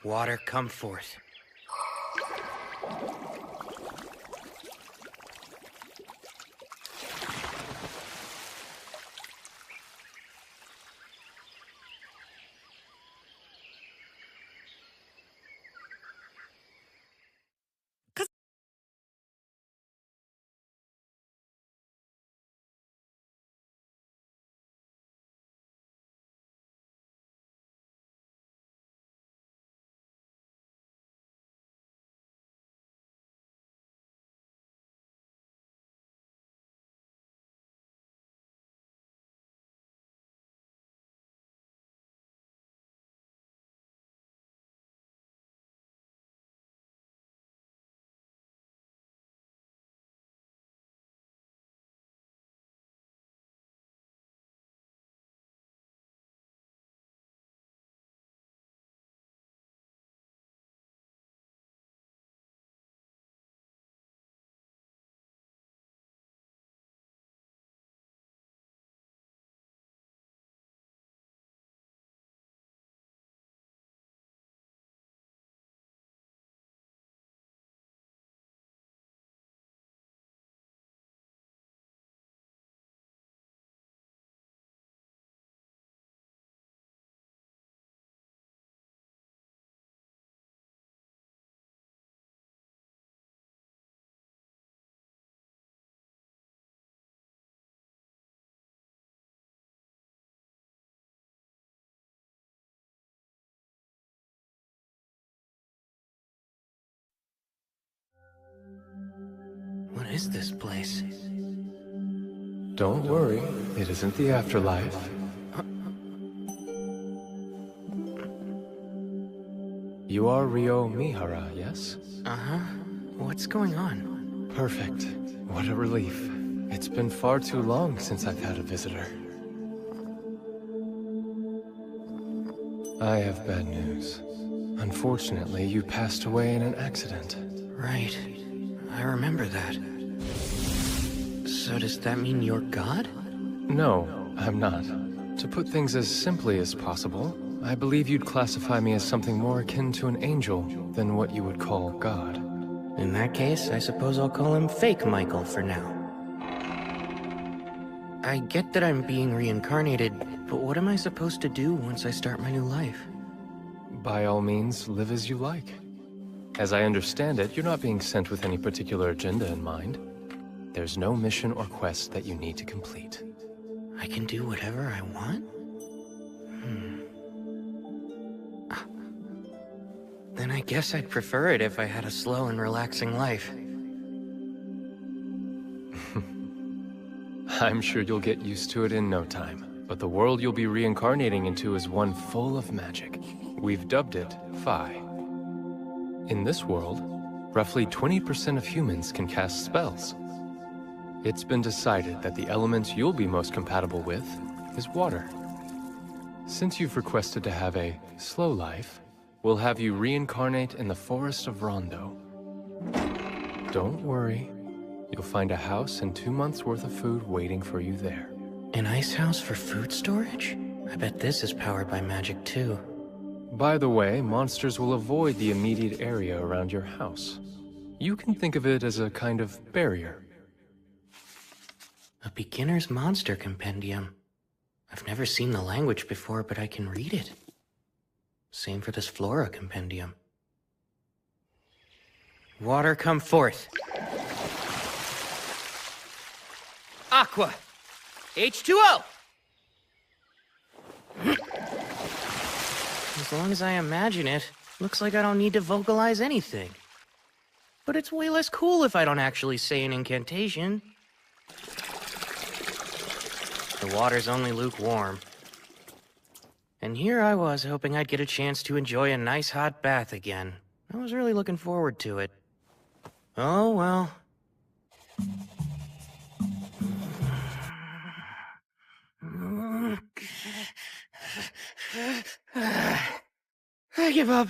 Water, come forth. What is this place? Don't worry, it isn't the afterlife. You are Ryo Mihara, yes? Uh-huh. What's going on? Perfect. What a relief. It's been far too long since I've had a visitor. I have bad news. Unfortunately, you passed away in an accident. Right. I remember that. So does that mean you're God? No, I'm not. To put things as simply as possible, I believe you'd classify me as something more akin to an angel than what you would call God. In that case, I suppose I'll call him Fake Michael for now. I get that I'm being reincarnated, but what am I supposed to do once I start my new life? By all means, live as you like. As I understand it, you're not being sent with any particular agenda in mind. There's no mission or quest that you need to complete. I can do whatever I want? Then I guess I'd prefer it if I had a slow and relaxing life. I'm sure you'll get used to it in no time, but the world you'll be reincarnating into is one full of magic. We've dubbed it Phi. In this world, roughly 20% of humans can cast spells. It's been decided that the element you'll be most compatible with is water. Since you've requested to have a slow life, we'll have you reincarnate in the forest of Rondo. Don't worry. You'll find a house and 2 months' worth of food waiting for you there. An ice house for food storage? I bet this is powered by magic too. By the way, monsters will avoid the immediate area around your house. You can think of it as a kind of barrier. A beginner's monster compendium. I've never seen the language before, but I can read it. Same for this flora compendium. Water, come forth. Aqua! H2O! As long as I imagine it, looks like I don't need to vocalize anything. But it's way less cool if I don't actually say an incantation. The water's only lukewarm. And here I was hoping I'd get a chance to enjoy a nice hot bath again. I was really looking forward to it. Oh well. I give up.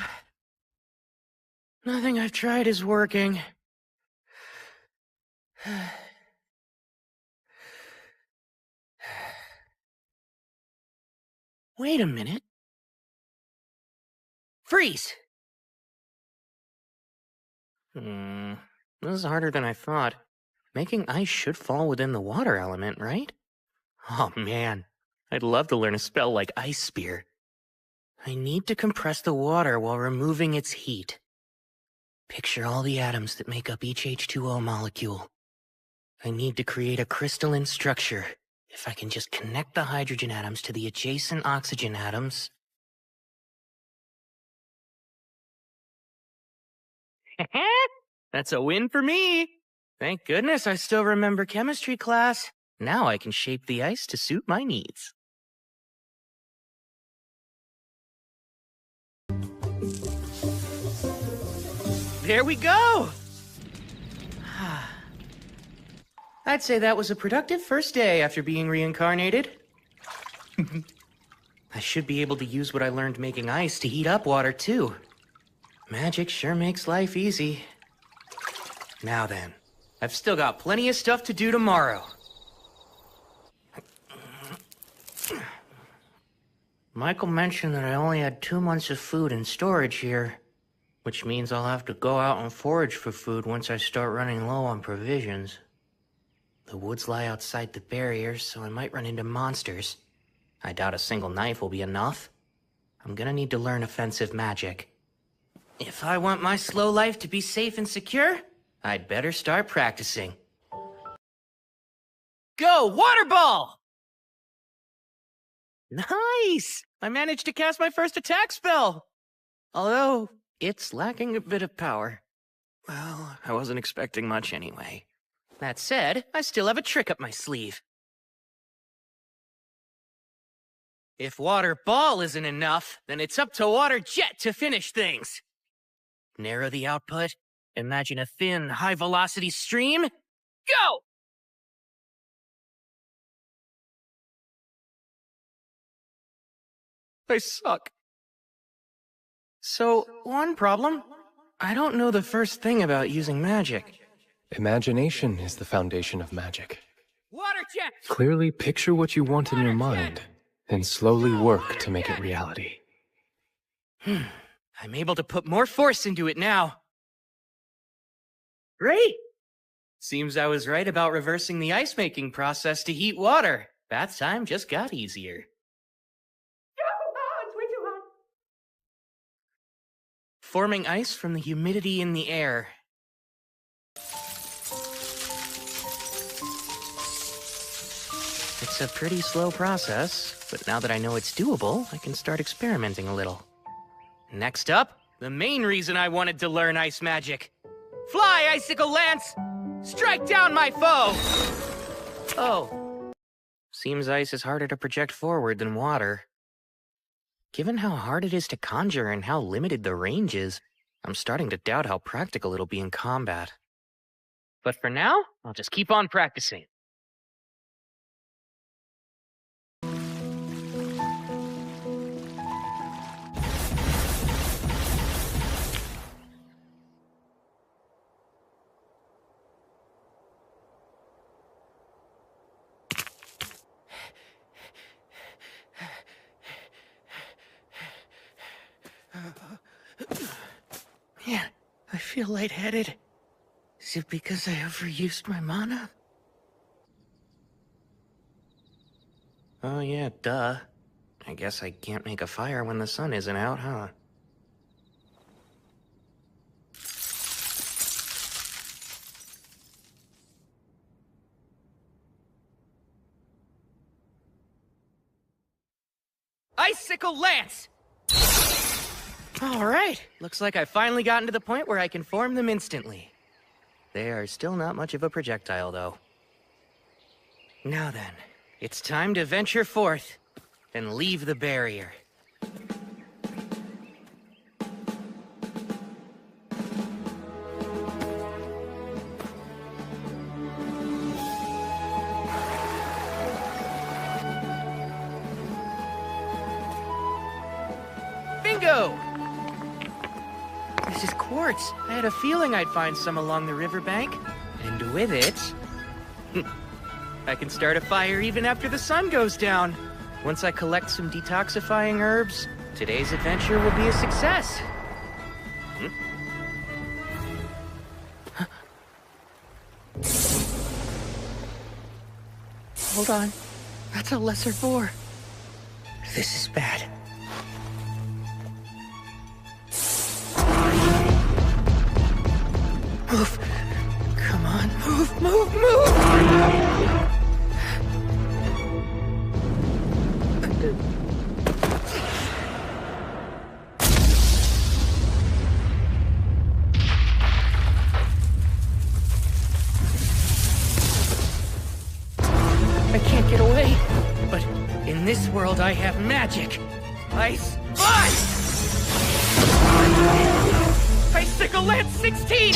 Nothing I've tried is working. Wait a minute. Freeze! This is harder than I thought. Making ice should fall within the water element, right? Oh man, I'd love to learn a spell like Ice Spear. I need to compress the water while removing its heat. Picture all the atoms that make up each H2O molecule. I need to create a crystalline structure. If I can just connect the hydrogen atoms to the adjacent oxygen atoms... That's a win for me! Thank goodness I still remember chemistry class. Now I can shape the ice to suit my needs. There we go! I'd say that was a productive first day after being reincarnated. I should be able to use what I learned making ice to heat up water, too. Magic sure makes life easy. Now then, I've still got plenty of stuff to do tomorrow. Michael mentioned that I only had 2 months of food in storage here, which means I'll have to go out and forage for food once I start running low on provisions. The woods lie outside the barrier, so I might run into monsters. I doubt a single knife will be enough. I'm gonna need to learn offensive magic. If I want my slow life to be safe and secure, I'd better start practicing. Go, water ball! Nice! I managed to cast my first attack spell! Although, it's lacking a bit of power. Well, I wasn't expecting much anyway. That said, I still have a trick up my sleeve. If water ball isn't enough, then it's up to water jet to finish things. Narrow the output, imagine a thin, high-velocity stream. Go! I suck. So, one problem. I don't know the first thing about using magic. Imagination is the foundation of magic. Water jet! Clearly picture what you want in your mind, and slowly work to make it reality. I'm able to put more force into it now. Great! Seems I was right about reversing the ice-making process to heat water. Bath time just got easier. It's way too hot. Forming ice from the humidity in the air. It's a pretty slow process, but now that I know it's doable, I can start experimenting a little. Next up, the main reason I wanted to learn ice magic. Fly, Icicle Lance! Strike down my foe! Oh. Seems ice is harder to project forward than water. Given how hard it is to conjure and how limited the range is, I'm starting to doubt how practical it'll be in combat. But for now, I'll just keep on practicing. Man, I feel lightheaded. Is it because I overused my mana? Oh yeah, duh. I guess I can't make a fire when the sun isn't out, huh? Icicle Lance! All right, looks like I've finally gotten to the point where I can form them instantly. They are still not much of a projectile, though. Now then, it's time to venture forth and leave the barrier. Bingo! This is quartz. I had a feeling I'd find some along the riverbank. And with it, I can start a fire even after the sun goes down. Once I collect some detoxifying herbs, today's adventure will be a success. hold on. That's a lesser boar. This is bad. Move. Come on, move, move, move! I can't get away, but in this world I have magic. Ice Blast! Icicle Lance 16!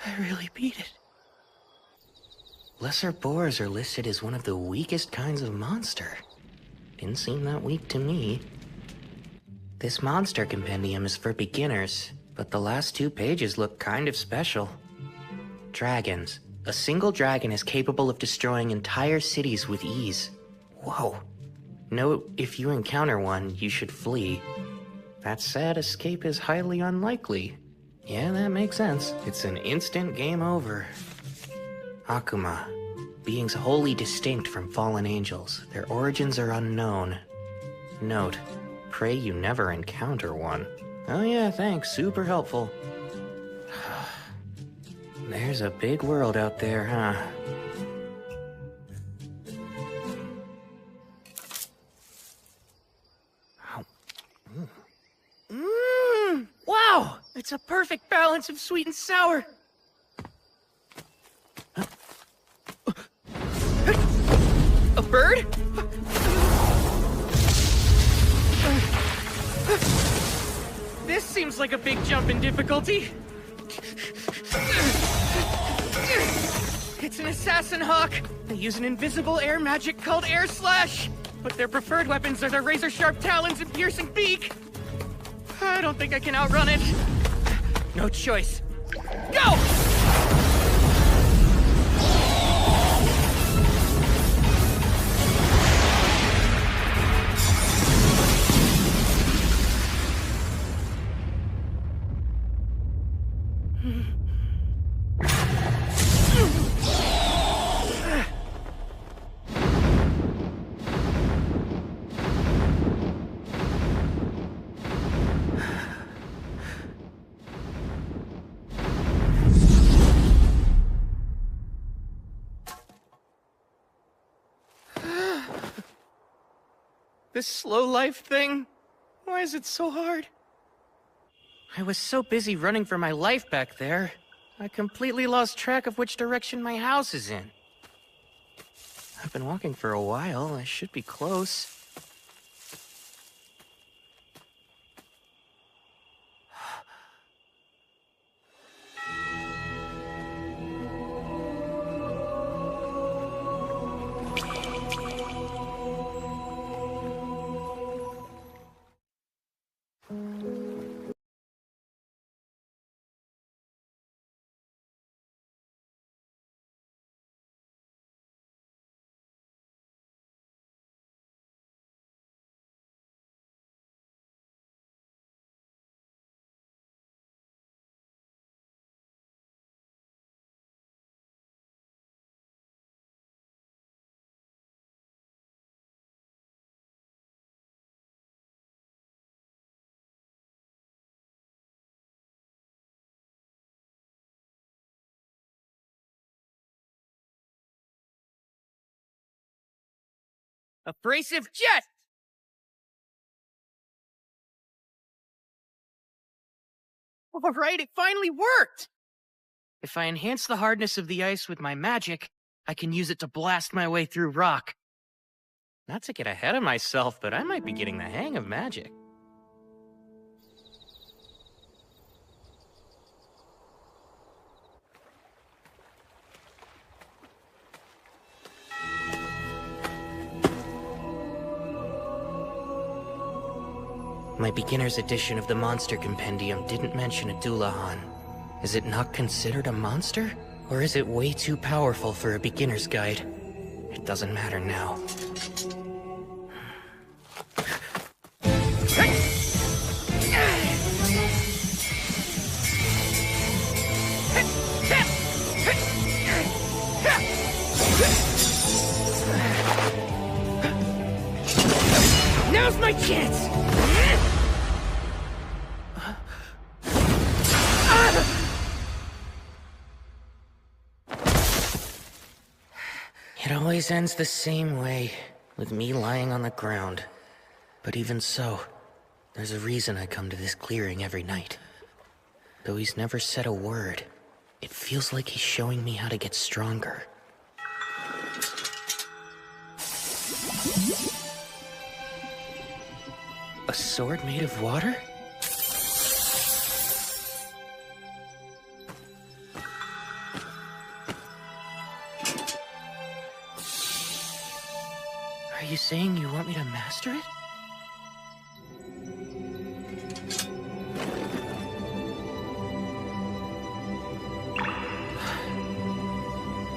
I really beat it. Lesser boars are listed as one of the weakest kinds of monster. Didn't seem that weak to me. This monster compendium is for beginners, but the last 2 pages look kind of special. Dragons. A single dragon is capable of destroying entire cities with ease. Whoa. Note, if you encounter one, you should flee. That said, escape is highly unlikely. Yeah, that makes sense. It's an instant game over. Akuma. Beings wholly distinct from fallen angels. Their origins are unknown. Note. Pray you never encounter one. Oh yeah, thanks. Super helpful. There's a big world out there, huh? Wow! It's a perfect balance of sweet and sour. A bird? This seems like a big jump in difficulty. It's an assassin hawk. They use an invisible air magic called Air Slash, but their preferred weapons are their razor-sharp talons and piercing beak. I don't think I can outrun it. No choice. Go! This slow life thing? Why is it so hard? I was so busy running for my life back there, I completely lost track of which direction my house is in. I've been walking for a while. I should be close. Abrasive jet! All right, it finally worked! If I enhance the hardness of the ice with my magic, I can use it to blast my way through rock. Not to get ahead of myself, but I might be getting the hang of magic. My beginner's edition of the Monster Compendium didn't mention a Doulahan. Is it not considered a monster? Or is it way too powerful for a beginner's guide? It doesn't matter now. Now's my chance! It always ends the same way, with me lying on the ground. But even so, there's a reason I come to this clearing every night. Though he's never said a word, it feels like he's showing me how to get stronger. A sword made of water? Are you saying you want me to master it?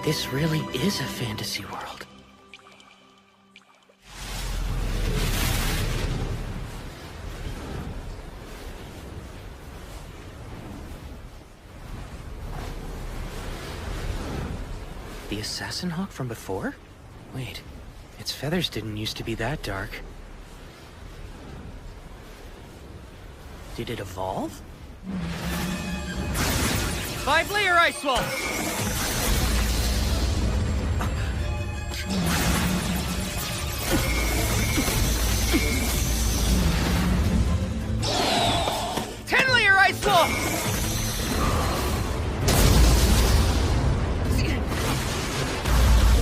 This really is a fantasy world. The assassin hawk from before? Wait, its feathers didn't used to be that dark. Did it evolve? 5-layer ice wall! Ice wall!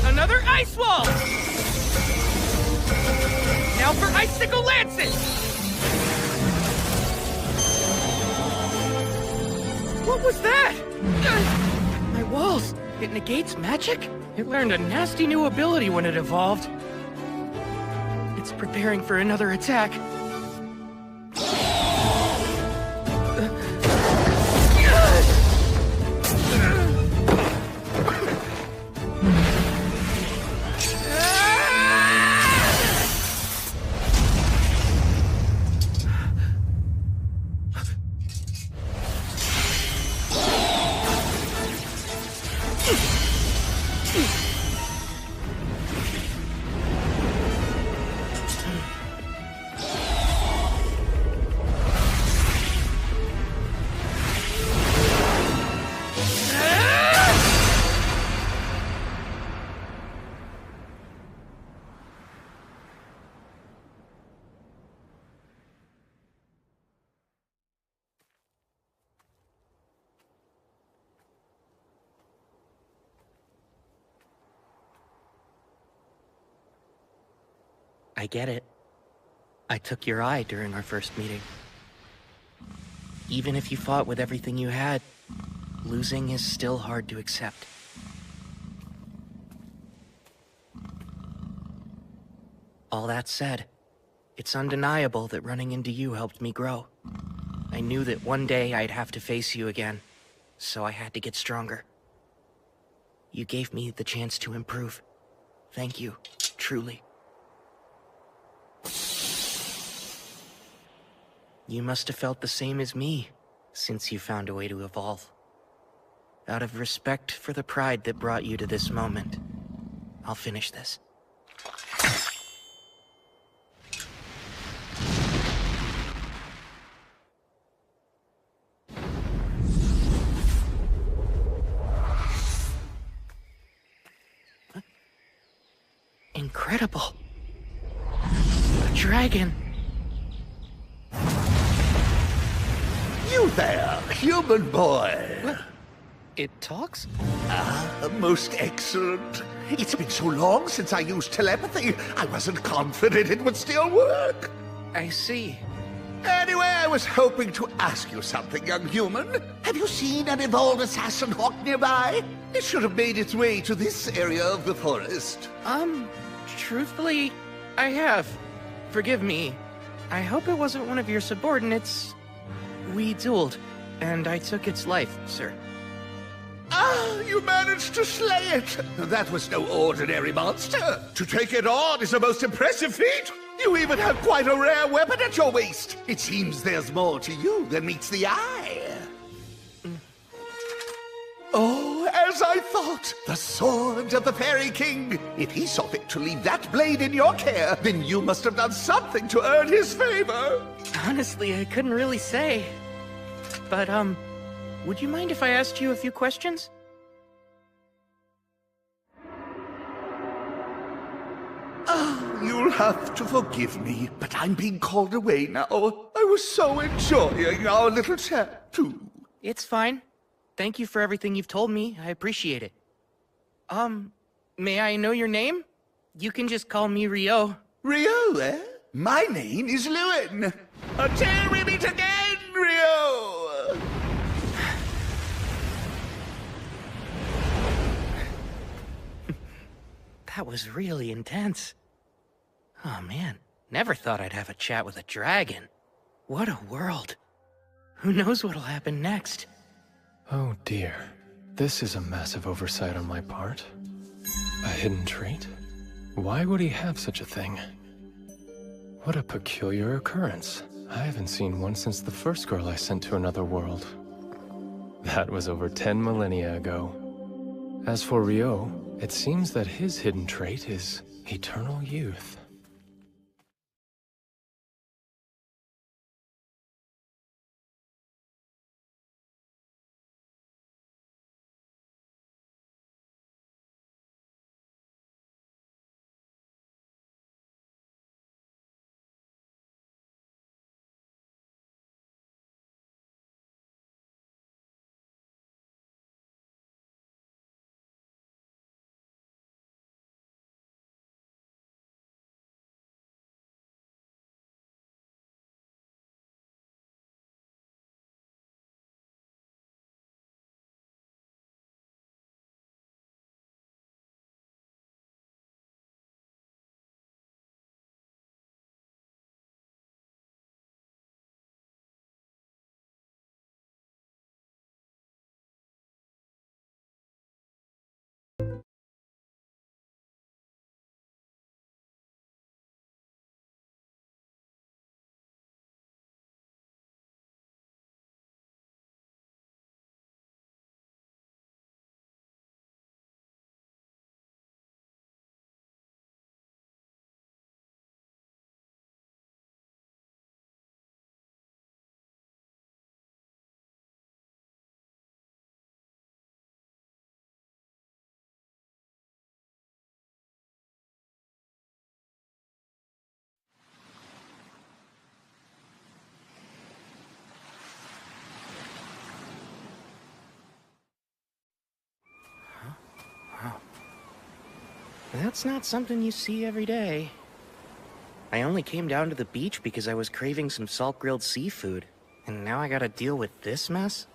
Another ice wall! Now for icicle lances! What was that? My walls! It negates magic? It learned a nasty new ability when it evolved. It's preparing for another attack. I get it. I took your eye during our first meeting. Even if you fought with everything you had, losing is still hard to accept. All that said, it's undeniable that running into you helped me grow. I knew that one day I'd have to face you again, so I had to get stronger. You gave me the chance to improve. Thank you, truly. You must have felt the same as me, since you found a way to evolve. Out of respect for the pride that brought you to this moment, I'll finish this. Incredible. A dragon. You there, human boy! What? It talks? Most excellent. It's been so long since I used telepathy, I wasn't confident it would still work. I see. Anyway, I was hoping to ask you something, young human. Have you seen an evolved assassin hawk nearby? It should have made its way to this area of the forest. Truthfully, I have. Forgive me. I hope it wasn't one of your subordinates. We dueled, and I took its life, sir. Ah, you you managed to slay it. That was no ordinary monster. To take it on is a most impressive feat. You even have quite a rare weapon at your waist. It seems there's more to you than meets the eye. Oh, as I thought, the sword of the Fairy King. If he saw fit to leave that blade in your care, then you must have done something to earn his favor. Honestly, I couldn't really say. But, would you mind if I asked you a few questions? You'll have to forgive me, but I'm being called away now. I was so enjoying our little chat, too. It's fine. Thank you for everything you've told me. I appreciate it. May I know your name? You can just call me Rio. Rio, eh? My name is Lewin. Until we meet again, Rio! That was really intense. Oh man, never thought I'd have a chat with a dragon. What a world. Who knows what'll happen next? Oh dear. This is a massive oversight on my part. A hidden trait? Why would he have such a thing? What a peculiar occurrence. I haven't seen one since the first girl I sent to another world. That was over 10 millennia ago. As for Rio, it seems that his hidden trait is eternal youth. That's not something you see every day. I only came down to the beach because I was craving some salt-grilled seafood. And now I gotta deal with this mess?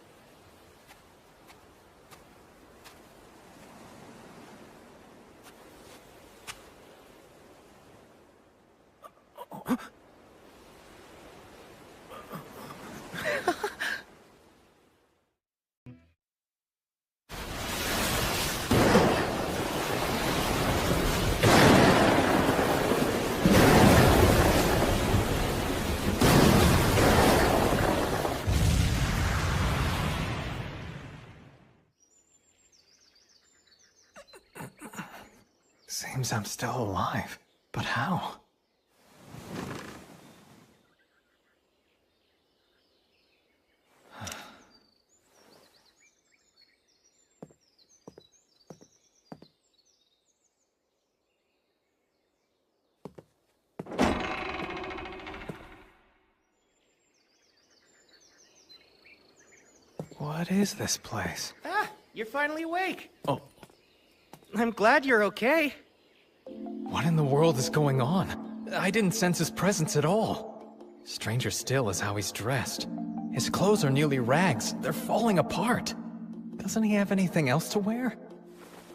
Seems I'm still alive, but how? What is this place? Ah, you're finally awake. Oh, I'm glad you're okay. what in the world is going on? I didn't sense his presence at all. Stranger still is how he's dressed. His clothes are nearly rags. They're falling apart. Doesn't he have anything else to wear?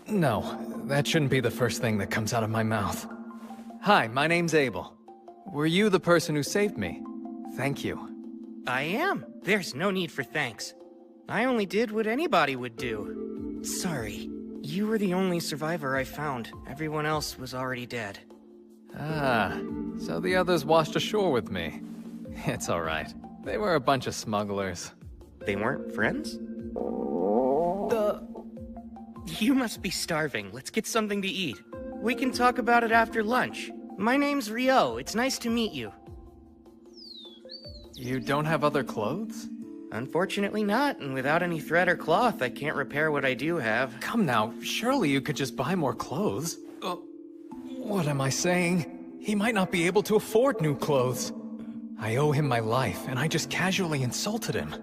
No, that shouldn't be the first thing that comes out of my mouth. Hi, my name's Abel. Were you the person who saved me? Thank you. I am. There's no need for thanks. I only did what anybody would do. Sorry. You were the only survivor I found. Everyone else was already dead. Ah, so the others washed ashore with me. It's alright. They were a bunch of smugglers. They weren't friends? You must be starving. Let's get something to eat. We can talk about it after lunch. My name's Rio. It's nice to meet you. You don't have other clothes? Unfortunately not, and without any thread or cloth, I can't repair what I do have. Come now, surely you could just buy more clothes. What am I saying? He might not be able to afford new clothes. I owe him my life, and I just casually insulted him.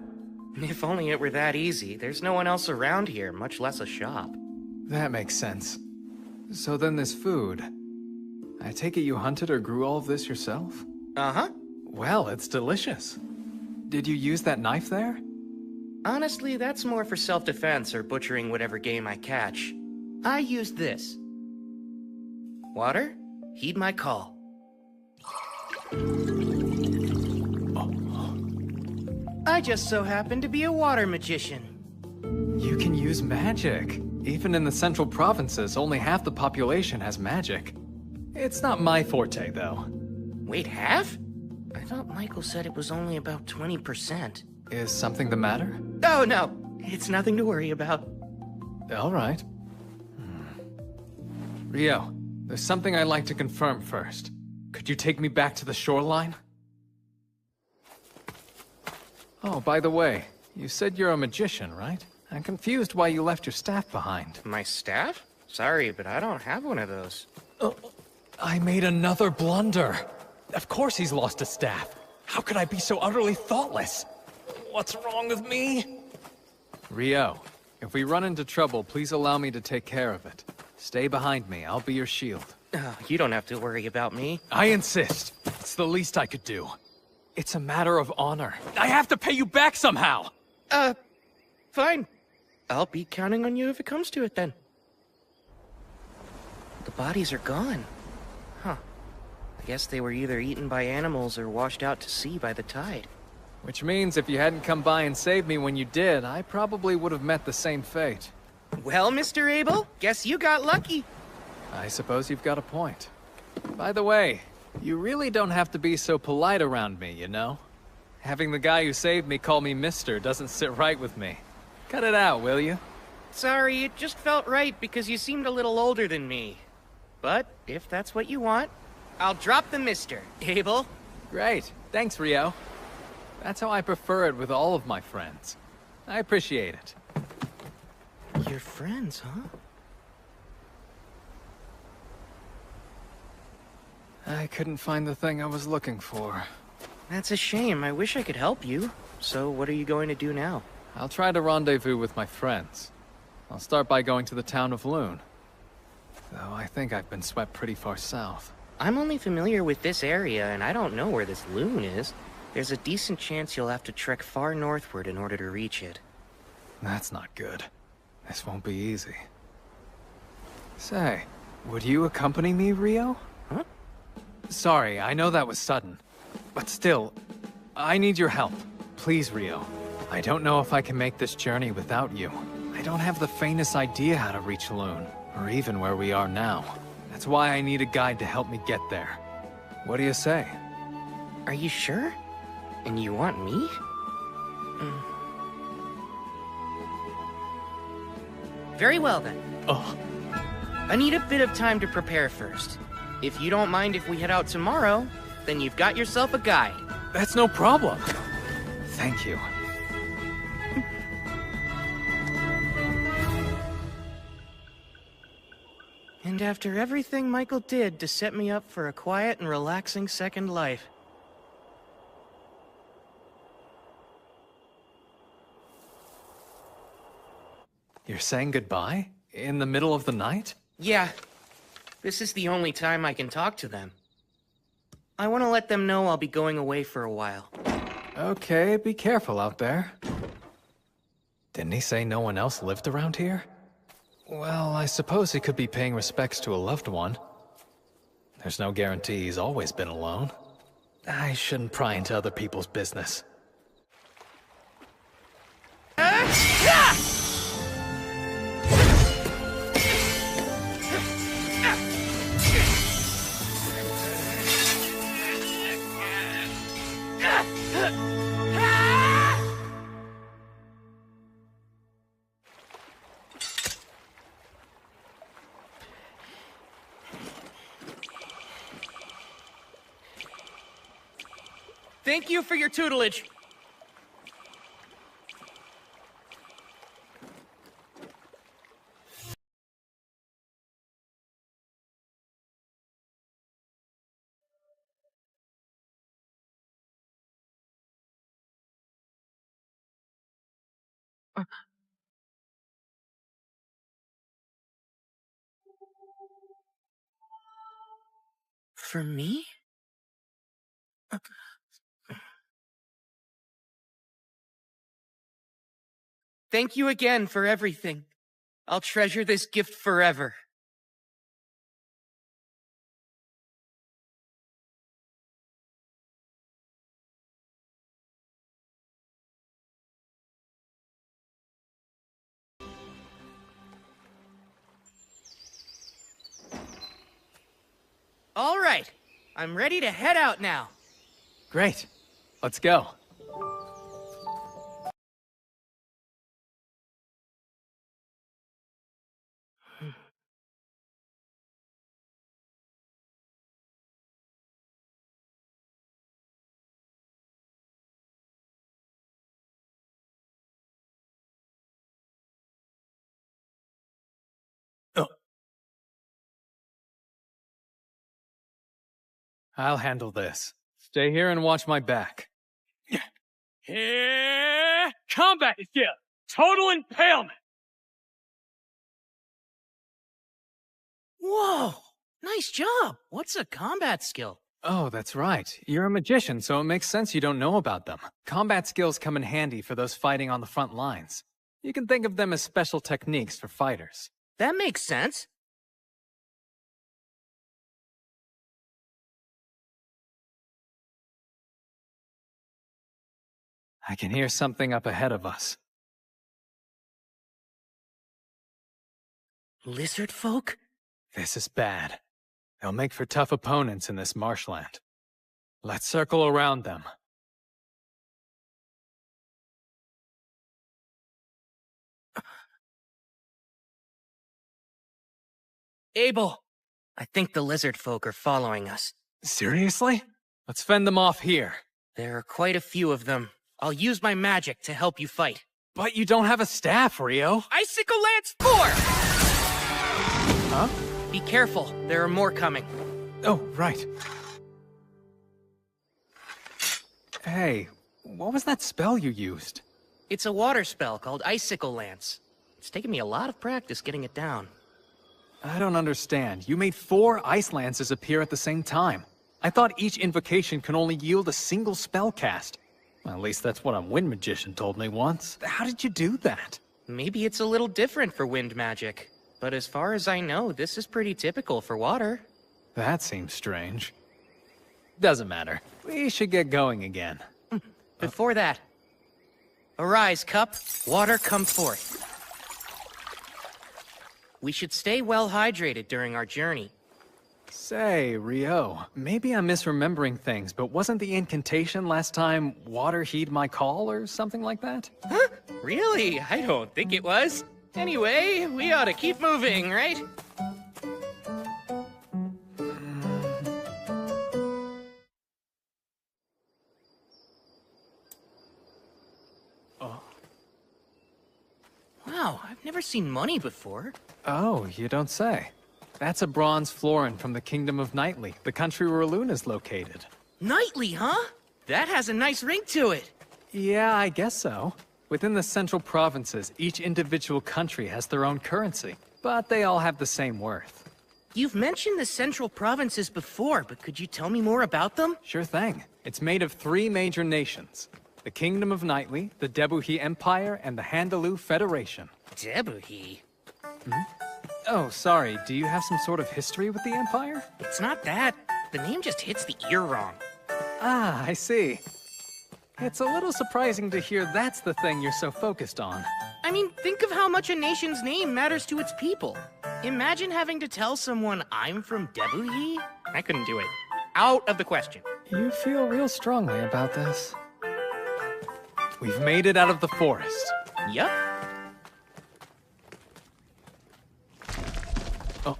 If only it were that easy. There's no one else around here, much less a shop. That makes sense. So then this food. I take it you hunted or grew all of this yourself? Uh-huh. Well, it's delicious. Did you use that knife there? Honestly, that's more for self-defense or butchering whatever game I catch. I used this. Water, heed my call. I just so happen to be a water magician. You can use magic. Even in the central provinces, only half the population has magic. It's not my forte, though. Wait, half? I thought Michael said it was only about 20%. Is something the matter? Oh, no. It's nothing to worry about. All right. Rio, there's something I'd like to confirm first. Could you take me back to the shoreline? Oh, by the way, you said you're a magician, right? I'm confused why you left your staff behind. My staff? Sorry, but I don't have one of those. I made another blunder. Of course he's lost a staff. How could I be so utterly thoughtless? What's wrong with me? Rio, if we run into trouble, please allow me to take care of it. Stay behind me, I'll be your shield. You don't have to worry about me. I insist. It's the least I could do. It's a matter of honor. I have to pay you back somehow! Fine. I'll be counting on you if it comes to it then. The bodies are gone. Huh. I guess they were either eaten by animals or washed out to sea by the tide. Which means if you hadn't come by and saved me when you did, I probably would have met the same fate. Well, Mr. Abel, guess you got lucky. I suppose you've got a point. By the way, you really don't have to be so polite around me, you know? Having the guy who saved me call me Mister doesn't sit right with me. Cut it out, will you? Sorry, it just felt right because you seemed a little older than me. But if that's what you want, I'll drop the Mister. Abel? Great. Thanks, Rio. That's how I prefer it with all of my friends. I appreciate it. Your friends, huh? I couldn't find the thing I was looking for. That's a shame. I wish I could help you. So what are you going to do now? I'll try to rendezvous with my friends. I'll start by going to the town of Loon. Though I think I've been swept pretty far south. I'm only familiar with this area, and I don't know where this loon is. There's a decent chance you'll have to trek far northward in order to reach it. That's not good. This won't be easy. Say, would you accompany me, Rio? Huh? Sorry, I know that was sudden. But still, I need your help. Please, Rio. I don't know if I can make this journey without you. I don't have the faintest idea how to reach Loon, or even where we are now. That's why I need a guide to help me get there. What do you say? Are you sure? And you want me? Very well then. Oh, I need a bit of time to prepare first. If you don't mind if we head out tomorrow, then you've got yourself a guide. that's no problem. Thank you. And after everything Michael did to set me up for a quiet and relaxing second life. You're saying goodbye? In the middle of the night? Yeah, this is the only time I can talk to them. I want to let them know I'll be going away for a while. Okay, be careful out there. Didn't he say no one else lived around here? Well, I suppose he could be paying respects to a loved one. There's no guarantee he's always been alone. I shouldn't pry into other people's business. Thank you for your tutelage. For me? Thank you again for everything. I'll treasure this gift forever. All right, I'm ready to head out now. Great. Let's go. Oh. I'll handle this. Stay here and watch my back. Yeah, combat skill, total impalement. Whoa! Nice job! What's a combat skill? Oh, that's right. You're a magician, so it makes sense you don't know about them. Combat skills come in handy for those fighting on the front lines. You can think of them as special techniques for fighters. That makes sense. I can hear something up ahead of us. Lizard folk? This is bad. They'll make for tough opponents in this marshland. Let's circle around them. Abel, I think the lizard folk are following us. Seriously? Let's fend them off here. There are quite a few of them. I'll use my magic to help you fight. But you don't have a staff, Rio. Icicle Lance 4! Huh? Be careful, there are more coming. Oh, right. Hey, what was that spell you used? It's a water spell called Icicle Lance. It's taken me a lot of practice getting it down. I don't understand. You made 4 ice lances appear at the same time. I thought each invocation can only yield a single spell cast. Well, at least that's what a wind magician told me once. How did you do that? Maybe it's a little different for wind magic. But as far as I know, this is pretty typical for water. That seems strange. Doesn't matter. We should get going again. Before that, arise, cup. Water, come forth. We should stay well hydrated during our journey. Say, Rio, maybe I'm misremembering things, but wasn't the incantation last time, water heed my call, or something like that? Huh? Really? I don't think it was. Anyway, we ought to keep moving, right? Wow, I've never seen money before. Oh, you don't say. That's a bronze florin from the Kingdom of Knightly, the country where Luna's located. Knightly, huh? That has a nice ring to it. Yeah, I guess so. Within the central provinces, each individual country has their own currency, but they all have the same worth. You've mentioned the central provinces before, but could you tell me more about them? Sure thing. It's made of 3 major nations. The Kingdom of Knightly, the Debuhi Empire, and the Handaloo Federation. Debuhi? Oh, sorry, do you have some sort of history with the Empire? It's not that. The name just hits the ear wrong. Ah, I see. It's a little surprising to hear that's the thing you're so focused on. I mean, think of how much a nation's name matters to its people. Imagine having to tell someone I'm from Debuhi? I couldn't do it. Out of the question. You feel real strongly about this. We've made it out of the forest. Yup. Oh.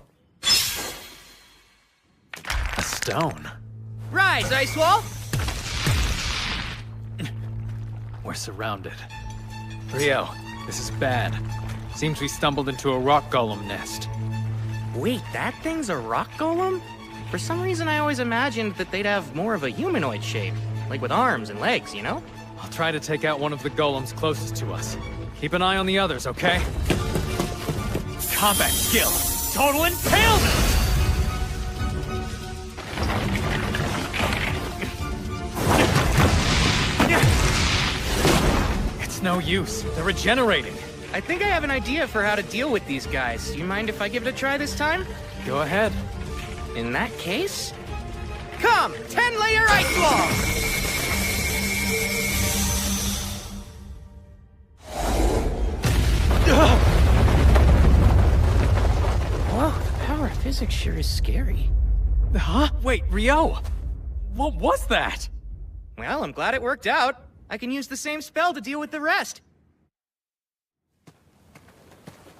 A stone. Rise, Ice Wall! We're surrounded. Rio, this is bad. Seems we stumbled into a rock golem nest. Wait, that thing's a rock golem? For some reason, I always imagined that they'd have more of a humanoid shape, like with arms and legs, you know? I'll try to take out one of the golems closest to us. Keep an eye on the others, okay? Combat skill! Total impalement! It's no use. They're regenerating. I think I have an idea for how to deal with these guys. You mind if I give it a try this time? Go ahead. In that case... Come! 10-layer ice wall! Whoa, the power of physics sure is scary. Huh? Wait, Rio! What was that? Well, I'm glad it worked out. I can use the same spell to deal with the rest.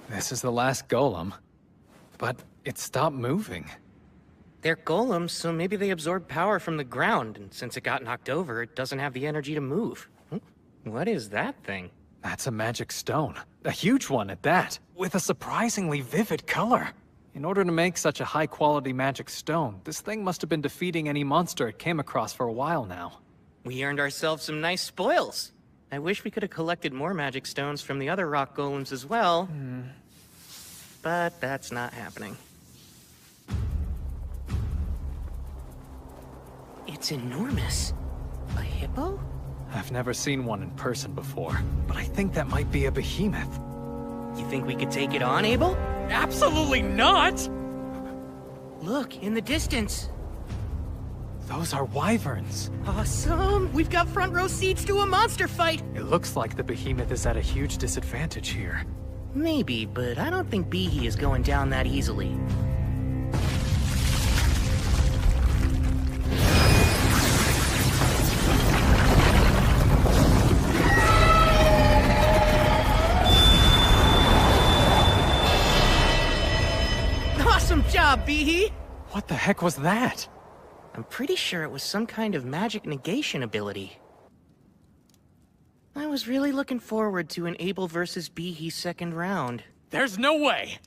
This is the last golem. But it stopped moving. They're golems, so maybe they absorb power from the ground, and since it got knocked over, it doesn't have the energy to move. What is that thing? That's a magic stone. A huge one at that, with a surprisingly vivid color. In order to make such a high-quality magic stone, this thing must have been defeating any monster it came across for a while now. We earned ourselves some nice spoils. I wish we could have collected more magic stones from the other rock golems as well. But that's not happening. It's enormous. A hippo? I've never seen one in person before, but I think that might be a behemoth. You think we could take it on, Abel? Absolutely not! Look, in the distance. Those are wyverns. Awesome! We've got front row seats to a monster fight! It looks like the behemoth is at a huge disadvantage here. Maybe, but I don't think Behe is going down that easily. Awesome job, Behe! What the heck was that? I'm pretty sure it was some kind of magic negation ability. I was really looking forward to an Abel versus Behe second round. There's no way!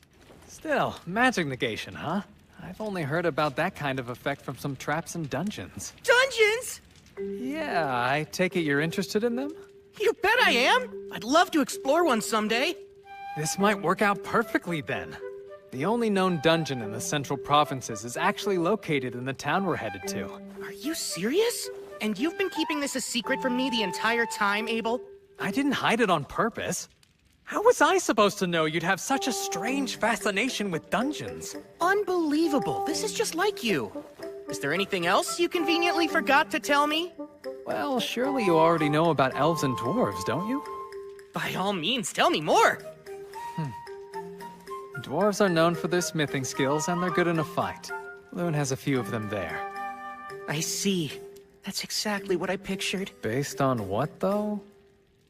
Still, magic negation, huh? I've only heard about that kind of effect from some traps and dungeons. Dungeons?! Yeah, I take it you're interested in them? You bet I am! I'd love to explore one someday. This might work out perfectly then. The only known dungeon in the central provinces is actually located in the town we're headed to. Are you serious? And you've been keeping this a secret from me the entire time, Abel? I didn't hide it on purpose. How was I supposed to know you'd have such a strange fascination with dungeons? Unbelievable. This is just like you. Is there anything else you conveniently forgot to tell me? Well, surely you already know about elves and dwarves, don't you? By all means, tell me more. Dwarves are known for their smithing skills, and they're good in a fight. Loon has a few of them there. I see. That's exactly what I pictured. Based on what, though?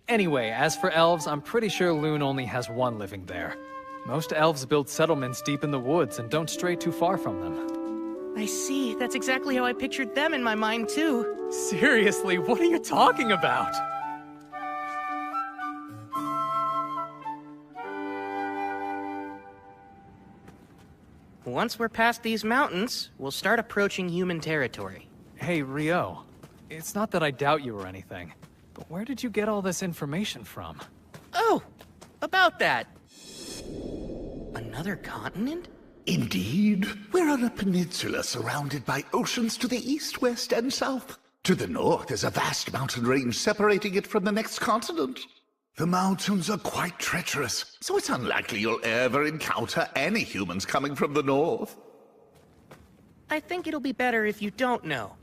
Anyway, as for elves, I'm pretty sure Loon only has one living there. Most elves build settlements deep in the woods and don't stray too far from them. I see. That's exactly how I pictured them in my mind, too. Seriously, what are you talking about? Once we're past these mountains, we'll start approaching human territory. Hey, Rio. It's not that I doubt you or anything, but where did you get all this information from? Oh, about that. Another continent? Indeed. We're on a peninsula surrounded by oceans to the east, west, and south. To the north is a vast mountain range separating it from the next continent. The mountains are quite treacherous, so it's unlikely you'll ever encounter any humans coming from the north. I think it'll be better if you don't know.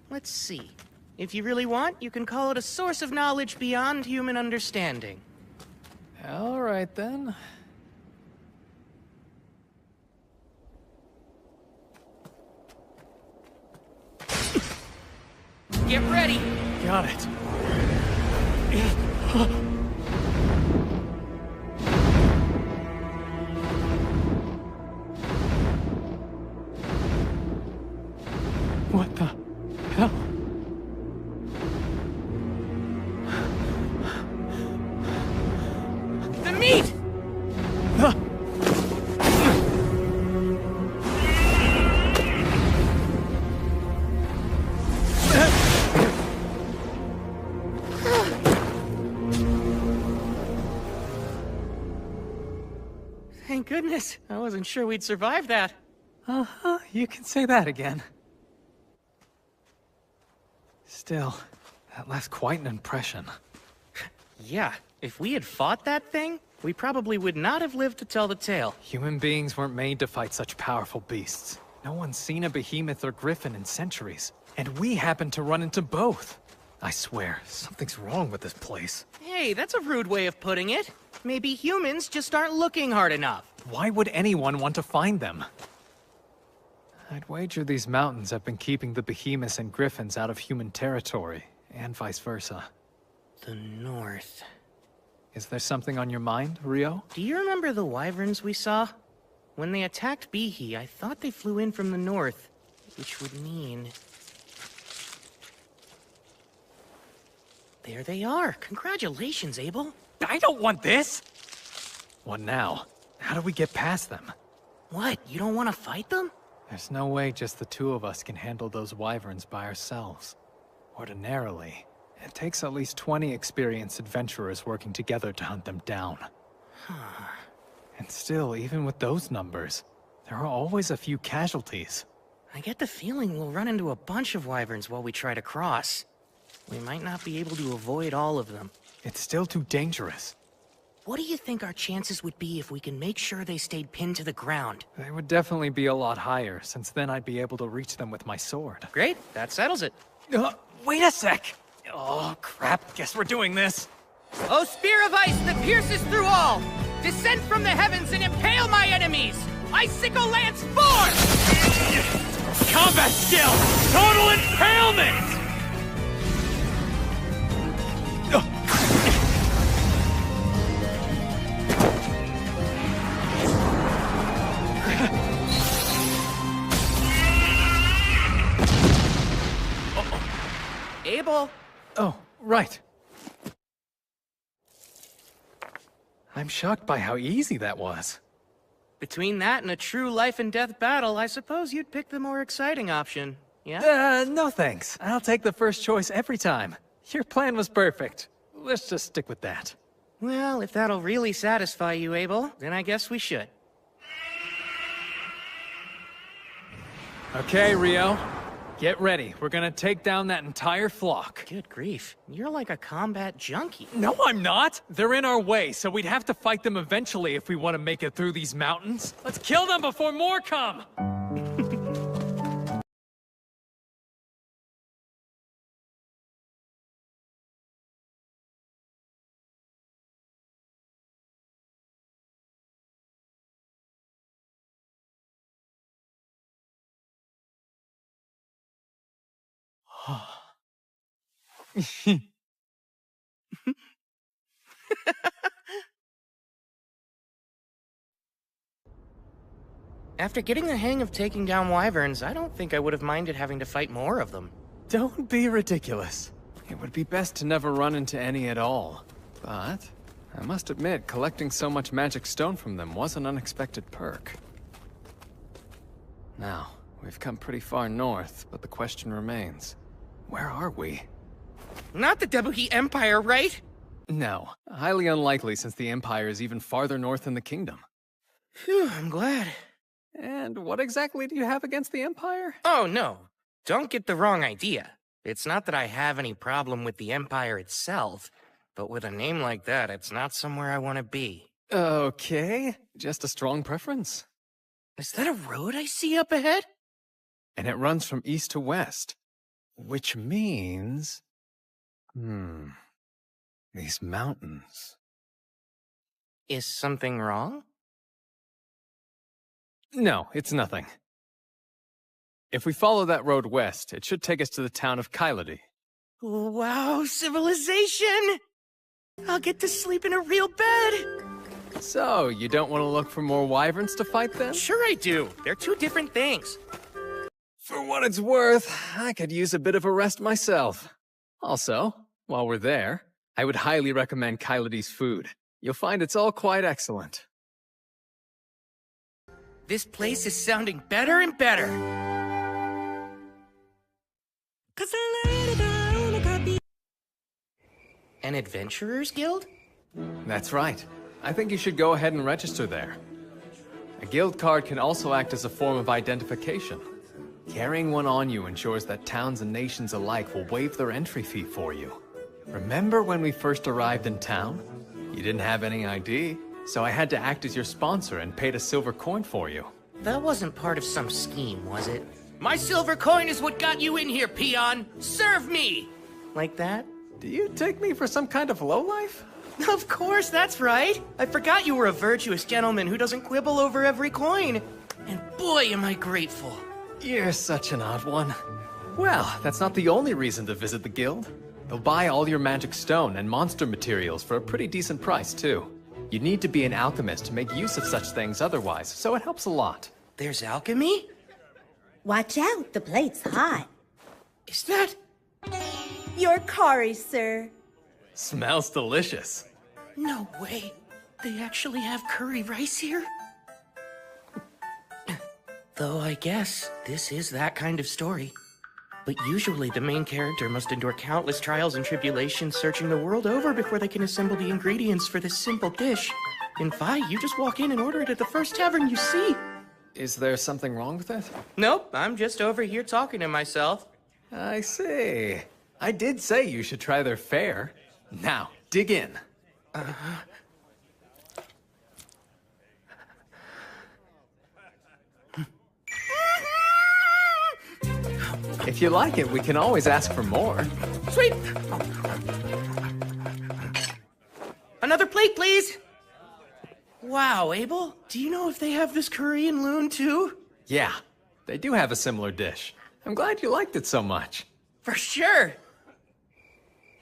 Let's see. If you really want, you can call it a source of knowledge beyond human understanding. All right, then. Get ready! Got it. What the hell? thank goodness. I wasn't sure we'd survive that. Uh-huh, you can say that again. Still, that left quite an impression. Yeah, if we had fought that thing, we probably would not have lived to tell the tale. Human beings weren't made to fight such powerful beasts. No one's seen a behemoth or griffin in centuries. And we happened to run into both. I swear, something's wrong with this place. Hey, that's a rude way of putting it. Maybe humans just aren't looking hard enough. Why would anyone want to find them? I'd wager these mountains have been keeping the behemoths and griffins out of human territory, and vice versa. The north. Is there something on your mind, Rio? Do you remember the wyverns we saw? When they attacked Behe, I thought they flew in from the north, which would mean... There they are. Congratulations, Abel. I don't want this! What now? How do we get past them? What, you don't want to fight them? There's no way just the two of us can handle those wyverns by ourselves. Ordinarily, it takes at least 20 experienced adventurers working together to hunt them down. And still, even with those numbers, there are always a few casualties. I get the feeling we'll run into a bunch of wyverns while we try to cross. We might not be able to avoid all of them. It's still too dangerous. What do you think our chances would be if we can make sure they stayed pinned to the ground? They would definitely be a lot higher, since then I'd be able to reach them with my sword. Great, that settles it. Wait a sec! Oh, crap, guess we're doing this. Oh, spear of ice that pierces through all! Descend from the heavens and impale my enemies! Icicle lance forth! Combat skill! Total impalement! Abel! Oh, right. I'm shocked by how easy that was. Between that and a true life and death battle, I suppose you'd pick the more exciting option, yeah? No thanks. I'll take the first choice every time. Your plan was perfect. Let's just stick with that. Well, if that'll really satisfy you, Abel, then I guess we should. Okay, Rio. Get ready. We're gonna take down that entire flock. Good grief. You're like a combat junkie. No, I'm not! They're in our way, so we'd have to fight them eventually if we want to make it through these mountains. Let's kill them before more come! After getting the hang of taking down wyverns, I don't think I would have minded having to fight more of them. Don't be ridiculous. It would be best to never run into any at all. But, I must admit, collecting so much magic stone from them was an unexpected perk. Now, we've come pretty far north, but the question remains. Where are we? Not the Debuhi Empire, right? No, highly unlikely since the Empire is even farther north than the Kingdom. Phew, I'm glad. And what exactly do you have against the Empire? Oh, no. Don't get the wrong idea. It's not that I have any problem with the Empire itself, but with a name like that, it's not somewhere I want to be. Okay, just a strong preference. Is that a road I see up ahead? And it runs from east to west. Which means... These mountains... Is something wrong? No, it's nothing. If we follow that road west, it should take us to the town of Kyladi. Wow, civilization! I'll get to sleep in a real bed! So, you don't want to look for more wyverns to fight then? Sure I do. They're two different things. For what it's worth, I could use a bit of a rest myself. Also, while we're there, I would highly recommend Kyladi's food. You'll find it's all quite excellent. This place is sounding better and better. An adventurer's guild? That's right. I think you should go ahead and register there. A guild card can also act as a form of identification. Carrying one on you ensures that towns and nations alike will waive their entry fee for you. Remember when we first arrived in town? You didn't have any ID, so I had to act as your sponsor and paid a silver coin for you. That wasn't part of some scheme, was it? My silver coin is what got you in here, peon! Serve me! Like that? Do you take me for some kind of lowlife? Of course, that's right! I forgot you were a virtuous gentleman who doesn't quibble over every coin. And boy, am I grateful. You're such an odd one. Well, that's not the only reason to visit the guild. They'll buy all your magic stone and monster materials for a pretty decent price, too. You need to be an alchemist to make use of such things otherwise, so it helps a lot. There's alchemy? Watch out, the plate's hot. Is that... Your curry, sir. Smells delicious. No way. They actually have curry rice here? Though I guess this is that kind of story. But usually the main character must endure countless trials and tribulations searching the world over before they can assemble the ingredients for this simple dish. In Fi, you just walk in and order it at the first tavern you see. Is there something wrong with it? Nope, I'm just over here talking to myself. I see. I did say you should try their fare. Now, dig in. If you like it, we can always ask for more. Sweet! Another plate, please! Wow, Abel, do you know if they have this curry in Loon, too? Yeah, they do have a similar dish. I'm glad you liked it so much. For sure!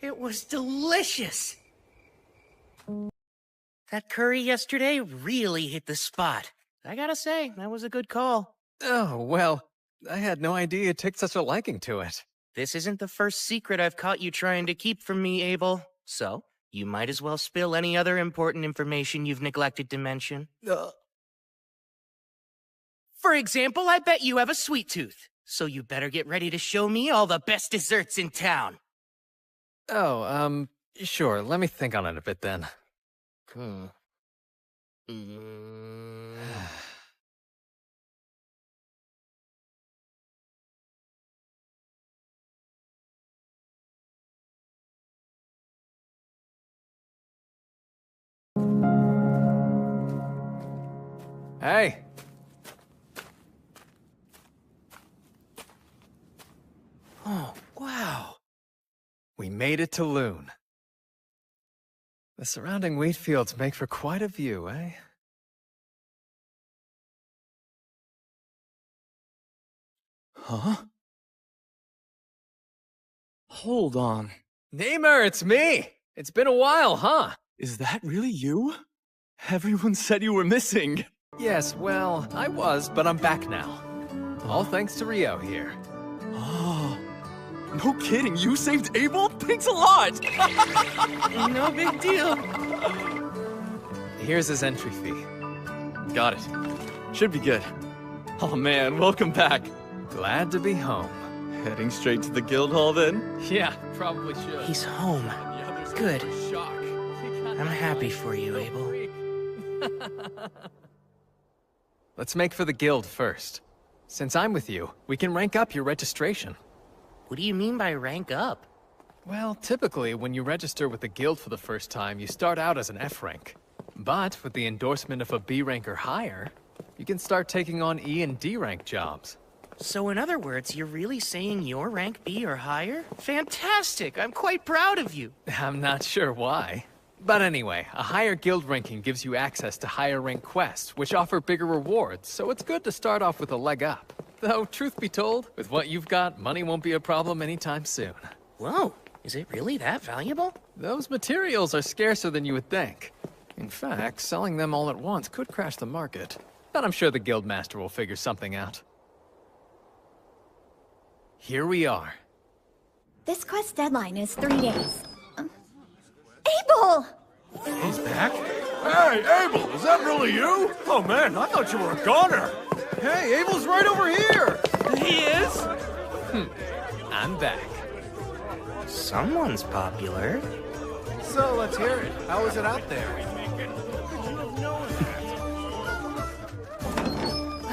It was delicious! That curry yesterday really hit the spot. I gotta say, that was a good call. Oh, well, I had no idea you took such a liking to it. This isn't the first secret I've caught you trying to keep from me, Abel. So, you might as well spill any other important information you've neglected to mention. For example, I bet you have a sweet tooth. So you better get ready to show me all the best desserts in town. Oh, sure. Let me think on it a bit then. Hey! Oh, wow. We made it to Loon. The surrounding wheat fields make for quite a view, eh? Huh? Hold on. Namer, it's me! It's been a while, huh? Is that really you? Everyone said you were missing. Yes, well, I was, but I'm back now. All thanks to Rio here. Oh, no kidding, you saved Abel? Thanks a lot! No big deal. Here's his entry fee. Got it. Should be good. Oh man, welcome back. Glad to be home. Heading straight to the guild hall then? Yeah, probably should. He's home. Good. I'm happy for you, Abel. Let's make for the guild first. Since I'm with you, we can rank up your registration. What do you mean by rank up? Well, typically, when you register with the guild for the first time, you start out as an F rank. But with the endorsement of a B rank or higher, you can start taking on E and D rank jobs. So in other words, you're really saying you're rank B or higher? Fantastic! I'm quite proud of you. I'm not sure why. But anyway, a higher guild ranking gives you access to higher rank quests, which offer bigger rewards, so it's good to start off with a leg up. Though, truth be told, with what you've got, money won't be a problem anytime soon. Whoa, is it really that valuable? Those materials are scarcer than you would think. In fact, selling them all at once could crash the market. But I'm sure the guildmaster will figure something out. Here we are. This quest deadline is 3 days. Abel! He's back? Hey, Abel, is that really you? Oh man, I thought you were a goner. Hey, Abel's right over here. He is? I'm back. Someone's popular. So let's hear it. How is it out there?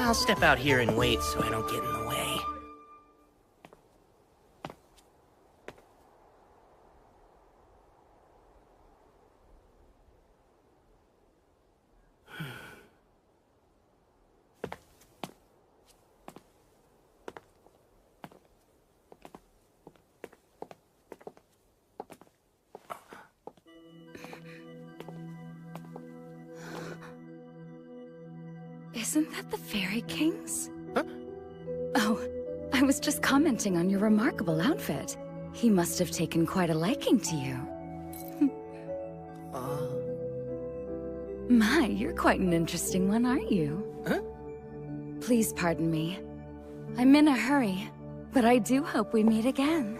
I'll step out here and wait so I don't get in the way. Isn't that the Fairy King's? Huh? Oh, I was just commenting on your remarkable outfit. He must have taken quite a liking to you. My, you're quite an interesting one, aren't you? Huh? Please pardon me. I'm in a hurry, but I do hope we meet again.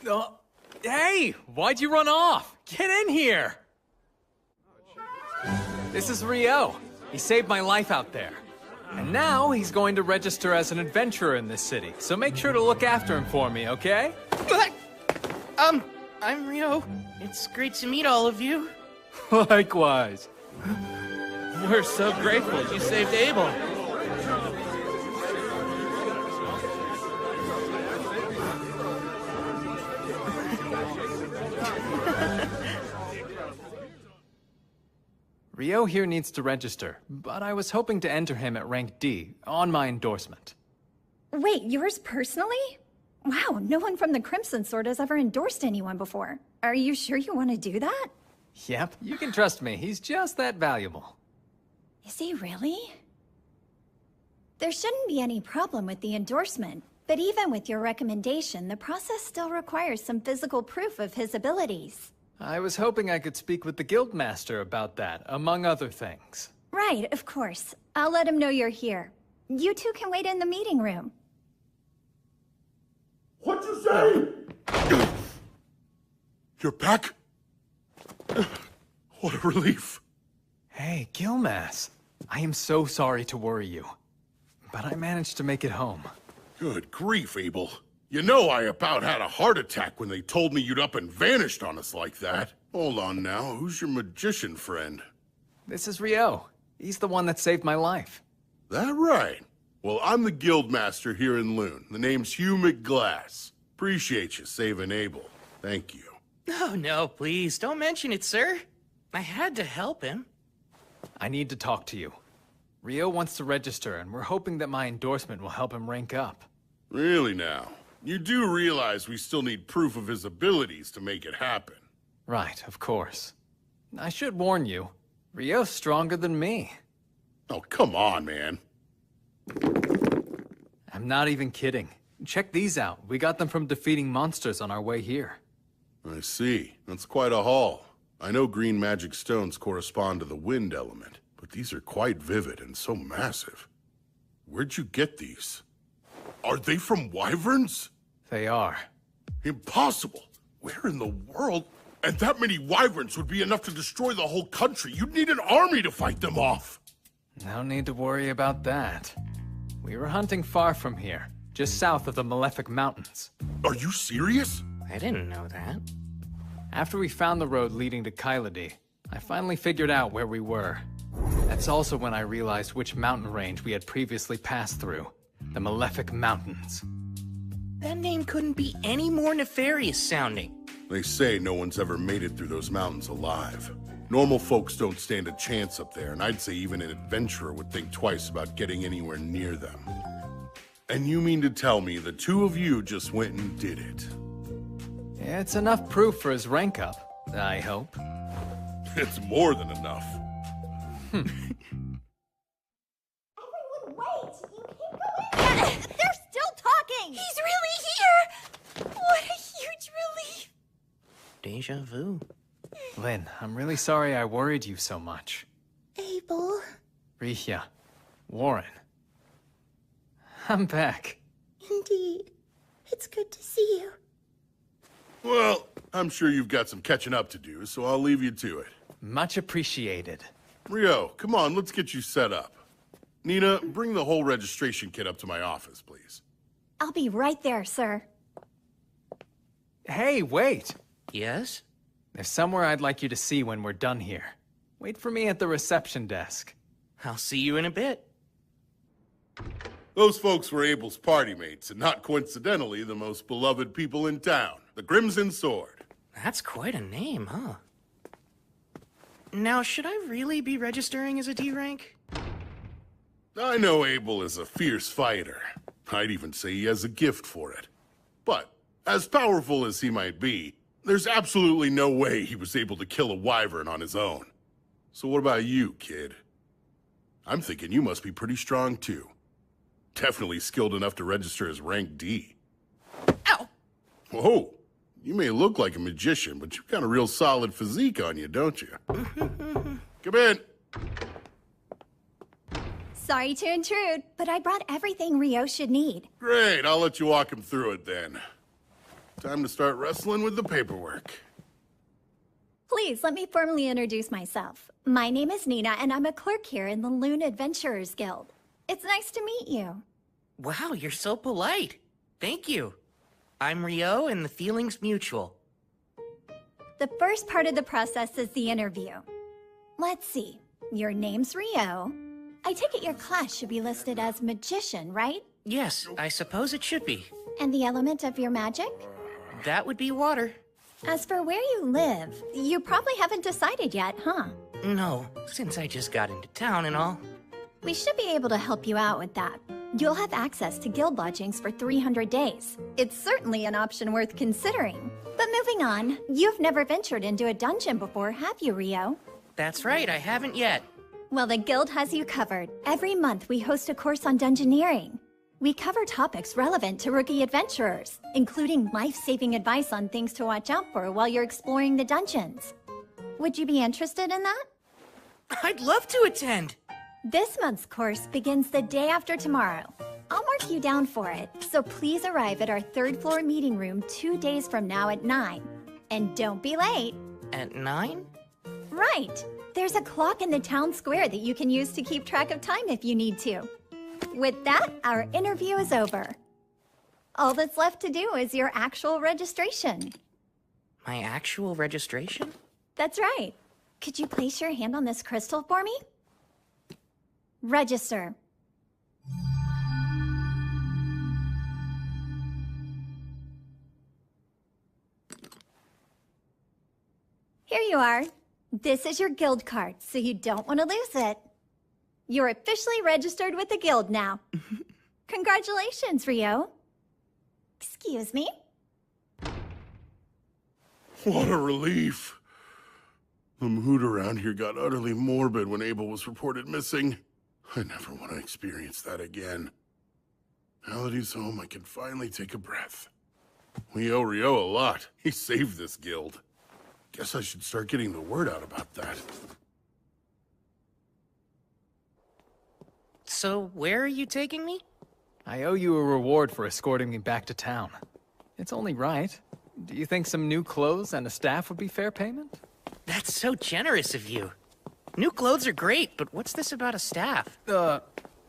Oh, hey! Why'd you run off? Get in here! This is Rio. He saved my life out there. And now he's going to register as an adventurer in this city, so make sure to look after him for me, okay? I'm Rio. It's great to meet all of you. Likewise. We're so grateful you saved Abel. Rio here needs to register, but I was hoping to enter him at rank D on my endorsement. Wait, yours personally? Wow, no one from the Crimson Sword has ever endorsed anyone before. Are you sure you want to do that? Yep, you can trust me. He's just that valuable. Is he really? There shouldn't be any problem with the endorsement, but even with your recommendation, the process still requires some physical proof of his abilities. I was hoping I could speak with the Guildmaster about that, among other things. Right, of course. I'll let him know you're here. You two can wait in the meeting room. What'd you say? You're back? What a relief. Hey, Gilmas. I am so sorry to worry you, but I managed to make it home. Good grief, Abel. You know I about had a heart attack when they told me you'd up and vanished on us like that. Hold on now, who's your magician friend? This is Rio. He's the one that saved my life. That right? Well, I'm the Guildmaster here in Loon. The name's Hugh McGlass. Appreciate you saving Abel. Thank you. Oh, no, please, don't mention it, sir. I had to help him. I need to talk to you. Rio wants to register, and we're hoping that my endorsement will help him rank up. Really now? You do realize we still need proof of his abilities to make it happen. Right, of course. I should warn you, Rio's stronger than me. Oh, come on, man. I'm not even kidding. Check these out. We got them from defeating monsters on our way here. I see. That's quite a haul. I know green magic stones correspond to the wind element, but these are quite vivid and so massive. Where'd you get these? Are they from wyverns? They are. Impossible! Where in the world? And that many wyverns would be enough to destroy the whole country. You'd need an army to fight them off. No need to worry about that. We were hunting far from here, just south of the Malefic Mountains. Are you serious? I didn't know that. After we found the road leading to Kyladi, I finally figured out where we were. That's also when I realized which mountain range we had previously passed through. The Malefic Mountains. That name couldn't be any more nefarious sounding. They say no one's ever made it through those mountains alive. Normal folks don't stand a chance up there, and I'd say even an adventurer would think twice about getting anywhere near them. And you mean to tell me the two of you just went and did it? It's enough proof for his rank up, I hope. It's more than enough. Everyone wait! You can't go in! They're still talking! He's really here! What a huge relief! Deja vu. Lynn, I'm really sorry I worried you so much. Abel... Rihya, Warren. I'm back. Indeed. It's good to see you. Well, I'm sure you've got some catching up to do, so I'll leave you to it. Much appreciated. Rio, come on, let's get you set up. Nina, bring the whole registration kit up to my office, please. I'll be right there, sir. Hey, wait! Yes? There's somewhere I'd like you to see when we're done here. Wait for me at the reception desk. I'll see you in a bit. Those folks were Abel's party mates, and not coincidentally the most beloved people in town, the Crimson Sword. That's quite a name, huh? Now, should I really be registering as a D rank? I know Abel is a fierce fighter. I'd even say he has a gift for it. But, as powerful as he might be, there's absolutely no way he was able to kill a wyvern on his own. So what about you, kid? I'm thinking you must be pretty strong, too. Definitely skilled enough to register as rank D. Ow! Whoa! You may look like a magician, but you've got a real solid physique on you, don't you? Come in! Sorry to intrude, but I brought everything Rio should need. Great, I'll let you walk him through it then. Time to start wrestling with the paperwork. Please, let me formally introduce myself. My name is Nina, and I'm a clerk here in the Loon Adventurers Guild. It's nice to meet you. Wow, you're so polite. Thank you. I'm Rio, and the feeling's mutual. The first part of the process is the interview. Let's see. Your name's Rio. I take it your class should be listed as magician, right? Yes, I suppose it should be. And the element of your magic? That would be water. As for where you live, you probably haven't decided yet, huh? No, since I just got into town and all. We should be able to help you out with that. You'll have access to guild lodgings for 300 days. It's certainly an option worth considering. But moving on, you've never ventured into a dungeon before, have you, Rio? That's right, I haven't yet. Well, the guild has you covered. Every month we host a course on dungeoneering. We cover topics relevant to rookie adventurers, including life-saving advice on things to watch out for while you're exploring the dungeons. Would you be interested in that? I'd love to attend. This month's course begins the day after tomorrow. I'll mark you down for it, so please arrive at our third-floor meeting room 2 days from now at 9. And don't be late. At 9? Right. There's a clock in the town square that you can use to keep track of time if you need to. With that, our interview is over. All that's left to do is your actual registration. My actual registration? That's right. Could you place your hand on this crystal for me? Register. Here you are. This is your guild card, so you don't want to lose it. You're officially registered with the guild now. Congratulations, Rio. Excuse me? What a relief. The mood around here got utterly morbid when Abel was reported missing. I never want to experience that again. Now that he's home, I can finally take a breath. We owe Rio a lot. He saved this guild. Guess I should start getting the word out about that. So, where are you taking me? I owe you a reward for escorting me back to town. It's only right. Do you think some new clothes and a staff would be fair payment? That's so generous of you. New clothes are great, but what's this about a staff?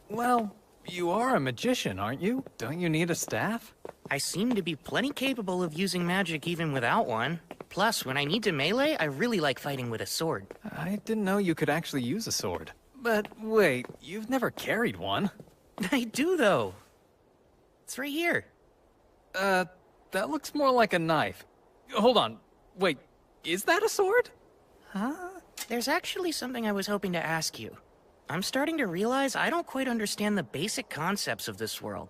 Well, you are a magician, aren't you? Don't you need a staff? I seem to be plenty capable of using magic even without one. Plus, when I need to melee, I really like fighting with a sword. I didn't know you could actually use a sword. But wait, you've never carried one. I do, though. It's right here. That looks more like a knife. Hold on. Wait, is that a sword? Huh? There's actually something I was hoping to ask you. I'm starting to realize I don't quite understand the basic concepts of this world.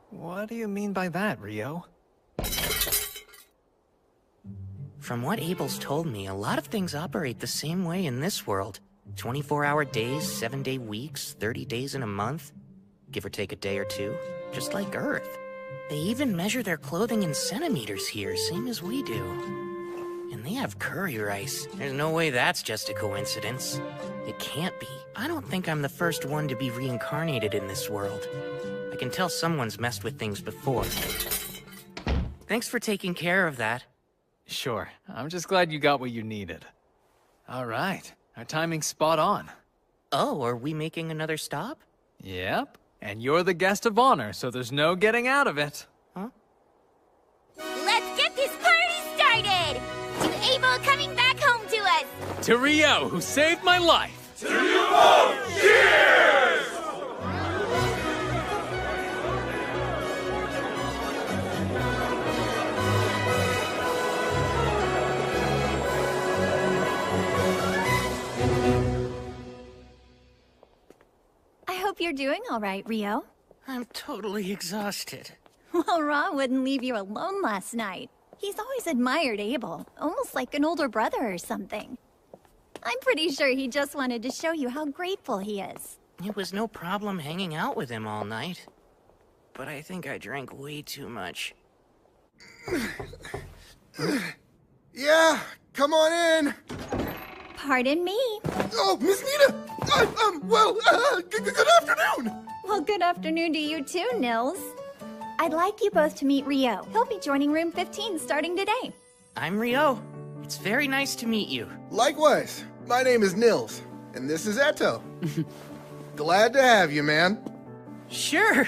What do you mean by that, Rio? From what Abel's told me, a lot of things operate the same way in this world. 24-hour days, 7-day weeks, 30 days in a month. Give or take a day or two. Just like Earth. They even measure their clothing in centimeters here, same as we do. And they have curry rice. There's no way that's just a coincidence. It can't be. I don't think I'm the first one to be reincarnated in this world. I can tell someone's messed with things before. Thanks for taking care of that. Sure. I'm just glad you got what you needed. All right. Our timing's spot on. Oh, are we making another stop? Yep. And you're the guest of honor, so there's no getting out of it. Huh? Let's get this party started! To Abel coming To Rio, who saved my life! To you both! Cheers! I hope you're doing all right, Rio. I'm totally exhausted. Well, Ra wouldn't leave you alone last night. He's always admired Abel, almost like an older brother or something. I'm pretty sure he just wanted to show you how grateful he is. It was no problem hanging out with him all night. But I think I drank way too much. Yeah, come on in. Pardon me. Oh, Miss Nina! Good afternoon! Well, good afternoon to you too, Nils. I'd like you both to meet Rio. He'll be joining room 15 starting today. I'm Rio. It's very nice to meet you. Likewise. My name is Nils, and this is Eto. Glad to have you, man. Sure.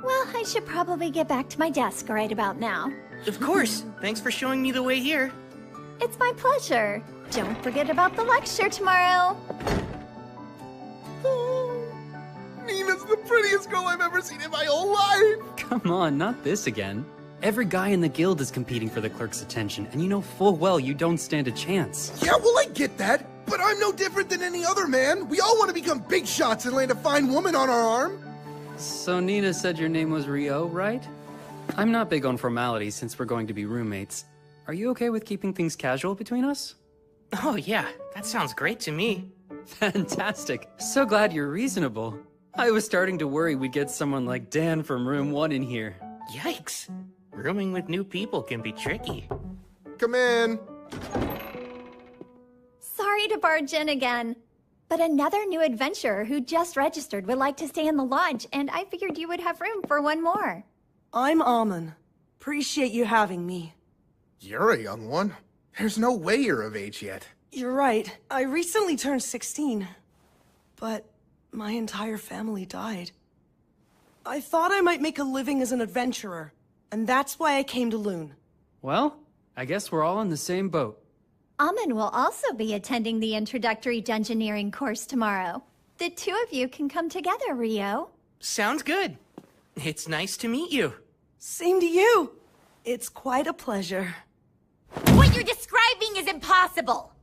Well, I should probably get back to my desk right about now. Of course. Thanks for showing me the way here. It's my pleasure. Don't forget about the lecture tomorrow. Nina's the prettiest girl I've ever seen in my whole life! Come on, not this again. Every guy in the guild is competing for the clerk's attention, and you know full well you don't stand a chance. Yeah, well, I get that, but I'm no different than any other man. We all want to become big shots and land a fine woman on our arm. So Nina said your name was Rio, right? I'm not big on formalities since we're going to be roommates. Are you okay with keeping things casual between us? Oh yeah, that sounds great to me. Fantastic. So glad you're reasonable. I was starting to worry we'd get someone like Dan from room 1 in here. Yikes. Rooming with new people can be tricky. Come in. Sorry to barge in again, but another new adventurer who just registered would like to stay in the lodge, and I figured you would have room for one more. I'm Amon. Appreciate you having me. You're a young one. There's no way you're of age yet. You're right. I recently turned 16. But my entire family died. I thought I might make a living as an adventurer, and that's why I came to Loon. Well, I guess we're all in the same boat. Amon will also be attending the introductory dungeoneering course tomorrow. The two of you can come together, Rio. Sounds good. It's nice to meet you. Same to you. It's quite a pleasure. What you're describing is impossible.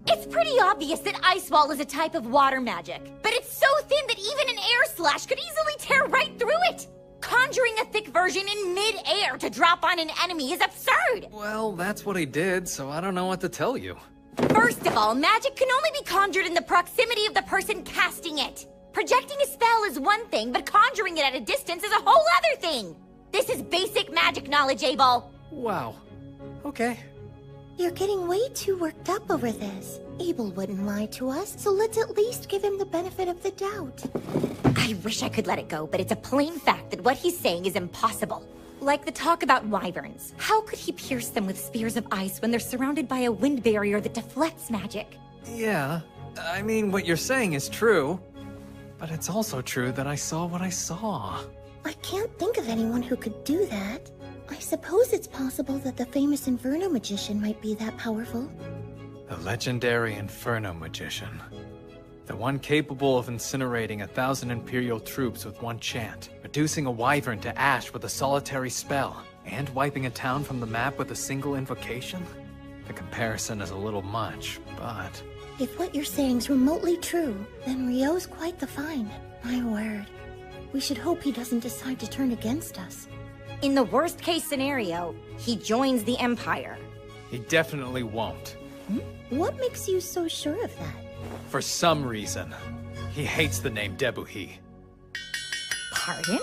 It's pretty obvious that Ice Wall is a type of water magic, but it's so thin that even an air slash could easily tear right through it. Conjuring a thick version in mid-air to drop on an enemy is absurd. Well, that's what he did, so I don't know what to tell you. First of all, magic can only be conjured in the proximity of the person casting it. Projecting a spell is one thing, but conjuring it at a distance is a whole other thing. This is basic magic knowledge, Abel. Wow. Okay. You're getting way too worked up over this. Abel wouldn't lie to us, so let's at least give him the benefit of the doubt. I wish I could let it go, but it's a plain fact that what he's saying is impossible. Like the talk about wyverns. How could he pierce them with spears of ice when they're surrounded by a wind barrier that deflects magic? Yeah, I mean, what you're saying is true. But it's also true that I saw what I saw. I can't think of anyone who could do that. I suppose it's possible that the famous Inferno magician might be that powerful. The legendary Inferno magician. The one capable of incinerating 1,000 Imperial troops with one chant, reducing a wyvern to ash with a solitary spell, and wiping a town from the map with a single invocation? The comparison is a little much, but... If what you're saying's remotely true, then Rio's quite the find. My word. We should hope he doesn't decide to turn against us. In the worst-case scenario, he joins the Empire. He definitely won't. What makes you so sure of that? For some reason, he hates the name Debuhi. Pardon?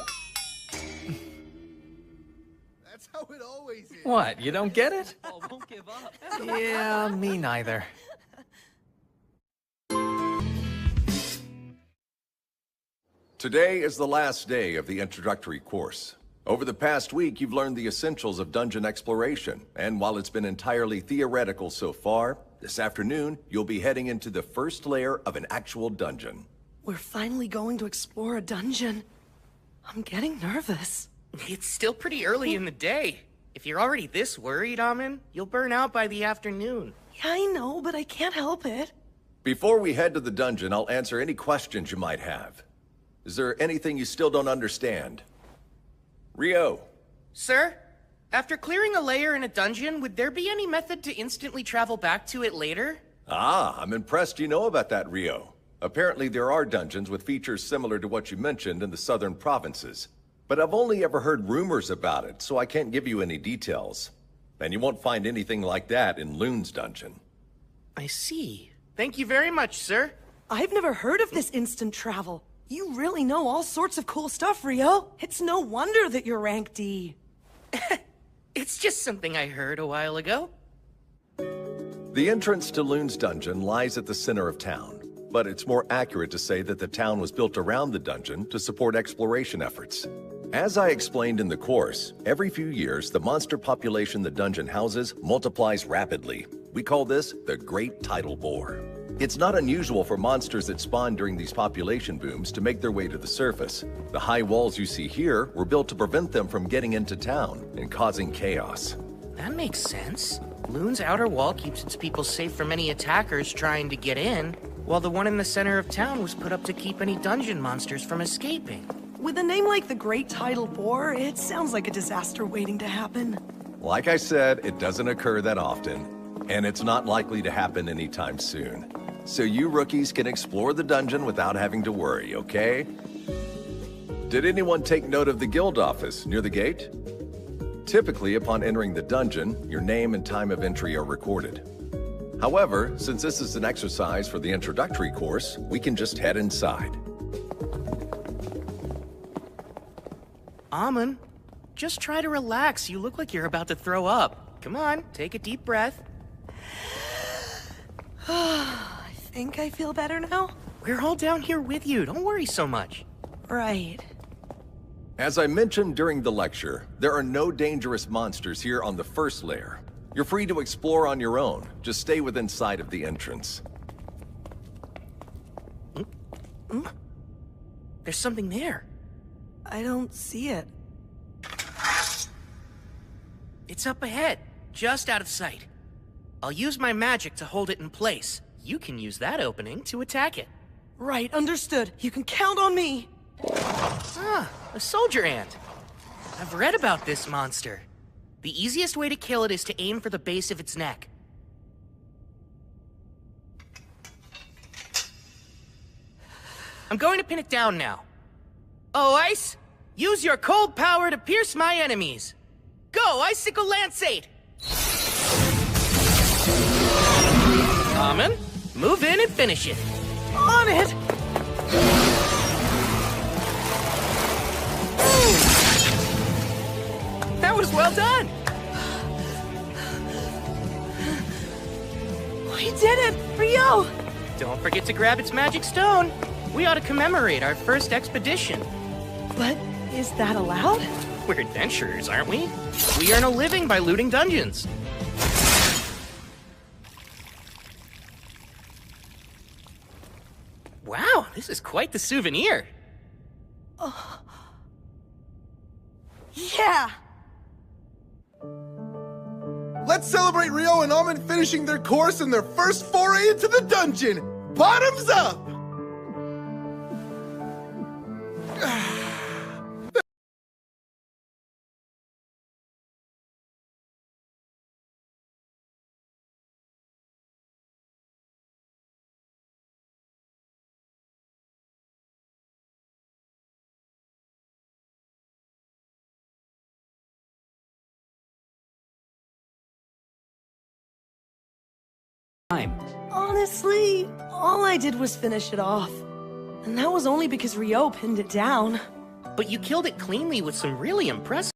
That's how it always is. What, you don't get it? Oh, won't give up. Yeah, me neither. Today is the last day of the introductory course. Over the past week, you've learned the essentials of dungeon exploration, and while it's been entirely theoretical so far, this afternoon, you'll be heading into the first layer of an actual dungeon. We're finally going to explore a dungeon. I'm getting nervous. It's still pretty early in the day. If you're already this worried, Amin, you'll burn out by the afternoon. Yeah, I know, but I can't help it. Before we head to the dungeon, I'll answer any questions you might have. Is there anything you still don't understand? Rio. Sir? After clearing a layer in a dungeon, would there be any method to instantly travel back to it later? Ah, I'm impressed you know about that, Rio. Apparently there are dungeons with features similar to what you mentioned in the southern provinces. But I've only ever heard rumors about it, so I can't give you any details. And you won't find anything like that in Loon's dungeon. I see. Thank you very much, sir. I've never heard of this instant travel. You really know all sorts of cool stuff, Rio. It's no wonder that you're rank D. It's just something I heard a while ago. The entrance to Loon's dungeon lies at the center of town, but it's more accurate to say that the town was built around the dungeon to support exploration efforts. As I explained in the course, every few years the monster population the dungeon houses multiplies rapidly. We call this the Great Tidal Bore. It's not unusual for monsters that spawn during these population booms to make their way to the surface. The high walls you see here were built to prevent them from getting into town and causing chaos. That makes sense. Loon's outer wall keeps its people safe from any attackers trying to get in, while the one in the center of town was put up to keep any dungeon monsters from escaping. With a name like the Great Tidal Bore, it sounds like a disaster waiting to happen. Like I said, it doesn't occur that often, and it's not likely to happen anytime soon. So you rookies can explore the dungeon without having to worry, okay? Did anyone take note of the guild office near the gate? Typically, upon entering the dungeon, your name and time of entry are recorded. However, since this is an exercise for the introductory course, we can just head inside. Amin, just try to relax. You look like you're about to throw up. Come on, take a deep breath. I think I feel better now. We're all down here with you. Don't worry so much. Right. As I mentioned during the lecture, there are no dangerous monsters here on the first layer. You're free to explore on your own. Just stay within sight of the entrance. There's something there. I don't see it. It's up ahead, just out of sight. I'll use my magic to hold it in place. You can use that opening to attack it. Right, understood. You can count on me. Ah, a soldier ant. I've read about this monster. The easiest way to kill it is to aim for the base of its neck. I'm going to pin it down now. Oh, Ice! Use your cold power to pierce my enemies! Go, Icicle Lanceate! Amin, move in and finish it. On it! That was well done! We did it! Rio! Don't forget to grab its magic stone. We ought to commemorate our first expedition. But is that allowed? We're adventurers, aren't we? We earn a living by looting dungeons. Wow, this is quite the souvenir. Yeah! Let's celebrate Rio and Amin finishing their course and their first foray into the dungeon! Bottoms up! Honestly, all I did was finish it off. And that was only because Rio pinned it down. But you killed it cleanly with some really impressive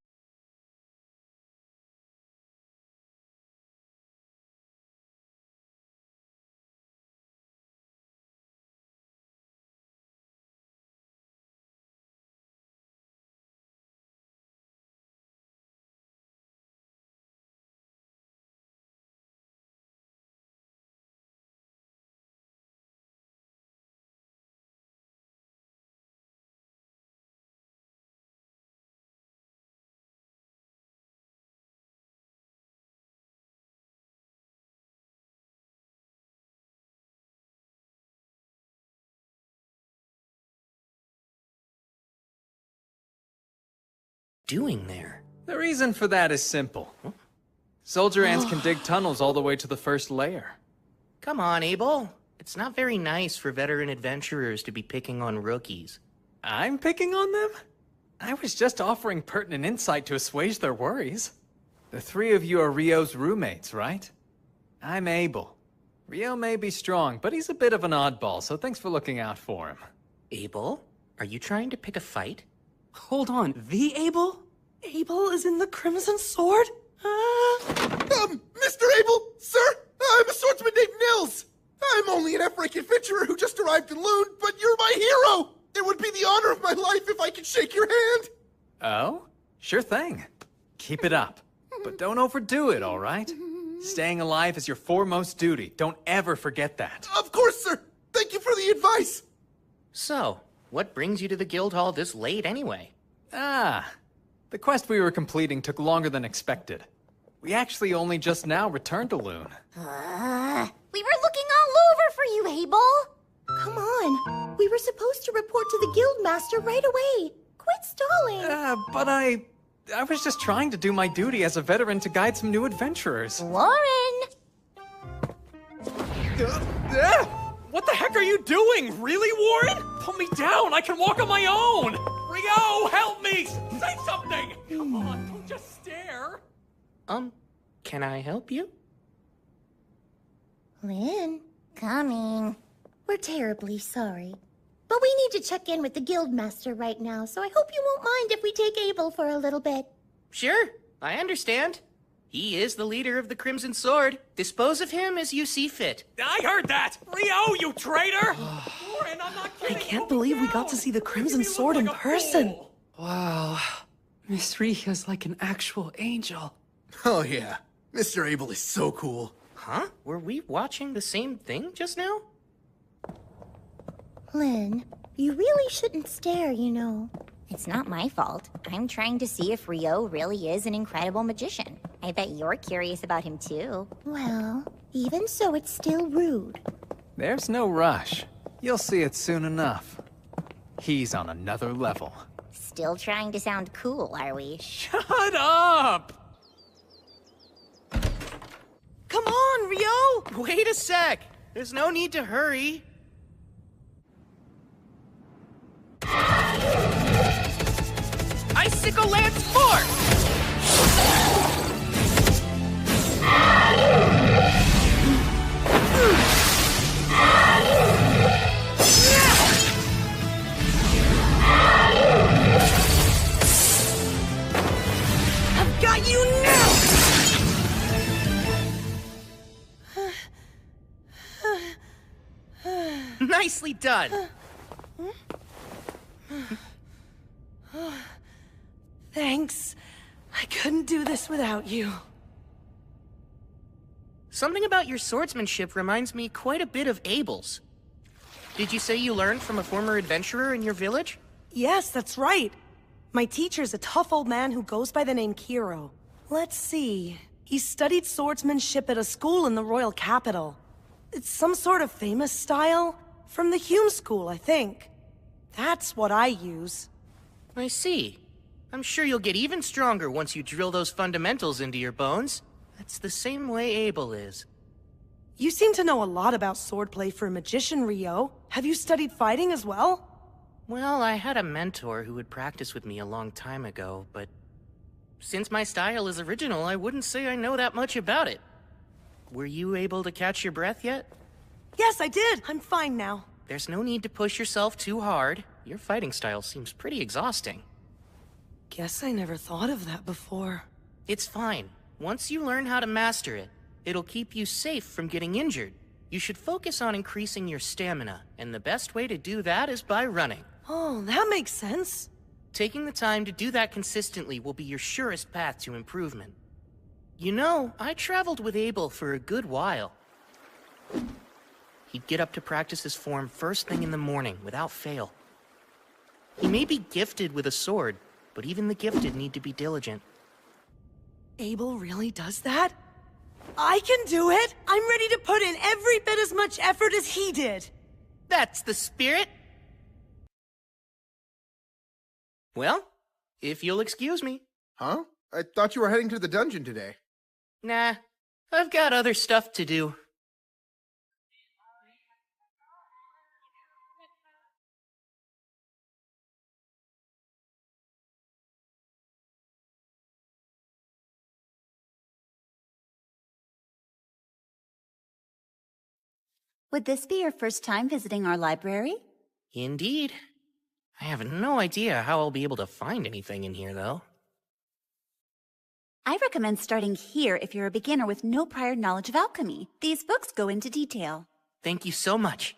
doing there? The reason for that is simple. Soldier ants can dig tunnels all the way to the first layer. Come on, Abel. It's not very nice for veteran adventurers to be picking on rookies. I'm picking on them? I was just offering pertinent insight to assuage their worries. The three of you are Rio's roommates, right? I'm Abel. Rio may be strong, but he's a bit of an oddball, so thanks for looking out for him. Abel? Are you trying to pick a fight? Hold on, the Abel? Abel is in the Crimson Sword? Mr. Abel, sir, I'm a swordsman named Nils. I'm only an F-rank adventurer who just arrived in Loon, but you're my hero! It would be the honor of my life if I could shake your hand! Oh? Sure thing. Keep it up. But don't overdo it, all right? Staying alive is your foremost duty. Don't ever forget that. Of course, sir! Thank you for the advice! So, what brings you to the guild hall this late anyway? The quest we were completing took longer than expected. We actually only just now returned to Loon. We were looking all over for you, Abel! Come on. We were supposed to report to the guild master right away. Quit stalling. But I was just trying to do my duty as a veteran to guide some new adventurers. Warren! What the heck are you doing? Really, Warren? Put me down. I can walk on my own. Rio, help me! Say something! Come on, don't just stare. Can I help you? Lynn, Coming. we're terribly sorry. But we need to check in with the guild master right now, so I hope you won't mind if we take Abel for a little bit. Sure, I understand. He is the leader of the Crimson Sword. Dispose of him as you see fit. I heard that! Rio, you traitor! Warren, I'm not kidding. I can't believe we got to see the Crimson Sword in person. Wow. Miss Rio's like an actual angel. Oh yeah, Mr. Abel is so cool. Huh? Were we watching the same thing just now? Lynn, you really shouldn't stare, you know. It's not my fault. I'm trying to see if Rio really is an incredible magician. I bet you're curious about him too. Well, even so, it's still rude. There's no rush. You'll see it soon enough. He's on another level. Still trying to sound cool, are we? Shut up! Come on, Rio! Wait a sec! There's no need to hurry. Icicle Lance Force! I've got you now! Nicely done! Thanks. I couldn't do this without you. Something about your swordsmanship reminds me quite a bit of Abel's. Did you say you learned from a former adventurer in your village? Yes, that's right. My teacher's a tough old man who goes by the name Kiro. Let's see. He studied swordsmanship at a school in the royal capital. It's some sort of famous style. From the Hume School, I think. That's what I use. I see. I'm sure you'll get even stronger once you drill those fundamentals into your bones. That's the same way Abel is. You seem to know a lot about swordplay for a magician, Rio. Have you studied fighting as well? Well, I had a mentor who would practice with me a long time ago, but since my style is original, I wouldn't say I know that much about it. Were you able to catch your breath yet? Yes, I did. I'm fine now. There's no need to push yourself too hard. Your fighting style seems pretty exhausting. Guess I never thought of that before. It's fine. Once you learn how to master it, it'll keep you safe from getting injured. You should focus on increasing your stamina, and the best way to do that is by running. Oh, that makes sense. Taking the time to do that consistently will be your surest path to improvement. You know, I traveled with Abel for a good while. He'd get up to practice his form first thing in the morning, without fail. He may be gifted with a sword, but even the gifted need to be diligent. Abel really does that? I can do it! I'm ready to put in every bit as much effort as he did! That's the spirit! Well, If you'll excuse me. Huh? I thought you were heading to the dungeon today. Nah, I've got other stuff to do. Would this be your first time visiting our library? Indeed. I have no idea how I'll be able to find anything in here, though. I recommend starting here if you're a beginner with no prior knowledge of alchemy. These books go into detail. Thank you so much.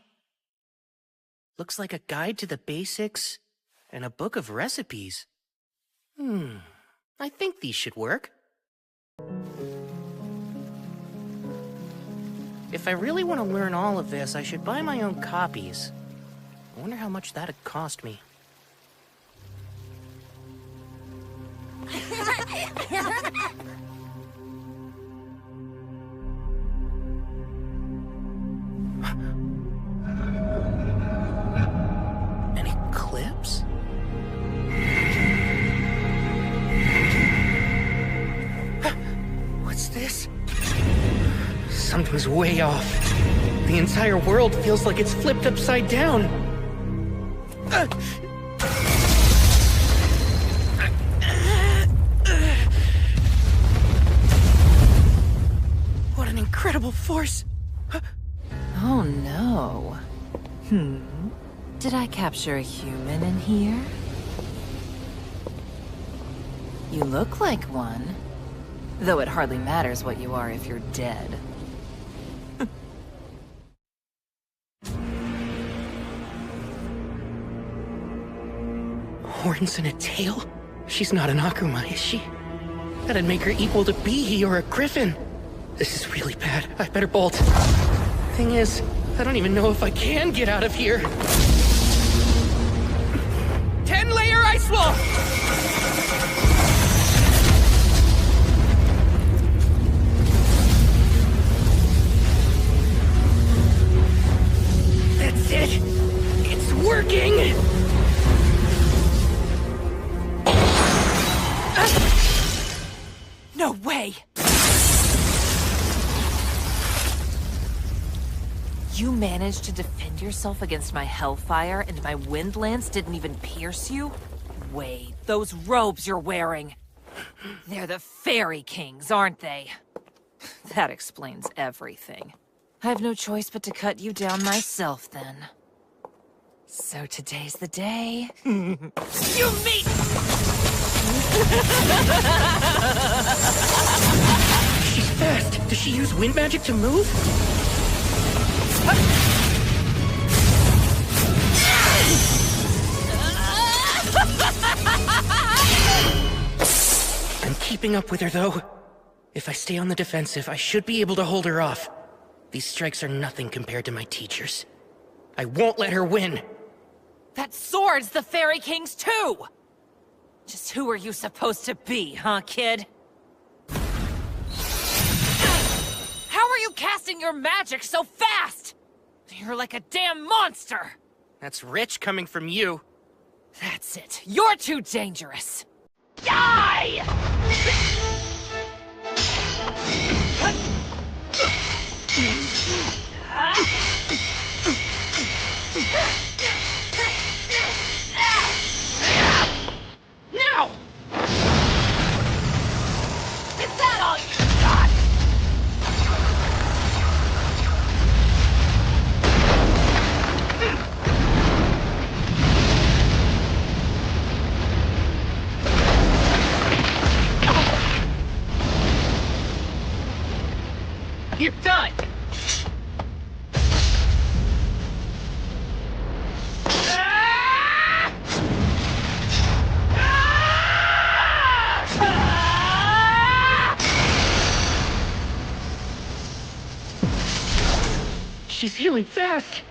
Looks like a guide to the basics and a book of recipes. I think these should work. If I really want to learn all of this, I should buy my own copies. I wonder how much that'd cost me. An eclipse? What's this? Something's way off. The entire world feels like it's flipped upside down. What an incredible force! Oh no. Did I capture a human in here? You look like one. Though it hardly matters what you are if you're dead. Horns and a tail? She's not an Akuma, is she? That'd make her equal to Bihi or a griffin. This is really bad. I better bolt. Thing is, I don't even know if I can get out of here. 10-layer ice wall! That's it! It's working! No way! You managed to defend yourself against my hellfire, and my wind lance didn't even pierce you? Wait, those robes you're wearing. They're the Fairy Kings, aren't they? That explains everything. I have no choice but to cut you down myself, then. So today's the day. You meet! She's fast. Does she use wind magic to move? I'm keeping up with her, though. If I stay on the defensive, I should be able to hold her off. These strikes are nothing compared to my teachers. I won't let her win. That sword's the Fairy King's too! Just who are you supposed to be, huh, kid? How are you casting your magic so fast? You're like a damn monster! That's rich coming from you. That's it. You're too dangerous. Die! Now! Is that all you got? You're done! She's healing fast.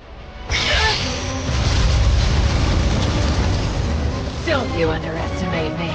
Don't you underestimate me.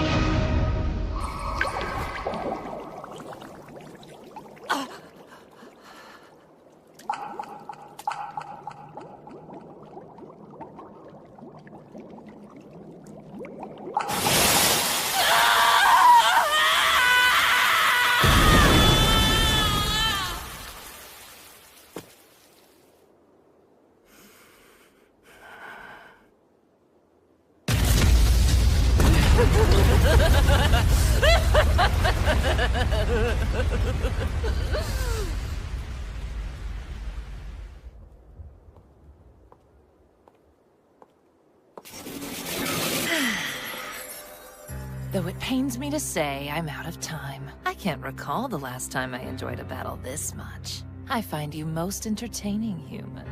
Though it pains me to say, I'm out of time. I can't recall the last time I enjoyed a battle this much. I find you most entertaining, human.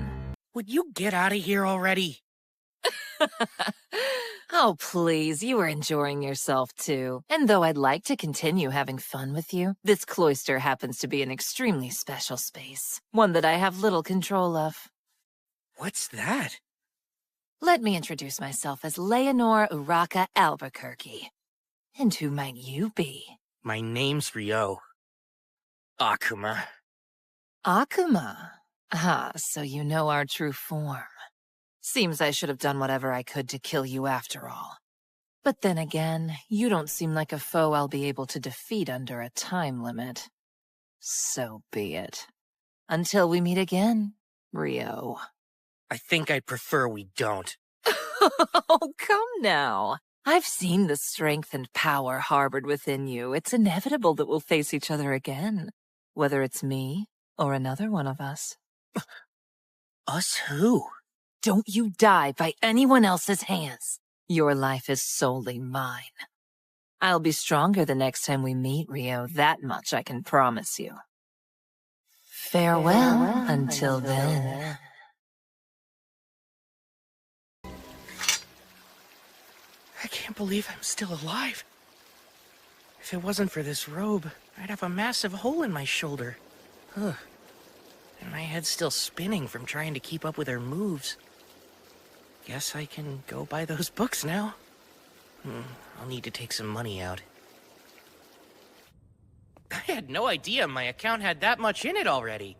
Would you get out of here already? Oh, please, you are enjoying yourself too. And though I'd like to continue having fun with you, this cloister happens to be an extremely special space. One that I have little control of. What's that? Let me introduce myself as Leonore Uraka Albuquerque. And who might you be? My name's Rio. Akuma. Akuma? Ah, so you know our true form. Seems I should have done whatever I could to kill you after all. But then again, you don't seem like a foe I'll be able to defeat under a time limit. So be it. Until we meet again, Rio. I think I'd prefer we don't. Oh, come now. I've seen the strength and power harbored within you. It's inevitable that we'll face each other again. Whether it's me or another one of us. Us who? Don't you die by anyone else's hands. Your life is solely mine. I'll be stronger the next time we meet, Rio. That much I can promise you. Farewell until then. I can't believe I'm still alive. If it wasn't for this robe, I'd have a massive hole in my shoulder. Ugh. And my head's still spinning from trying to keep up with her moves. Guess I can go buy those books now. I'll need to take some money out. I had no idea my account had that much in it already.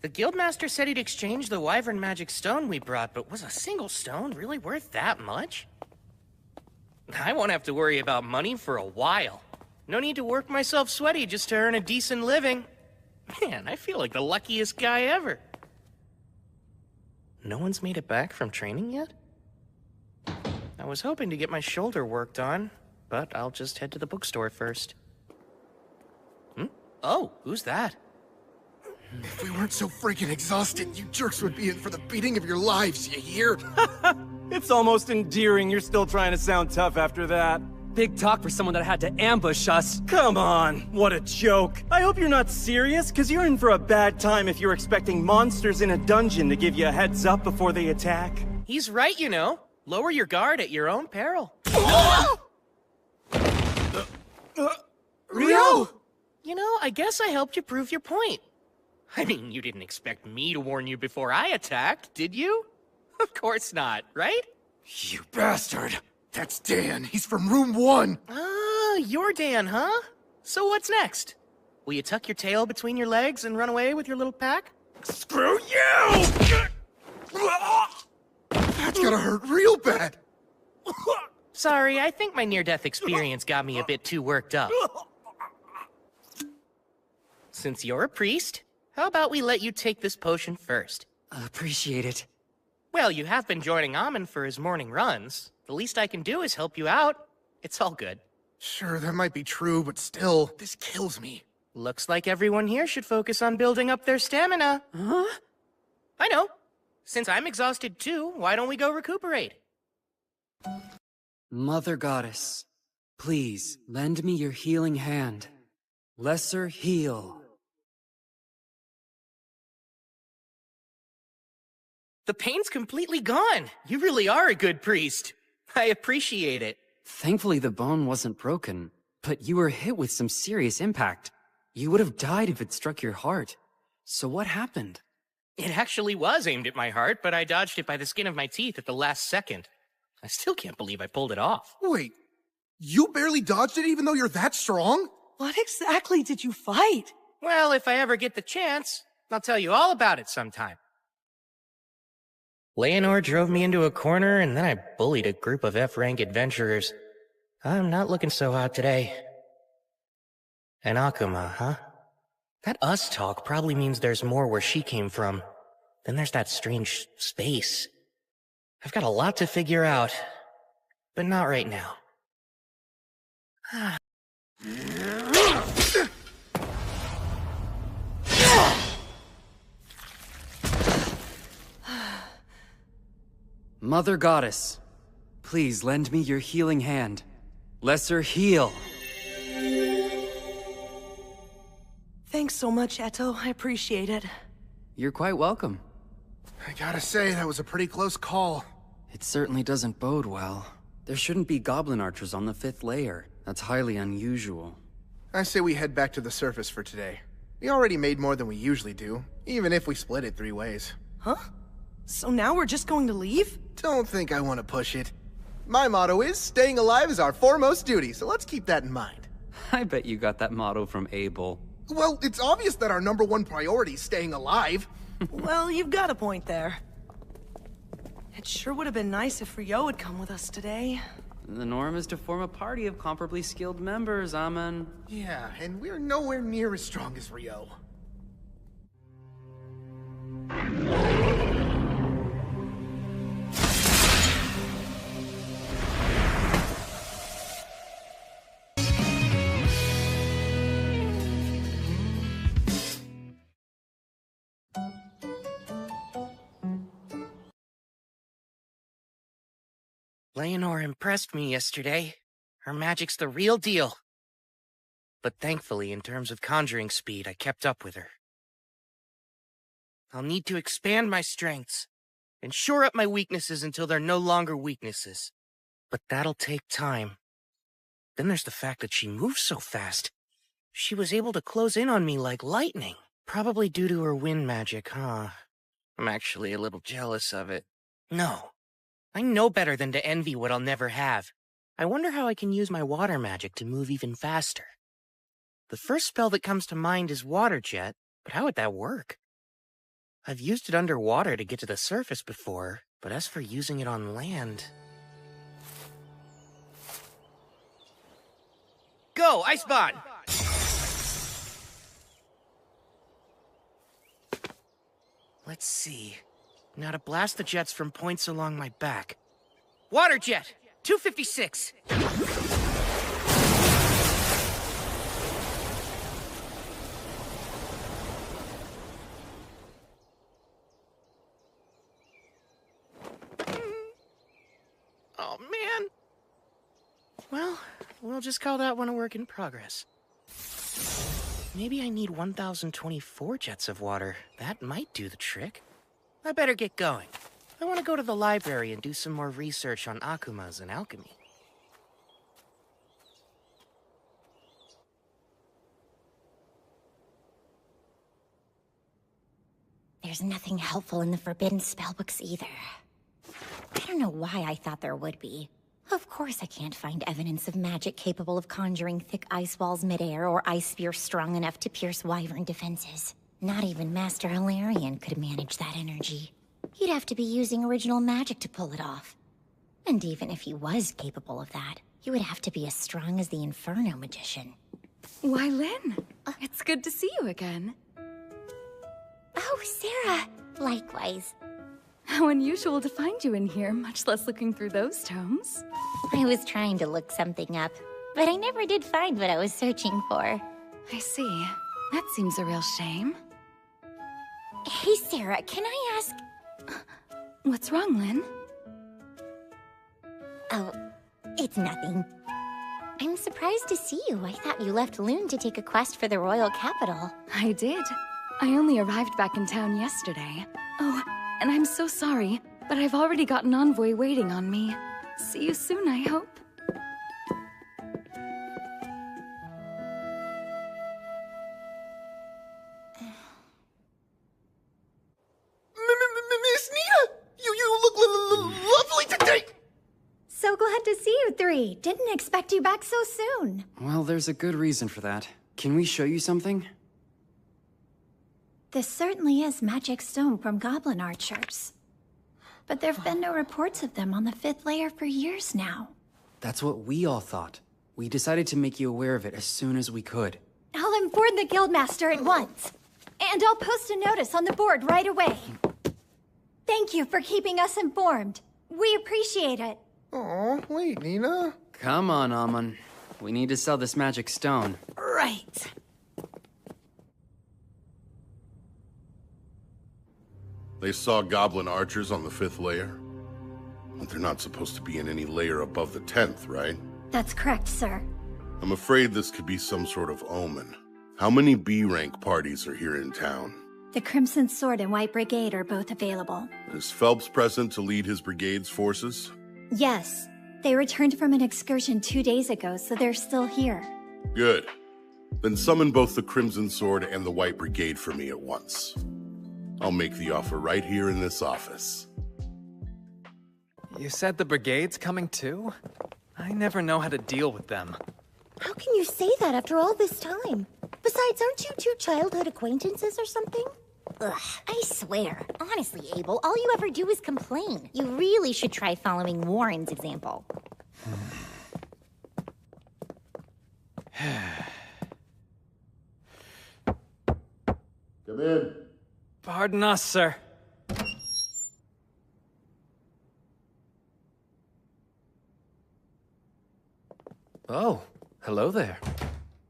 The Guildmaster said he'd exchange the Wyvern Magic Stone we brought, but was a single stone really worth that much? I won't have to worry about money for a while. No need to work myself sweaty just to earn a decent living. Man, I feel like the luckiest guy ever. No one's made it back from training yet? I was hoping to get my shoulder worked on, but I'll just head to the bookstore first. Oh, who's that? If we weren't so freaking exhausted, you jerks would be in for the beating of your lives, you hear? It's almost endearing you're still trying to sound tough after that. Big talk for someone that had to ambush us. Come on, what a joke. I hope you're not serious, because you're in for a bad time if you're expecting monsters in a dungeon to give you a heads up before they attack. He's right, you know. Lower your guard at your own peril. Rio! You know, I guess I helped you prove your point. I mean, you didn't expect me to warn you before I attacked, did you? Of course not, right? You bastard! That's Dan. He's from room 1. Ah, you're Dan, huh? So what's next? Will you tuck your tail between your legs and run away with your little pack? Screw you! That's gonna hurt real bad. Sorry, I think my near-death experience got me a bit too worked up. Since you're a priest, how about we let you take this potion first? Appreciate it. Well, you have been joining Amin for his morning runs. The least I can do is help you out. It's all good. Sure, that might be true, but still, this kills me. Looks like everyone here should focus on building up their stamina. Huh? I know. Since I'm exhausted too, why don't we go recuperate? Mother Goddess, please lend me your healing hand. Lesser heal. The pain's completely gone. You really are a good priest. I appreciate it. Thankfully the bone wasn't broken, but you were hit with some serious impact. You would have died if it struck your heart. So what happened? It actually was aimed at my heart, but I dodged it by the skin of my teeth at the last second. I still can't believe I pulled it off. Wait, you barely dodged it even though you're that strong? What exactly did you fight? Well, if I ever get the chance, I'll tell you all about it sometime. Leonore drove me into a corner, and then I bullied a group of F-rank adventurers. I'm not looking so hot today. And Akuma, huh? That us talk probably means there's more where she came from. Then there's that strange space. I've got a lot to figure out, but not right now. Mother Goddess, please lend me your healing hand. Lesser heal. Thanks so much, Eto. I appreciate it. You're quite welcome. I gotta say, that was a pretty close call. It certainly doesn't bode well. There shouldn't be goblin archers on the 5th layer. That's highly unusual. I say we head back to the surface for today. We already made more than we usually do, even if we split it 3 ways. Huh? So now we're just going to leave? Don't think I want to push it. My motto is, staying alive is our foremost duty, so let's keep that in mind. I bet you got that motto from Abel. Well, it's obvious that our #1 priority is staying alive. Well, you've got a point there. It sure would have been nice if Rio had come with us today. The norm is to form a party of comparably skilled members, Amen. Yeah, and we're nowhere near as strong as Rio. Leonore impressed me yesterday. Her magic's the real deal. But thankfully, in terms of conjuring speed, I kept up with her. I'll need to expand my strengths and shore up my weaknesses until they're no longer weaknesses. But that'll take time. Then there's the fact that she moves so fast. She was able to close in on me like lightning. Probably due to her wind magic, huh? I'm actually a little jealous of it. No. I know better than to envy what I'll never have. I wonder how I can use my water magic to move even faster. The first spell that comes to mind is Water Jet, but how would that work? I've used it underwater to get to the surface before, but as for using it on land... Go, Icebond! Let's see. Now to blast the jets from points along my back. Water Jet! 256! Oh, man. Well, we'll just call that one a work in progress. Maybe I need 1,024 jets of water. That might do the trick. I better get going. I want to go to the library and do some more research on akumas and alchemy. There's nothing helpful in the forbidden spellbooks either. I don't know why I thought there would be. Of course I can't find evidence of magic capable of conjuring thick ice walls midair or ice spears strong enough to pierce wyvern defenses. Not even Master Hilarion could manage that energy. He'd have to be using original magic to pull it off. And even if he was capable of that, he would have to be as strong as the Inferno Magician. Why, Lynn? It's good to see you again. Oh, Sarah! Likewise. How unusual to find you in here, much less looking through those tomes. I was trying to look something up, but I never did find what I was searching for. I see. That seems a real shame. Hey, Sarah, can I ask... What's wrong, Lynn? Oh, it's nothing. I'm surprised to see you. I thought you left Loon to take a quest for the royal capital. I did. I only arrived back in town yesterday. Oh, and I'm so sorry, but I've already got an envoy waiting on me. See you soon, I hope. Miss Nita! You look lovely today! So glad to see you three. Didn't expect you back so soon. Well, there's a good reason for that. Can we show you something? This certainly is magic stone from goblin archers. But there've been no reports of them on the 5th layer for years now. That's what we all thought. We decided to make you aware of it as soon as we could. I'll inform the guildmaster at once. And I'll post a notice on the board right away. Thank you for keeping us informed. We appreciate it. Aw, wait, Nina. Come on, Amon. We need to sell this magic stone. Right. They saw goblin archers on the 5th layer? But they're not supposed to be in any layer above the 10th, right? That's correct, sir. I'm afraid this could be some sort of omen. How many B-rank parties are here in town? The Crimson Sword and White Brigade are both available. Is Phelps present to lead his brigade's forces? Yes. They returned from an excursion 2 days ago, so they're still here. Good. Then summon both the Crimson Sword and the White Brigade for me at once. I'll make the offer right here in this office. You said the brigade's coming too? I never know how to deal with them. How can you say that after all this time? Besides, aren't you two childhood acquaintances or something? Ugh, I swear. Honestly, Abel, all you ever do is complain. You really should try following Warren's example. Come in. Pardon us, sir. Oh, hello there.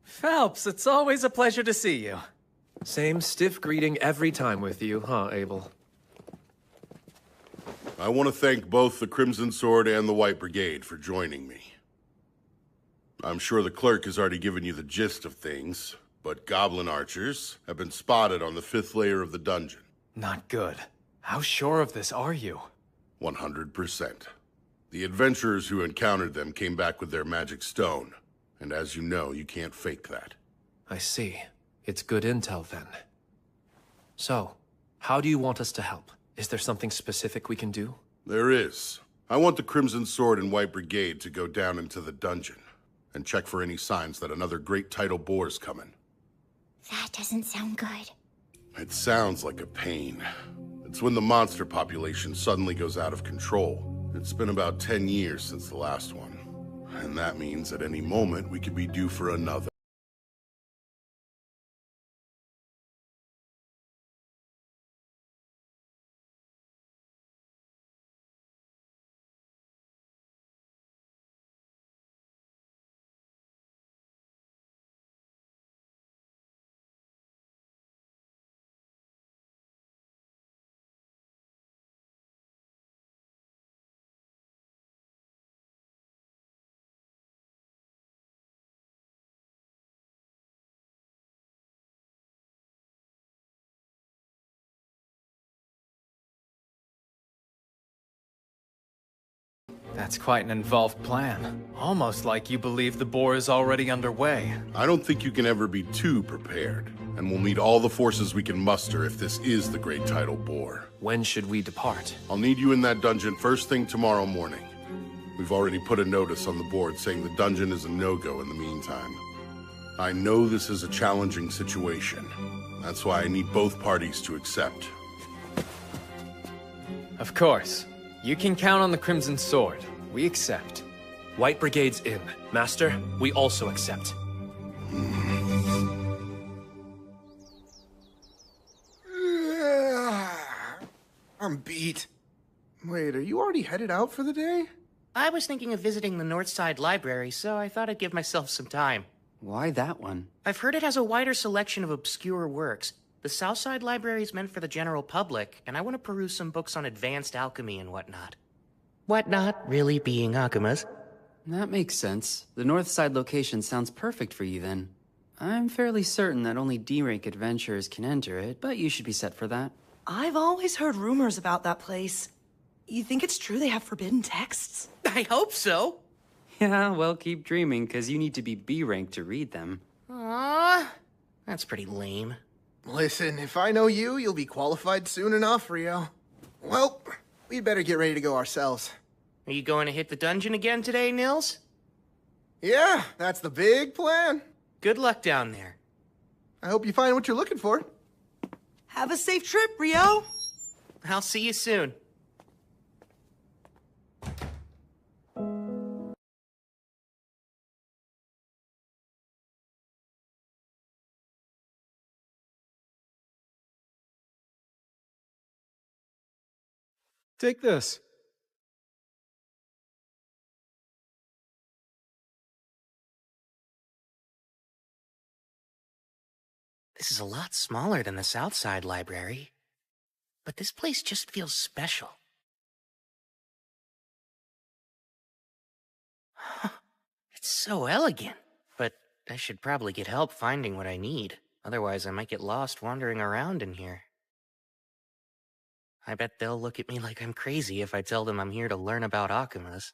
Phelps, it's always a pleasure to see you. Same stiff greeting every time with you, huh, Abel? I want to thank both the Crimson Sword and the White Brigade for joining me. I'm sure the clerk has already given you the gist of things, but goblin archers have been spotted on the 5th layer of the dungeon. Not good. How sure of this are you? 100%. The adventurers who encountered them came back with their magic stone, and as you know, you can't fake that. I see. It's good intel, then. So, how do you want us to help? Is there something specific we can do? There is. I want the Crimson Sword and White Brigade to go down into the dungeon and check for any signs that another great tidal boar's coming. That doesn't sound good. It sounds like a pain. It's when the monster population suddenly goes out of control. It's been about 10 years since the last one. And that means at any moment we could be due for another. That's quite an involved plan. Almost like you believe the boar is already underway. I don't think you can ever be too prepared, and we'll need all the forces we can muster if this is the Great Tidal Boar. When should we depart? I'll need you in that dungeon first thing tomorrow morning. We've already put a notice on the board saying the dungeon is a no-go in the meantime. I know this is a challenging situation. That's why I need both parties to accept. Of course. You can count on the Crimson Sword. We accept. White Brigade's in. Master, we also accept. I'm beat. Wait, are you already headed out for the day? I was thinking of visiting the Northside Library, so I thought I'd give myself some time. Why that one? I've heard it has a wider selection of obscure works. The Southside Library is meant for the general public, and I want to peruse some books on advanced alchemy and whatnot. Whatnot really being Akuma's. That makes sense. The Northside location sounds perfect for you then. I'm fairly certain that only D-rank adventurers can enter it, but you should be set for that. I've always heard rumors about that place. You think it's true they have forbidden texts? I hope so. Yeah, well, keep dreaming, because you need to be B-rank to read them. Aww, that's pretty lame. Listen, if I know you, you'll be qualified soon enough, Rio. Well, we'd better get ready to go ourselves. Are you going to hit the dungeon again today, Nils? Yeah, that's the big plan. Good luck down there. I hope you find what you're looking for. Have a safe trip, Rio. I'll see you soon. Take this. This is a lot smaller than the Southside Library. But this place just feels special. It's so elegant. But I should probably get help finding what I need. Otherwise, I might get lost wandering around in here. I bet they'll look at me like I'm crazy if I tell them I'm here to learn about Akumas.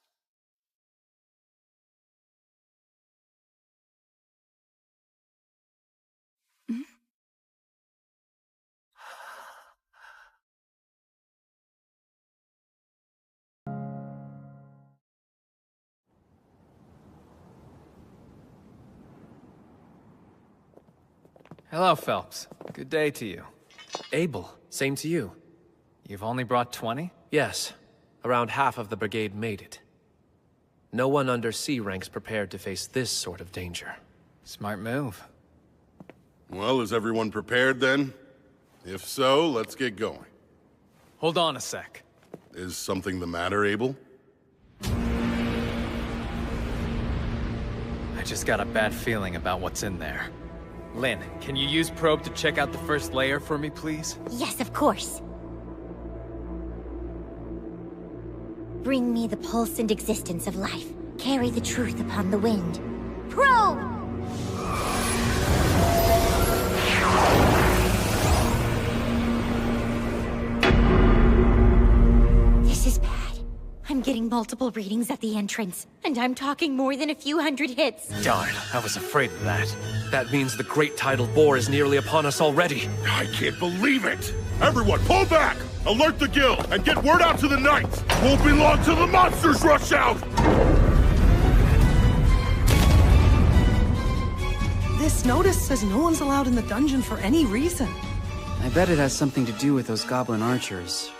Hello, Phelps. Good day to you. Abel, same to you. You've only brought 20? Yes. Around half of the brigade made it. No one under C rank's prepared to face this sort of danger. Smart move. Well, is everyone prepared then? If so, let's get going. Hold on a sec. Is something the matter, Abel? I just got a bad feeling about what's in there. Lynn, can you use probe to check out the first layer for me, please? Yes, of course. Bring me the pulse and existence of life. Carry the truth upon the wind. Probe! This is bad. I'm getting multiple readings at the entrance, and I'm talking more than a few hundred hits. Darn, I was afraid of that. That means the great tidal bore is nearly upon us already. I can't believe it! Everyone, pull back! Alert the guild, and get word out to the knights! Won't be long till the monsters rush out! This notice says no one's allowed in the dungeon for any reason. I bet it has something to do with those goblin archers.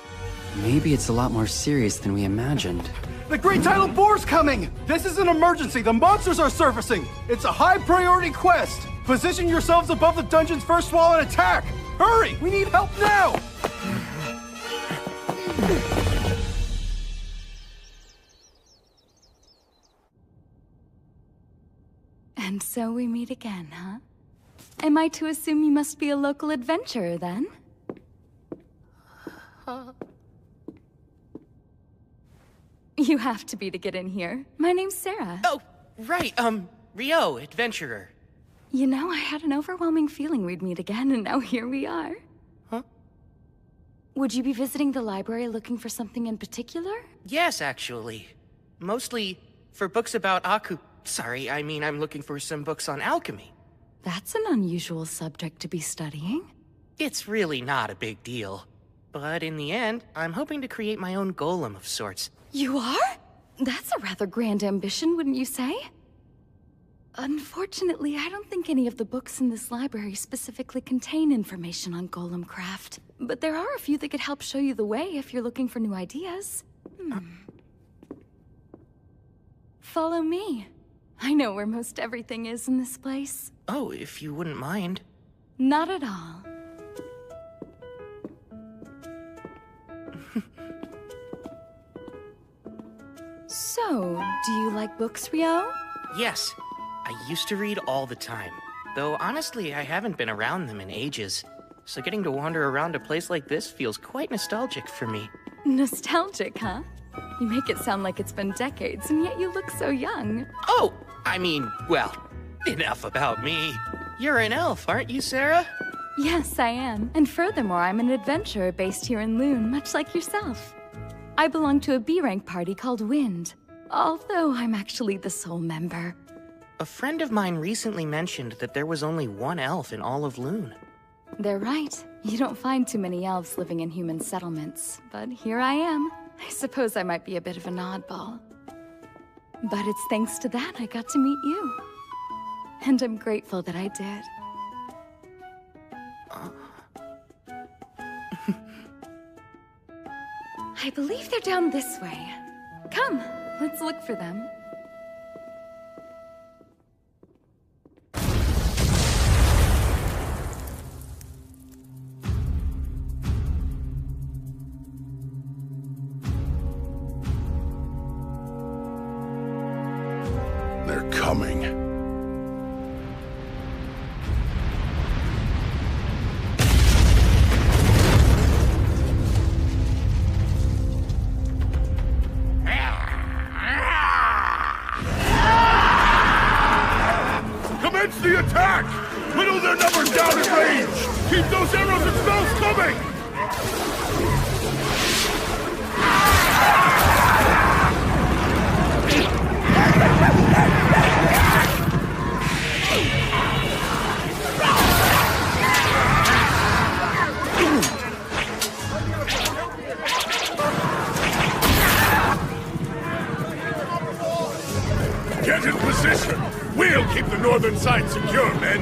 Maybe it's a lot more serious than we imagined. The Great Tidal Bore's coming! This is an emergency. The monsters are surfacing. It's a high-priority quest. Position yourselves above the dungeon's first wall and attack. Hurry! We need help now! And so we meet again, huh? Am I to assume you must be a local adventurer, then? You have to be to get in here. My name's Sarah. Oh, right, Rio, adventurer. You know, I had an overwhelming feeling we'd meet again, and now here we are. Huh? Would you be visiting the library looking for something in particular? Yes, actually. Mostly for books about Sorry, I mean I'm looking for some books on alchemy. That's an unusual subject to be studying. It's really not a big deal. But in the end, I'm hoping to create my own golem of sorts. You are? That's a rather grand ambition, wouldn't you say? Unfortunately, I don't think any of the books in this library specifically contain information on golem craft. But there are a few that could help show you the way if you're looking for new ideas. Follow me. I know where most everything is in this place. Oh, if you wouldn't mind. Not at all. So, do you like books, Rio? Yes, I used to read all the time. Though honestly, I haven't been around them in ages. So getting to wander around a place like this feels quite nostalgic for me. Nostalgic, huh? You make it sound like it's been decades, and yet you look so young. Oh, I mean, well, enough about me. You're an elf, aren't you, Sarah? Yes, I am. And furthermore, I'm an adventurer based here in Loon, much like yourself. I belong to a B-rank party called Wind, although I'm actually the sole member. A friend of mine recently mentioned that there was only one elf in all of Loon. They're right. You don't find too many elves living in human settlements, but here I am. I suppose I might be a bit of an oddball. But it's thanks to that I got to meet you. And I'm grateful that I did. I believe they're down this way. Come, let's look for them. They're coming. northern side secure, men.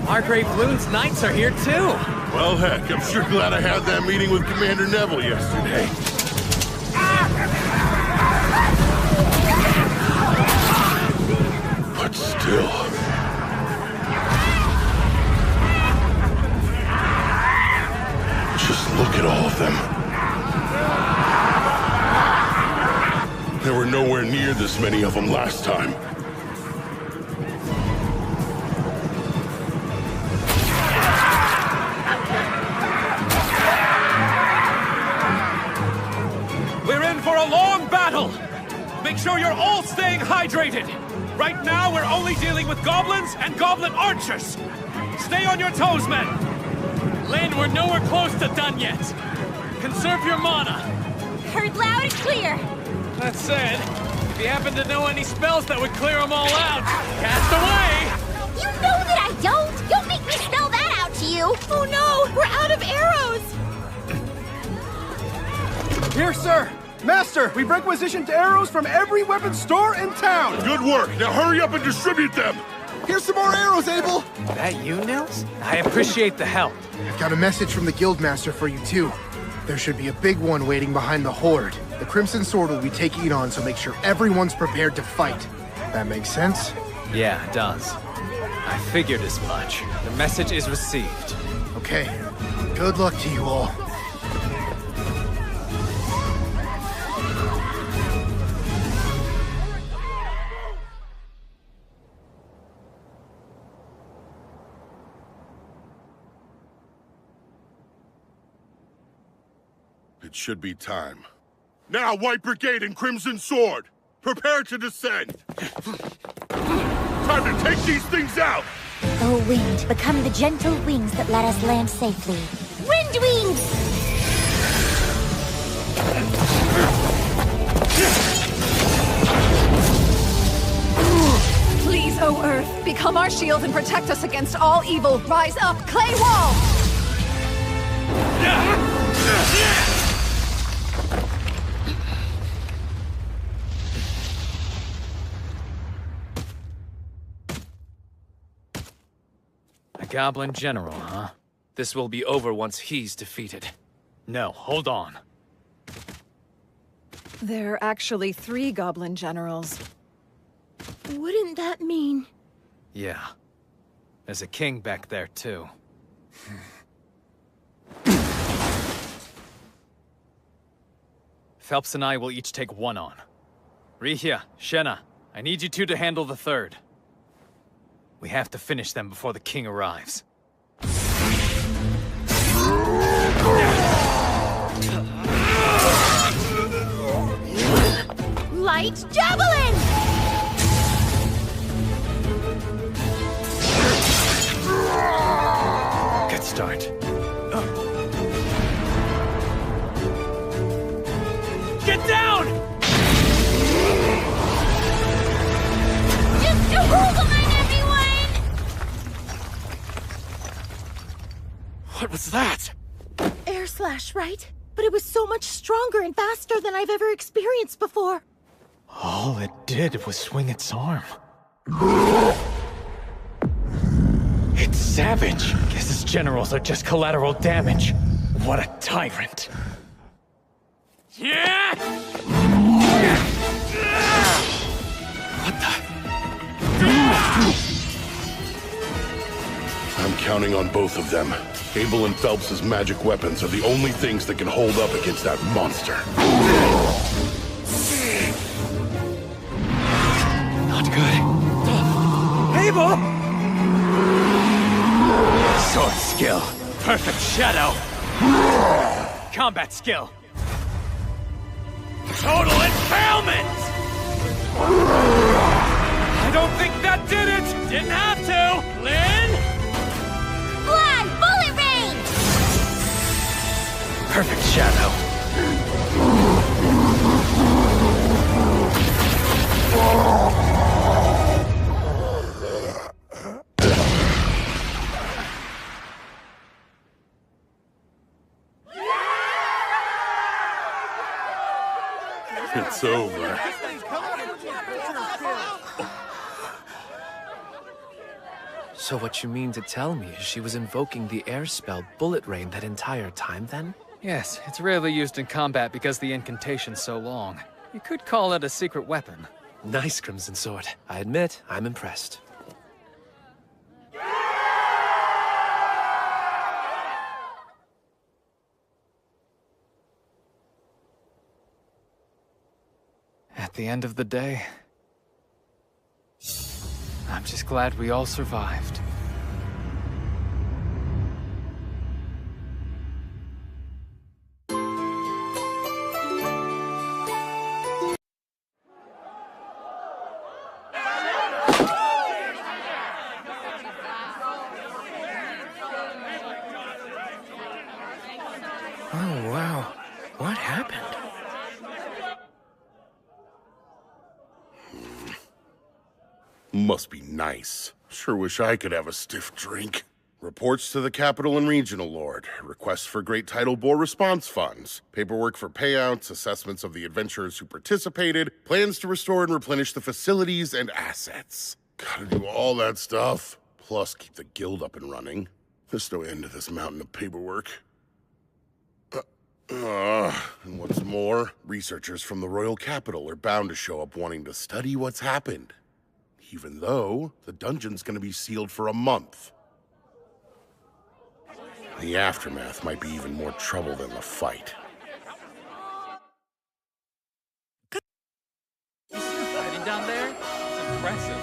Margrave Loon's knights are here too. Well, heck, I'm sure glad I had that meeting with Commander Neville yesterday. But still... just look at all of them. There were nowhere near this many of them last time. We're in for a long battle! Make sure you're all staying hydrated! Right now, we're only dealing with goblins and goblin archers! Stay on your toes, men! Lynn, we're nowhere close to done yet! Conserve your mana! Heard loud and clear! That said, if you happen to know any spells that would clear them all out, cast away! You know that I don't! Don't make me spell that out to you! Oh no! We're out of arrows! Here, sir! Master, we've requisitioned arrows from every weapon store in town! Good work! Now hurry up and distribute them! Here's some more arrows, Abel! That you, Nils? I appreciate the help. I've got a message from the Guildmaster for you, too. There should be a big one waiting behind the Horde. The Crimson Sword will be taking it on, so make sure everyone's prepared to fight. That makes sense? Yeah, it does. I figured as much. The message is received. Okay. Good luck to you all. It should be time. Now, White Brigade and Crimson Sword! Prepare to descend! Time to take these things out! Oh, wind, become the gentle wings that let us land safely. Wind wings! Please, O Earth, become our shield and protect us against all evil. Rise up, clay wall! A goblin general, huh? This will be over once he's defeated. No, hold on. There are actually 3 goblin generals. Wouldn't that mean... Yeah. There's a king back there, too. Phelps and I will each take one on. Rihia, Shenna, I need you two to handle the third. We have to finish them before the king arrives. Light javelin! Good start. Get down! Just a hold on, everyone! What was that? Air slash, right? But it was so much stronger and faster than I've ever experienced before. All it did was swing its arm. It's savage. Guess his generals are just collateral damage. What a tyrant. Yeah! What the? I'm counting on both of them. Abel and Phelps' magic weapons are the only things that can hold up against that monster. Not good. Abel! Sword skill. Perfect shadow. Combat skill. Total impalement! I don't think that did it! Didn't have to! Lynn? Fly! Bullet range! Perfect shadow. It's over. So what you mean to tell me is she was invoking the air spell Bullet Rain that entire time then? Yes, it's rarely used in combat because the incantation's so long. You could call it a secret weapon. Nice, Crimson Sword. I admit, I'm impressed. At the end of the day, I'm just glad we all survived. Oh, wow. What happened? Must be nice. Sure wish I could have a stiff drink. Reports to the Capital and Regional Lord. Requests for Great Tidal Bore response funds. Paperwork for payouts, assessments of the adventurers who participated, plans to restore and replenish the facilities and assets. Gotta do all that stuff. Plus keep the guild up and running. There's no end to this mountain of paperwork. And what's more, researchers from the Royal Capital are bound to show up wanting to study what's happened. Even though the dungeon's gonna be sealed for a month. The aftermath might be even more trouble than the fight. Hiding down there? It's impressive.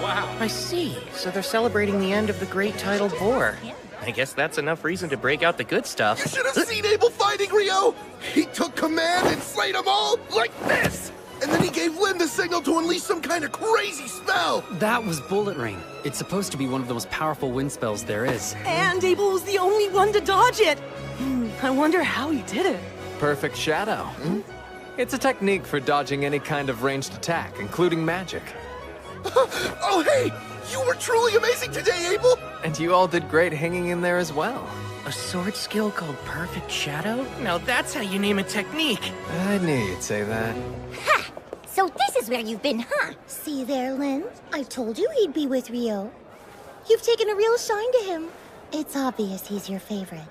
Wow. I see. So they're celebrating the end of the Great Tidal Bore. I guess that's enough reason to break out the good stuff. You should have seen Abel fighting Rio! He took command and slayed them all like this! And then he gave Lynn the signal to unleash some kind of crazy spell! That was Bullet Rain. It's supposed to be one of the most powerful wind spells there is. And Abel was the only one to dodge it! I wonder how he did it. Perfect shadow. It's a technique for dodging any kind of ranged attack, including magic. Oh, hey! You were truly amazing today, Abel! And you all did great hanging in there as well. A sword skill called Perfect Shadow? Now that's how you name a technique. I knew you'd say that. Ha! So this is where you've been, huh? See there, Lynn? I told you he'd be with Rio. You've taken a real shine to him. It's obvious he's your favorite.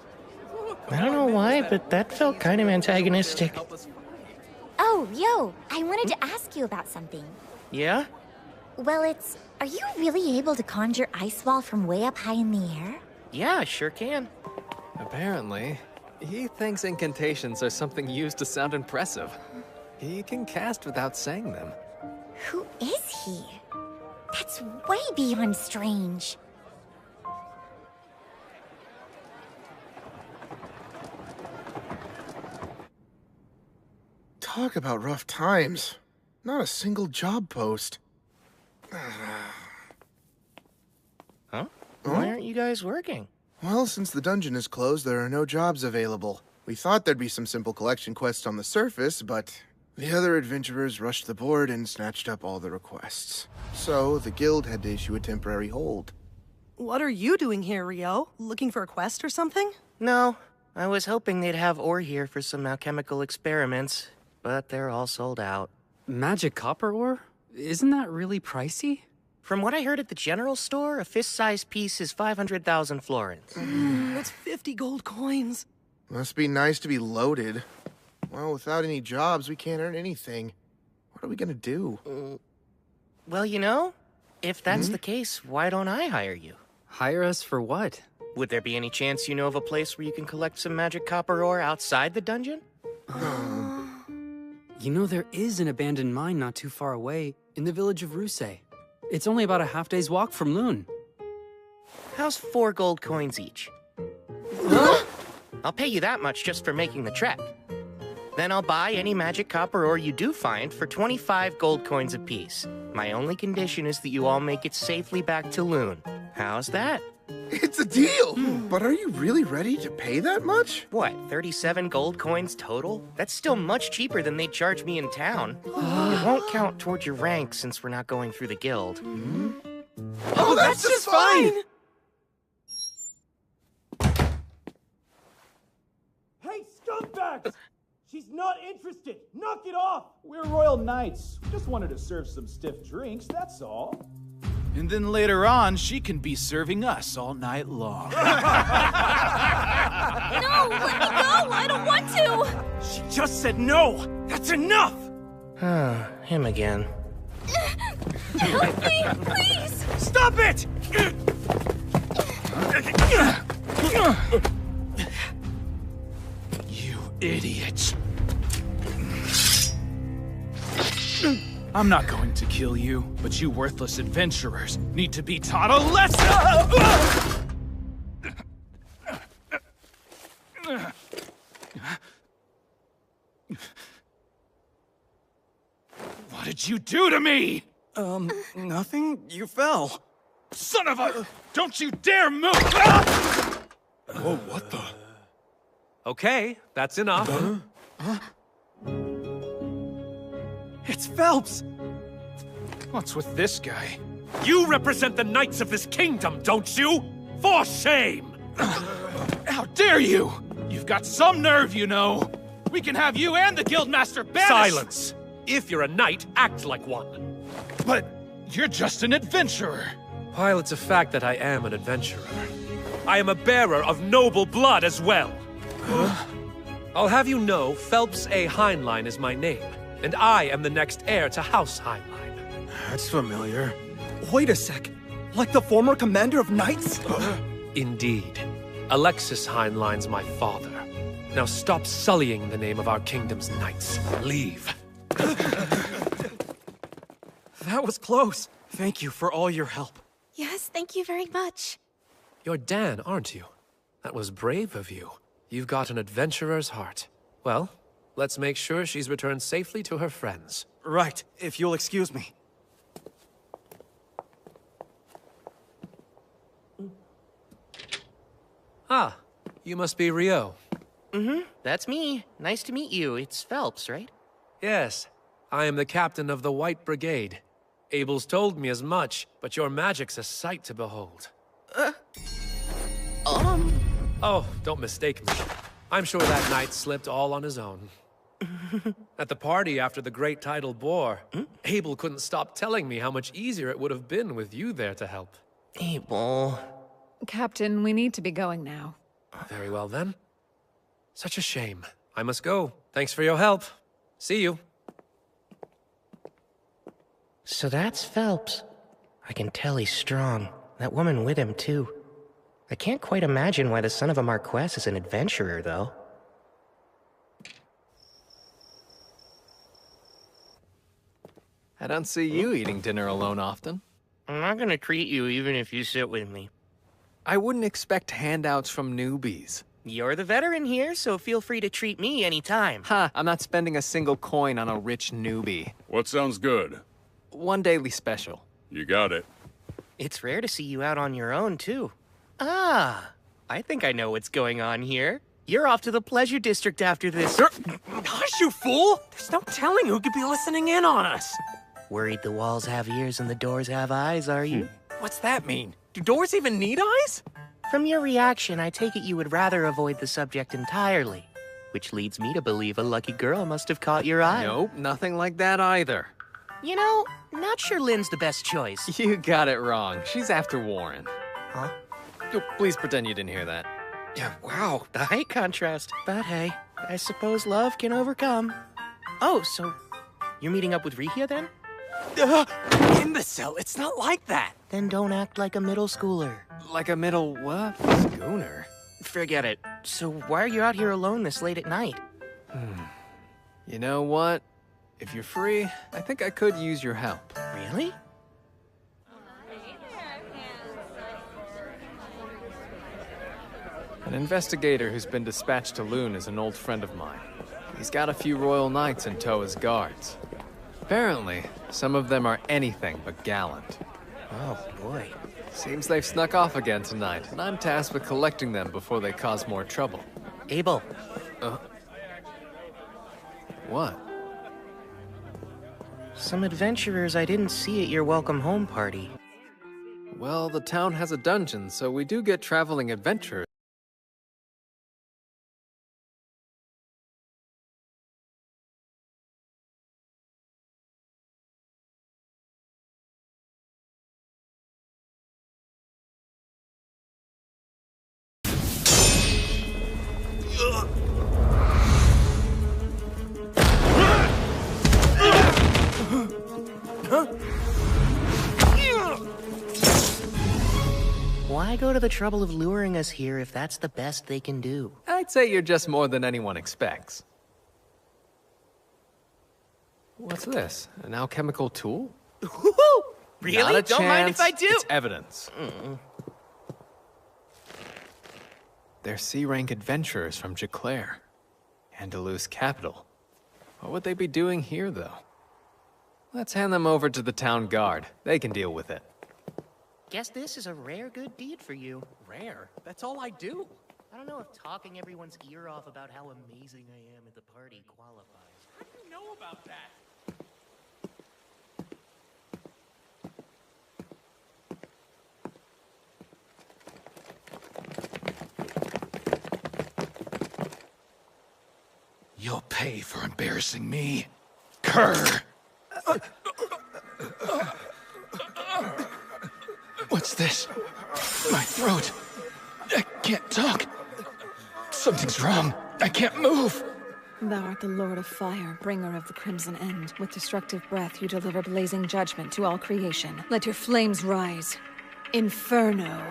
I don't know why, but that felt kind of antagonistic. Oh, Yo, I wanted to ask you about something. Yeah? Well, are you really able to conjure ice wall from way up high in the air? Yeah, I sure can. Apparently, he thinks incantations are something used to sound impressive. He can cast without saying them. Who is he? That's way beyond strange. Talk about rough times. Not a single job post. Huh? Why aren't you guys working? Well, since the dungeon is closed, there are no jobs available. We thought there'd be some simple collection quests on the surface, but the other adventurers rushed the board and snatched up all the requests. So, the guild had to issue a temporary hold. What are you doing here, Rio? Looking for a quest or something? No, I was hoping they'd have ore here for some alchemical experiments, but they're all sold out. Magic copper ore? Isn't that really pricey? From what I heard at the general store, a fist-sized piece is 500,000 florins. That's 50 gold coins. Must be nice to be loaded. Well, without any jobs, we can't earn anything. What are we gonna do? Well, you know, if that's the case, why don't I hire you? Hire us for what? Would there be any chance you know of a place where you can collect some magic copper ore outside the dungeon? You know, there is an abandoned mine not too far away, in the village of Ruse. It's only about a half-day's walk from Loon. How's 4 gold coins each? Huh? I'll pay you that much just for making the trek. Then I'll buy any magic copper ore you do find for 25 gold coins apiece. My only condition is that you all make it safely back to Loon. How's that? It's a deal! But are you really ready to pay that much? What, 37 gold coins total? That's still much cheaper than they'd charge me in town. It won't count towards your rank since we're not going through the guild. Oh, that's just fine! Hey, scumbags! She's not interested! Knock it off! We're royal knights. We just wanted to serve some stiff drinks, that's all. And then later on, she can be serving us all night long. No, let me go! I don't want to! She just said no! That's enough! Him again. Help me, please! Stop it! You idiots. I'm not going to kill you, but you worthless adventurers need to be taught a lesson! What did you do to me? Nothing. You fell. Son of a... Don't you dare move! Whoa, what the? Okay, that's enough. It's Phelps! What's with this guy? You represent the knights of this kingdom, don't you? For shame! How dare you! You've got some nerve, you know! We can have you and the guildmaster banished! Silence! If you're a knight, act like one. But you're just an adventurer. While it's a fact that I am an adventurer, I am a bearer of noble blood as well. I'll have you know, Phelps A. Heinlein is my name, and I am the next heir to House Heinlein. That's familiar. Wait a sec. Like the former commander of knights? Indeed. Alexis Heinlein's my father. Now stop sullying the name of our kingdom's knights. Leave. That was close. Thank you for all your help. Yes, thank you very much. You're Dan, aren't you? That was brave of you. You've got an adventurer's heart. Well, let's make sure she's returned safely to her friends. Right, if you'll excuse me. Ah, you must be Rio. That's me. Nice to meet you. It's Phelps, right? Yes, I am the captain of the White Brigade. Abel's told me as much, but your magic's a sight to behold. Oh, don't mistake me. I'm sure that knight slipped all on his own. At the party after the Great Tidal Bore, Abel couldn't stop telling me how much easier it would have been with you there to help. Abel... Captain, we need to be going now. Very well then. Such a shame. I must go. Thanks for your help. See you. So that's Phelps. I can tell he's strong. That woman with him, too. I can't quite imagine why the son of a Marquess is an adventurer, though. I don't see you eating dinner alone often. I'm not gonna treat you even if you sit with me. I wouldn't expect handouts from newbies. You're the veteran here, so feel free to treat me anytime. Ha, I'm not spending a single coin on a rich newbie. What sounds good? One daily special. You got it. It's rare to see you out on your own, too. Ah, I think I know what's going on here. You're off to the Pleasure District after this. Hush, you fool! There's no telling who could be listening in on us. Worried the walls have ears and the doors have eyes, are you? What's that mean? Do doors even need eyes? From your reaction, I take it you would rather avoid the subject entirely. Which leads me to believe a lucky girl must have caught your eye. Nope, nothing like that either. You know, not sure Lynn's the best choice. You got it wrong. She's after Warren. Huh? Oh, please pretend you didn't hear that. Yeah, wow, the height contrast. But hey, I suppose love can overcome. Oh, so you're meeting up with Rikia then? Imbecile, it's not like that. Then don't act like a middle schooler. Like a middle what? Schooner? Forget it. So why are you out here alone this late at night? You know what? If you're free, I think I could use your help. Really? An investigator who's been dispatched to Loon is an old friend of mine. He's got a few royal knights in tow as guards. Apparently, some of them are anything but gallant. Oh, boy. Seems they've snuck off again tonight, and I'm tasked with collecting them before they cause more trouble. Abel. What? Some adventurers I didn't see at your welcome home party. Well, the town has a dungeon, so we do get traveling adventurers. Huh? Why go to the trouble of luring us here if that's the best they can do? I'd say you're just more than anyone expects. What's this? An alchemical tool? Really? Not a Don't mind if I chance. do. It's evidence. They're C-rank adventurers from Jaclaire, Andalus capital. What would they be doing here, though? Let's hand them over to the town guard. They can deal with it. Guess this is a rare good deed for you. Rare? That's all I do. I don't know if talking everyone's ear off about how amazing I am at the party qualifies. How do you know about that? You'll pay for embarrassing me. Cur! What's this? My throat. I can't talk. Something's wrong. I can't move. Thou art the Lord of Fire, bringer of the Crimson End. With destructive breath, you deliver blazing judgment to all creation. Let your flames rise. Inferno.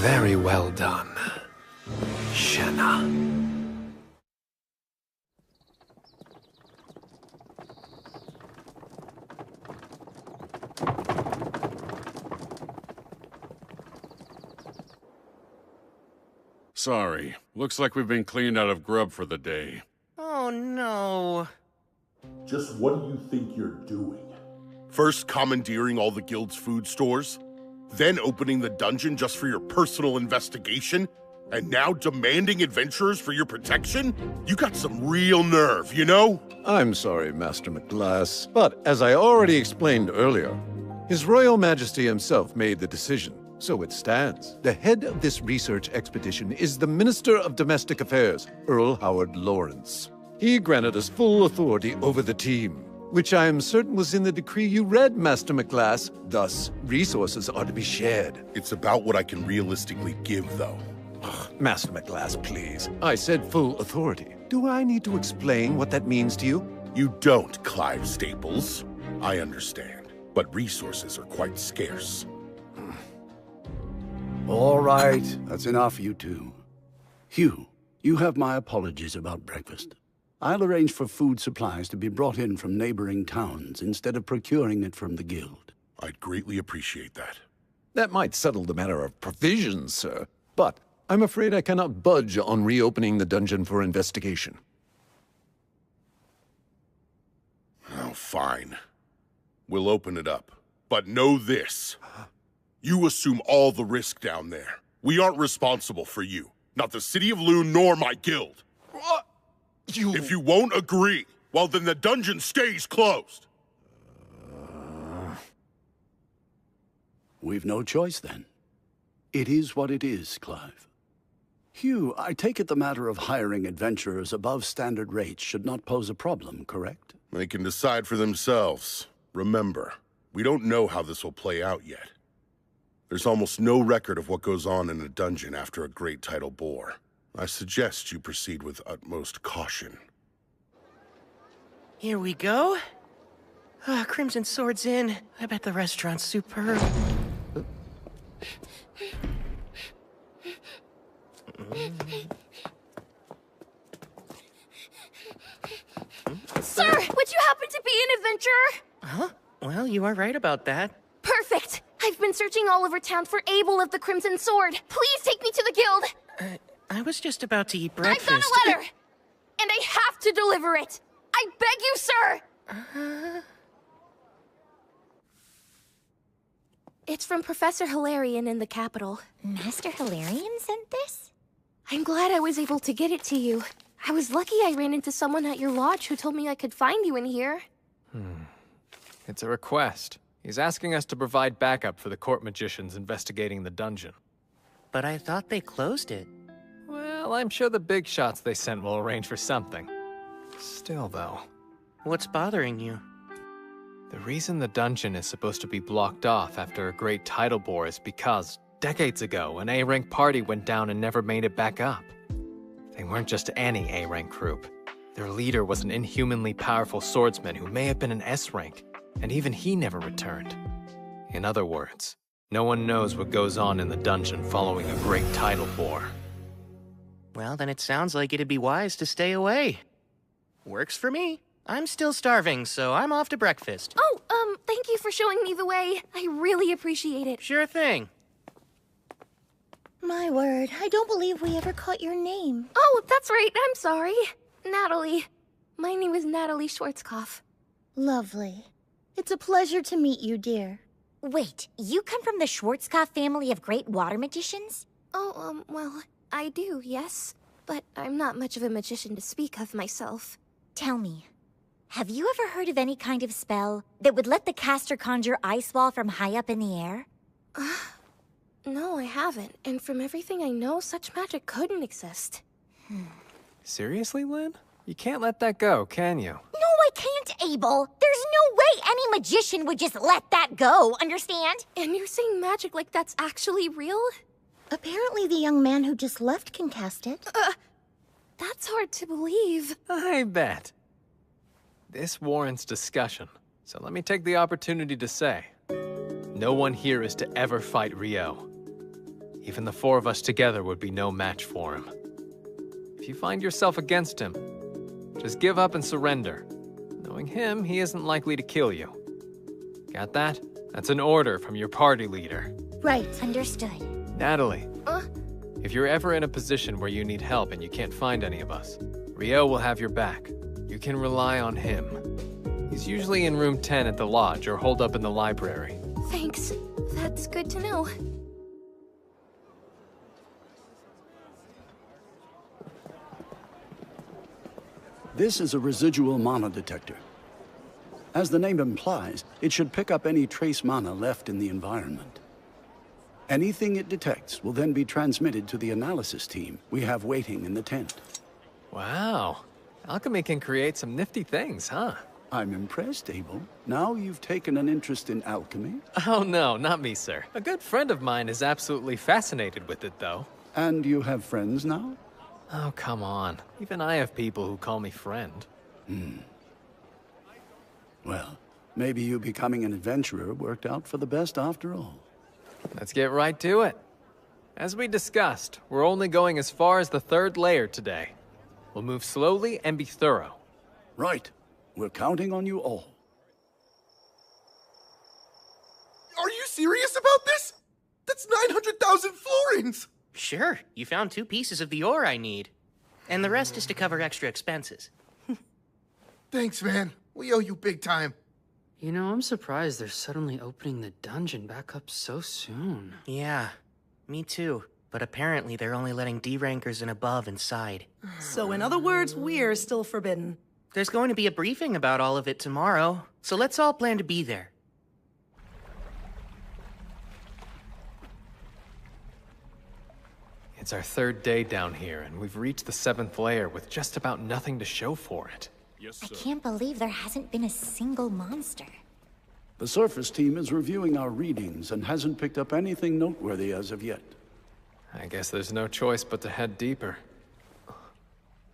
Very well done, Shenna. Sorry. Looks like we've been cleaned out of grub for the day. Oh no. Just what do you think you're doing? First commandeering all the guild's food stores, then opening the dungeon just for your personal investigation, and now demanding adventurers for your protection? You got some real nerve, you know? I'm sorry, Master McGlass, but as I already explained earlier, His Royal Majesty himself made the decision, so it stands. The head of this research expedition is the Minister of Domestic Affairs, Earl Howard Lawrence. He granted us full authority over the team, which I am certain was in the decree you read, Master McGlass. Thus, resources are to be shared. It's about what I can realistically give, though. Master McGlass, please. I said full authority. Do I need to explain what that means to you? You don't, Clive Staples. I understand, but resources are quite scarce. All right, that's enough, you two. Hugh, you have my apologies about breakfast. I'll arrange for food supplies to be brought in from neighboring towns instead of procuring it from the guild. I'd greatly appreciate that. That might settle the matter of provisions, sir. But I'm afraid I cannot budge on reopening the dungeon for investigation. Oh, fine. We'll open it up. But know this. You assume all the risk down there. We aren't responsible for you. Not the City of Loon nor my guild. If you won't agree, well then the dungeon stays closed. We've no choice then. It is what it is, Clive. Hugh, I take it the matter of hiring adventurers above standard rates should not pose a problem, correct? They can decide for themselves. Remember, we don't know how this will play out yet. There's almost no record of what goes on in a dungeon after a great tidal bore. I suggest you proceed with utmost caution. Here we go. Crimson Sword's in. I bet the restaurant's superb. Sir, would you happen to be an adventurer? Huh? Well, you are right about that. Perfect! I've been searching all over town for Abel of the Crimson Sword. Please take me to the guild! I was just about to eat breakfast. I've got a letter! And I have to deliver it! I beg you, sir! It's from Professor Hilarion in the capital. Master Hilarion sent this? I'm glad I was able to get it to you. I was lucky I ran into someone at your lodge who told me I could find you in here. It's a request. He's asking us to provide backup for the court magicians investigating the dungeon. But I thought they closed it. Well, I'm sure the big shots they sent will arrange for something. Still, though. What's bothering you? The reason the dungeon is supposed to be blocked off after a great tidal bore is because, Decades ago, an A-rank party went down and never made it back up. They weren't just any A-rank group. Their leader was an inhumanly powerful swordsman who may have been an S-rank, and even he never returned. In other words, no one knows what goes on in the dungeon following a great title war. Well, then it sounds like it'd be wise to stay away. Works for me. I'm still starving, so I'm off to breakfast. Oh, thank you for showing me the way. I really appreciate it. Sure thing. My word, I don't believe we ever caught your name. Oh, that's right. I'm sorry. Natalie. My name is Natalie Schwarzkopf. Lovely. It's a pleasure to meet you, dear. Wait, you come from the Schwarzkopf family of great water magicians? Oh, well, I do, yes. But I'm not much of a magician to speak of myself. Tell me, have you ever heard of any kind of spell that would let the caster conjure ice wall from high up in the air? No, I haven't. And from everything I know, such magic couldn't exist. Seriously, Lynn? You can't let that go, can you? No, I can't, Abel. There's no way any magician would just let that go, understand? And you're saying magic like that's actually real? Apparently the young man who just left can cast it. That's hard to believe. I bet. This warrants discussion, so let me take the opportunity to say, no one here is to ever fight Rio. Even the four of us together would be no match for him. If you find yourself against him, just give up and surrender. Knowing him, he isn't likely to kill you. Got that? That's an order from your party leader. Right. Understood. Natalie, if you're ever in a position where you need help and you can't find any of us, Rio will have your back. You can rely on him. He's usually in room 10 at the lodge or holed up in the library. Thanks. That's good to know. This is a residual mana detector. As the name implies, it should pick up any trace mana left in the environment. Anything it detects will then be transmitted to the analysis team we have waiting in the tent. Wow. Alchemy can create some nifty things, huh? I'm impressed, Abel. Now you've taken an interest in alchemy. Oh no, not me, sir. A good friend of mine is absolutely fascinated with it, though. And you have friends now? Oh, come on. Even I have people who call me friend. Well, maybe you becoming an adventurer worked out for the best after all. Let's get right to it. As we discussed, we're only going as far as the 3rd layer today. We'll move slowly and be thorough. Right. We're counting on you all. Are you serious about this? That's 900,000 florins! Sure, you found 2 pieces of the ore I need. And the rest is to cover extra expenses. Thanks, man. We owe you big time. You know, I'm surprised they're suddenly opening the dungeon back up so soon. Yeah, me too. But apparently they're only letting D-rankers and above inside. So in other words, we're still forbidden. There's going to be a briefing about all of it tomorrow, so let's all plan to be there. It's our 3rd day down here, and we've reached the 7th layer with just about nothing to show for it. I can't believe there hasn't been a single monster. The surface team is reviewing our readings and hasn't picked up anything noteworthy as of yet. I guess there's no choice but to head deeper.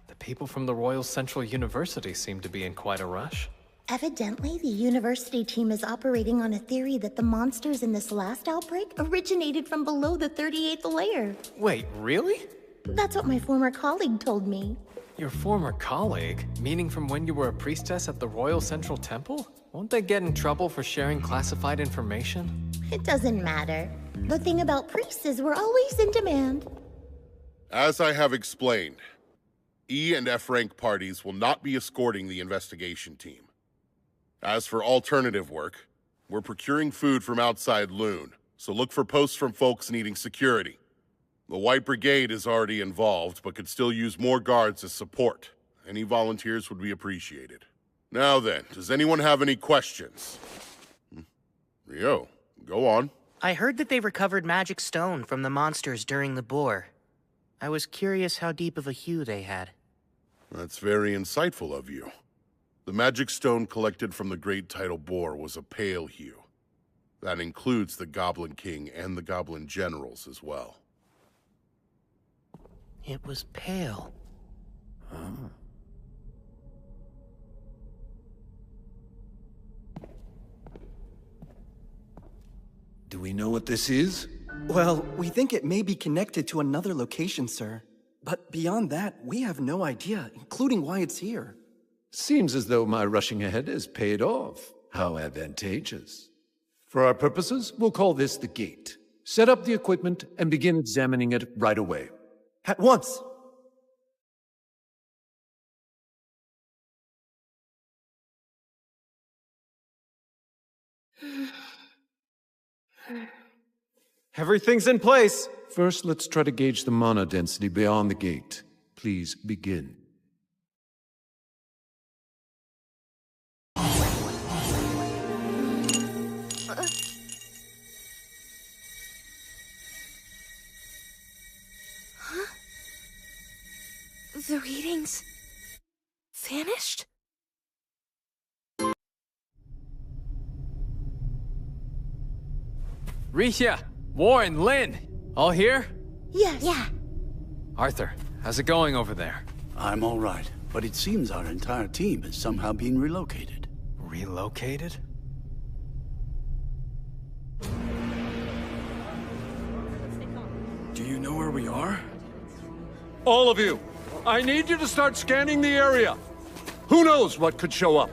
The people from the Royal Central University seem to be in quite a rush. Evidently, the university team is operating on a theory that the monsters in this last outbreak originated from below the 38th layer. Wait, really? That's what my former colleague told me. Your former colleague? Meaning from when you were a priestess at the Royal Central Temple? Won't they get in trouble for sharing classified information? It doesn't matter. The thing about priests is we're always in demand. As I have explained, E and F rank parties will not be escorting the investigation team. As for alternative work, we're procuring food from outside Loon, so look for posts from folks needing security. The White Brigade is already involved, but could still use more guards as support. Any volunteers would be appreciated. Now then, does anyone have any questions? Rio, go on. I heard that they recovered magic stone from the monsters during the boar. I was curious how deep of a hue they had. That's very insightful of you. The magic stone collected from the Great Tidal Boar was a pale hue. That includes the Goblin King and the Goblin Generals as well. It was pale. Oh. Do we know what this is? Well, we think it may be connected to another location, sir. But beyond that, we have no idea, including why it's here. Seems as though my rushing ahead has paid off. How advantageous. For our purposes, we'll call this the gate. Set up the equipment and begin examining it right away. At once! Everything's in place. First, let's try to gauge the mana density beyond the gate. Please begin. Huh? The readings vanished? Risha, Warren, Lynn, all here? Yes. Yeah. Arthur, how's it going over there? I'm all right, but it seems our entire team has somehow been relocated. Relocated? Do you know where we are? All of you, I need you to start scanning the area. Who knows what could show up?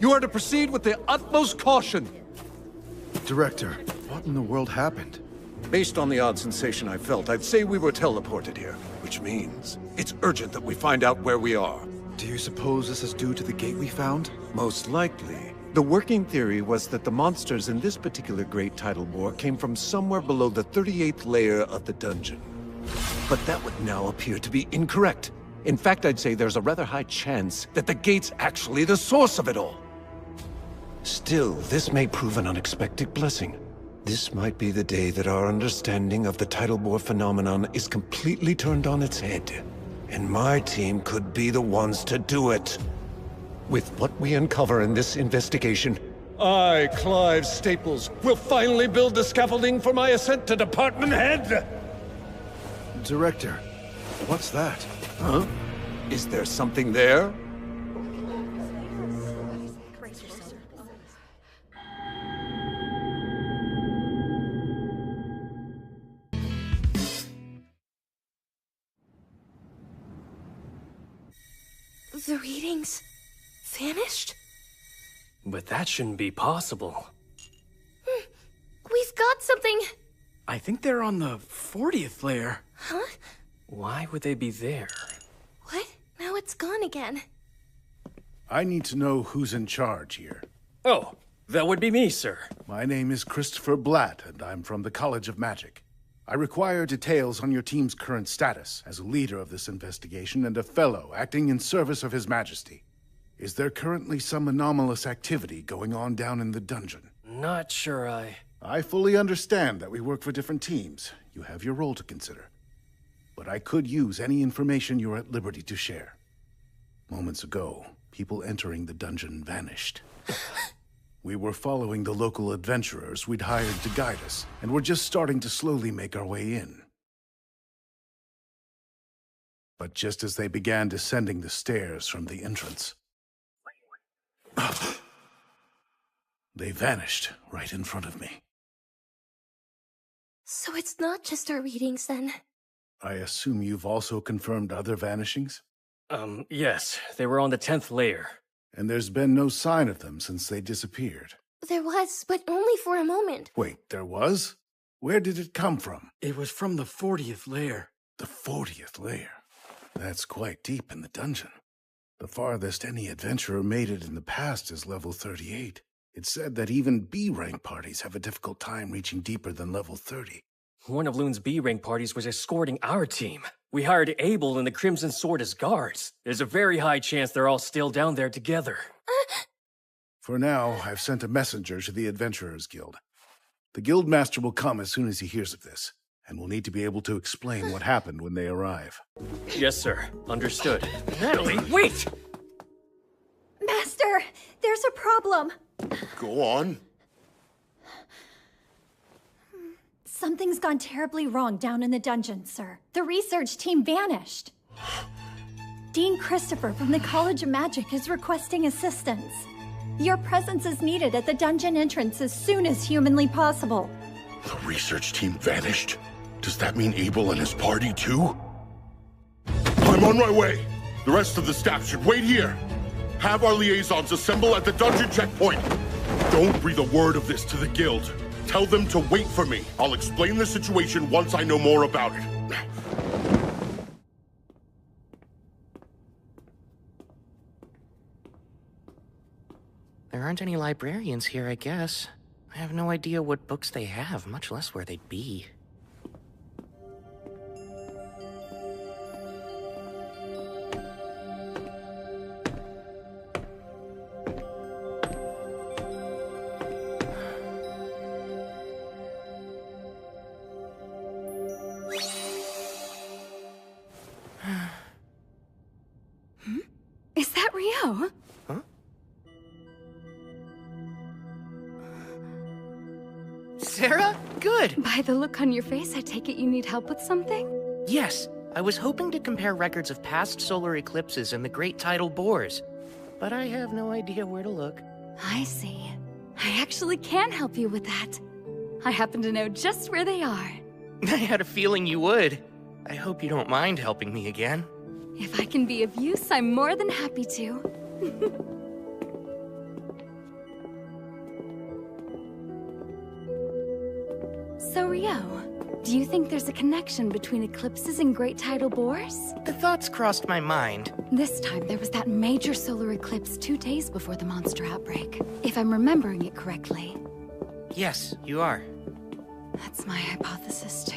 You are to proceed with the utmost caution. Director, what in the world happened? Based on the odd sensation I felt, I'd say we were teleported here, which means it's urgent that we find out where we are. Do you suppose this is due to the gate we found? Most likely. The working theory was that the monsters in this particular great tidal bore came from somewhere below the 38th layer of the dungeon. But that would now appear to be incorrect. In fact, I'd say there's a rather high chance that the gate's actually the source of it all. Still, this may prove an unexpected blessing. This might be the day that our understanding of the tidal bore phenomenon is completely turned on its head. And my team could be the ones to do it. With what we uncover in this investigation, I, Clive Staples, will finally build the scaffolding for my ascent to department head! Director, what's that? Huh? Is there something there? The readings vanished? But that shouldn't be possible. We've got something! I think they're on the 40th layer. Huh? Why would they be there? What? Now it's gone again. I need to know who's in charge here. Oh, that would be me, sir. My name is Christopher Blatt, and I'm from the College of Magic. I require details on your team's current status as a leader of this investigation and a fellow acting in service of His Majesty. Is there currently some anomalous activity going on down in the dungeon? Not sure I fully understand that we work for different teams. You have your role to consider. But I could use any information you're at liberty to share. Moments ago, people entering the dungeon vanished. We were following the local adventurers we'd hired to guide us, and we're just starting to slowly make our way in. But just as they began descending the stairs from the entrance, they vanished right in front of me. So it's not just our readings, then? I assume you've also confirmed other vanishings? Yes. They were on the 10th layer. And there's been no sign of them since they disappeared. There was, but only for a moment. Wait, there was? Where did it come from? It was from the 40th layer. The 40th layer? That's quite deep in the dungeon. The farthest any adventurer made it in the past is level 38. It's said that even B-rank parties have a difficult time reaching deeper than level 30. One of Loon's B-rank parties was escorting our team. We hired Abel and the Crimson Sword as guards. There's a very high chance they're all still down there together. For now, I've sent a messenger to the Adventurers Guild. The Guildmaster will come as soon as he hears of this, and will need to be able to explain what happened when they arrive. Yes, sir. Understood. Natalie, wait! Master, there's a problem. Go on. Something's gone terribly wrong down in the dungeon, sir. The research team vanished. Dean Christopher from the College of Magic is requesting assistance. Your presence is needed at the dungeon entrance as soon as humanly possible. The research team vanished? Does that mean Abel and his party too? I'm on my way! The rest of the staff should wait here! Have our liaisons assemble at the dungeon checkpoint! Don't breathe a word of this to the guild. Tell them to wait for me. I'll explain the situation once I know more about it. There aren't any librarians here, I guess. I have no idea what books they have, much less where they'd be. Is that Rio? Huh? Sarah? Good! By the look on your face, I take it you need help with something? Yes, I was hoping to compare records of past solar eclipses and the great tidal bores, but I have no idea where to look. I see. I actually can help you with that. I happen to know just where they are. I had a feeling you would. I hope you don't mind helping me again. If I can be of use, I'm more than happy to. So, Rio, do you think there's a connection between eclipses and great tidal bores? The thoughts crossed my mind. This time, there was that major solar eclipse 2 days before the monster outbreak, if I'm remembering it correctly. Yes, you are. That's my hypothesis, too.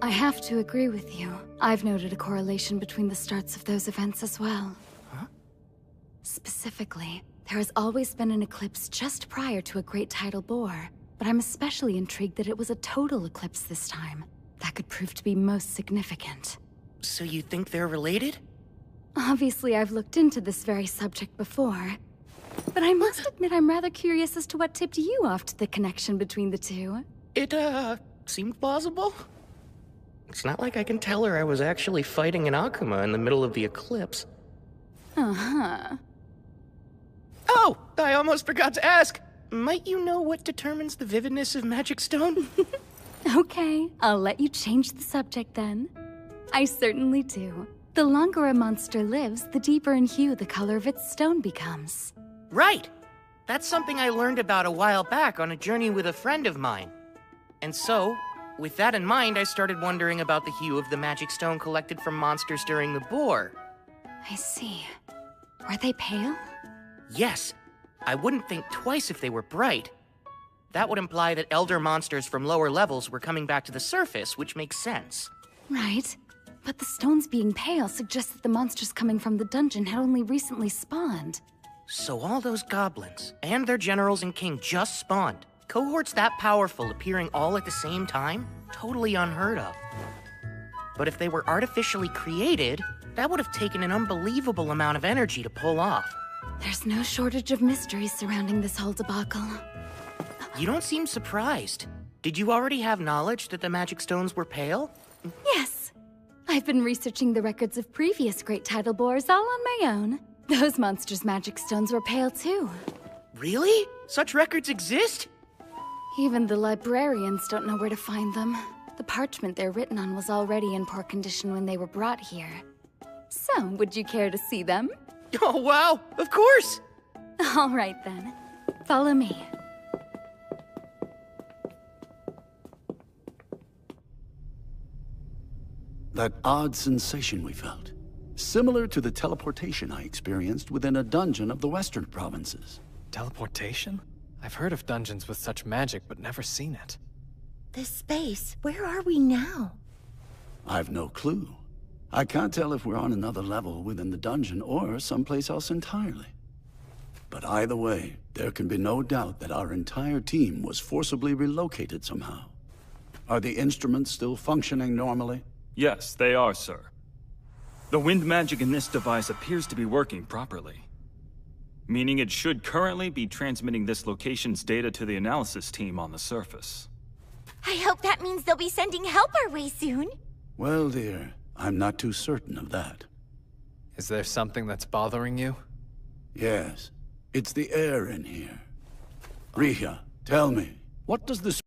I have to agree with you. I've noted a correlation between the starts of those events as well. Huh? Specifically, there has always been an eclipse just prior to a great tidal bore, but I'm especially intrigued that it was a total eclipse this time. That could prove to be most significant. So you think they're related? Obviously, I've looked into this very subject before, but I must admit I'm rather curious as to what tipped you off to the connection between the two. It, seemed plausible. It's not like I can tell her I was actually fighting an Akuma in the middle of the eclipse. Uh-huh. Oh! I almost forgot to ask! Might you know what determines the vividness of Magic Stone? Okay, I'll let you change the subject then. I certainly do. The longer a monster lives, the deeper in hue the color of its stone becomes. Right! That's something I learned about a while back on a journey with a friend of mine. And so, with that in mind, I started wondering about the hue of the magic stone collected from monsters during the bore. I see. Were they pale? Yes. I wouldn't think twice if they were bright. That would imply that elder monsters from lower levels were coming back to the surface, which makes sense. Right. But the stones being pale suggests that the monsters coming from the dungeon had only recently spawned. So all those goblins, and their generals and king just spawned. Cohorts that powerful appearing all at the same time? Totally unheard of. But if they were artificially created, that would have taken an unbelievable amount of energy to pull off. There's no shortage of mysteries surrounding this whole debacle. You don't seem surprised. Did you already have knowledge that the magic stones were pale? Yes. I've been researching the records of previous great tidal bores all on my own. Those monsters' magic stones were pale too. Really? Such records exist? Even the librarians don't know where to find them. The parchment they're written on was already in poor condition when they were brought here. So, would you care to see them? Oh, wow! Of course! All right, then. Follow me. That odd sensation we felt. Similar to the teleportation I experienced within a dungeon of the western provinces. Teleportation? I've heard of dungeons with such magic, but never seen it. This space, where are we now? I've no clue. I can't tell if we're on another level within the dungeon or someplace else entirely. But either way, there can be no doubt that our entire team was forcibly relocated somehow. Are the instruments still functioning normally? Yes, they are, sir. The wind magic in this device appears to be working properly. meaning it should currently be transmitting this location's data to the analysis team on the surface. I hope that means they'll be sending help our way soon. Well, dear, I'm not too certain of that. Is there something that's bothering you? Yes, it's the air in here. Rhea, tell me, what does this...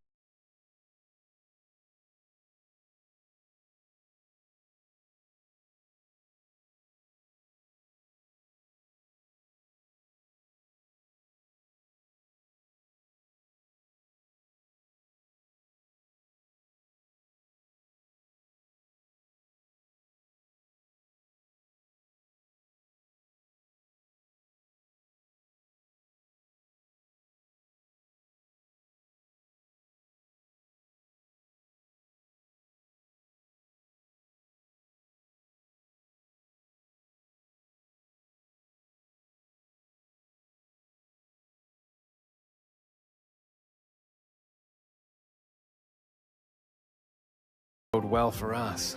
Bode well for us.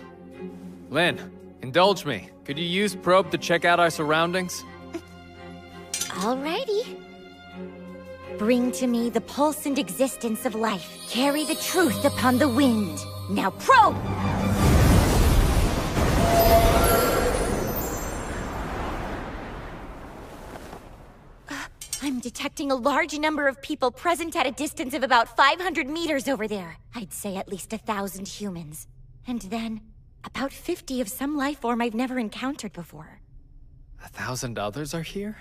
Lynn, indulge me. Could you use probe to check out our surroundings? Alrighty. Bring to me the pulse and existence of life. Carry the truth upon the wind. Now probe! I'm detecting a large number of people present at a distance of about 500 meters over there. I'd say at least 1,000 humans. And then, about 50 of some life form I've never encountered before. 1,000 others are here?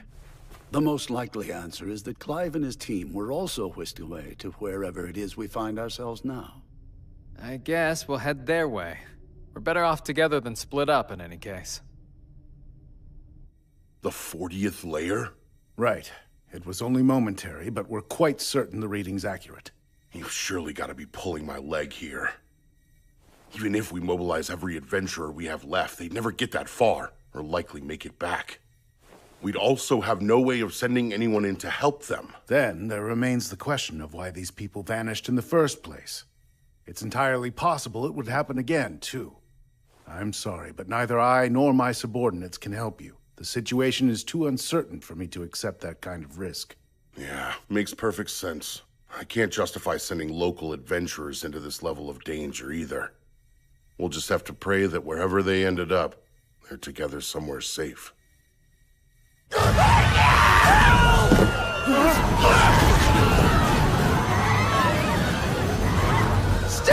The most likely answer is that Clive and his team were also whisked away to wherever it is we find ourselves now. I guess we'll head their way. We're better off together than split up in any case. The 40th layer? Right. It was only momentary, but we're quite certain the reading's accurate. You've surely got to be pulling my leg here. Even if we mobilize every adventurer we have left, they'd never get that far, or likely make it back. We'd also have no way of sending anyone in to help them. Then there remains the question of why these people vanished in the first place. It's entirely possible it would happen again, too. I'm sorry, but neither I nor my subordinates can help you. The situation is too uncertain for me to accept that kind of risk. Yeah, makes perfect sense. I can't justify sending local adventurers into this level of danger either. We'll just have to pray that wherever they ended up, they're together somewhere safe. Stay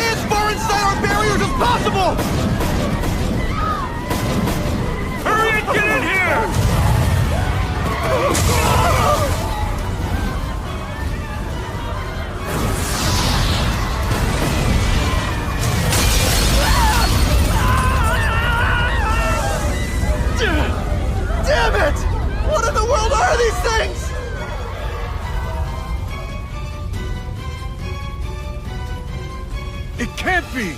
as far inside our barriers as possible! Hurry and get in here! Damn it! What in the world are these things? It can't be!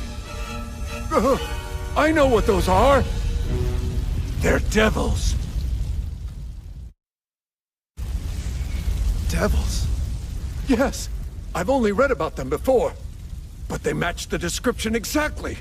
I know what those are! They're devils! Devils? Yes, I've only read about them before, but they match the description exactly.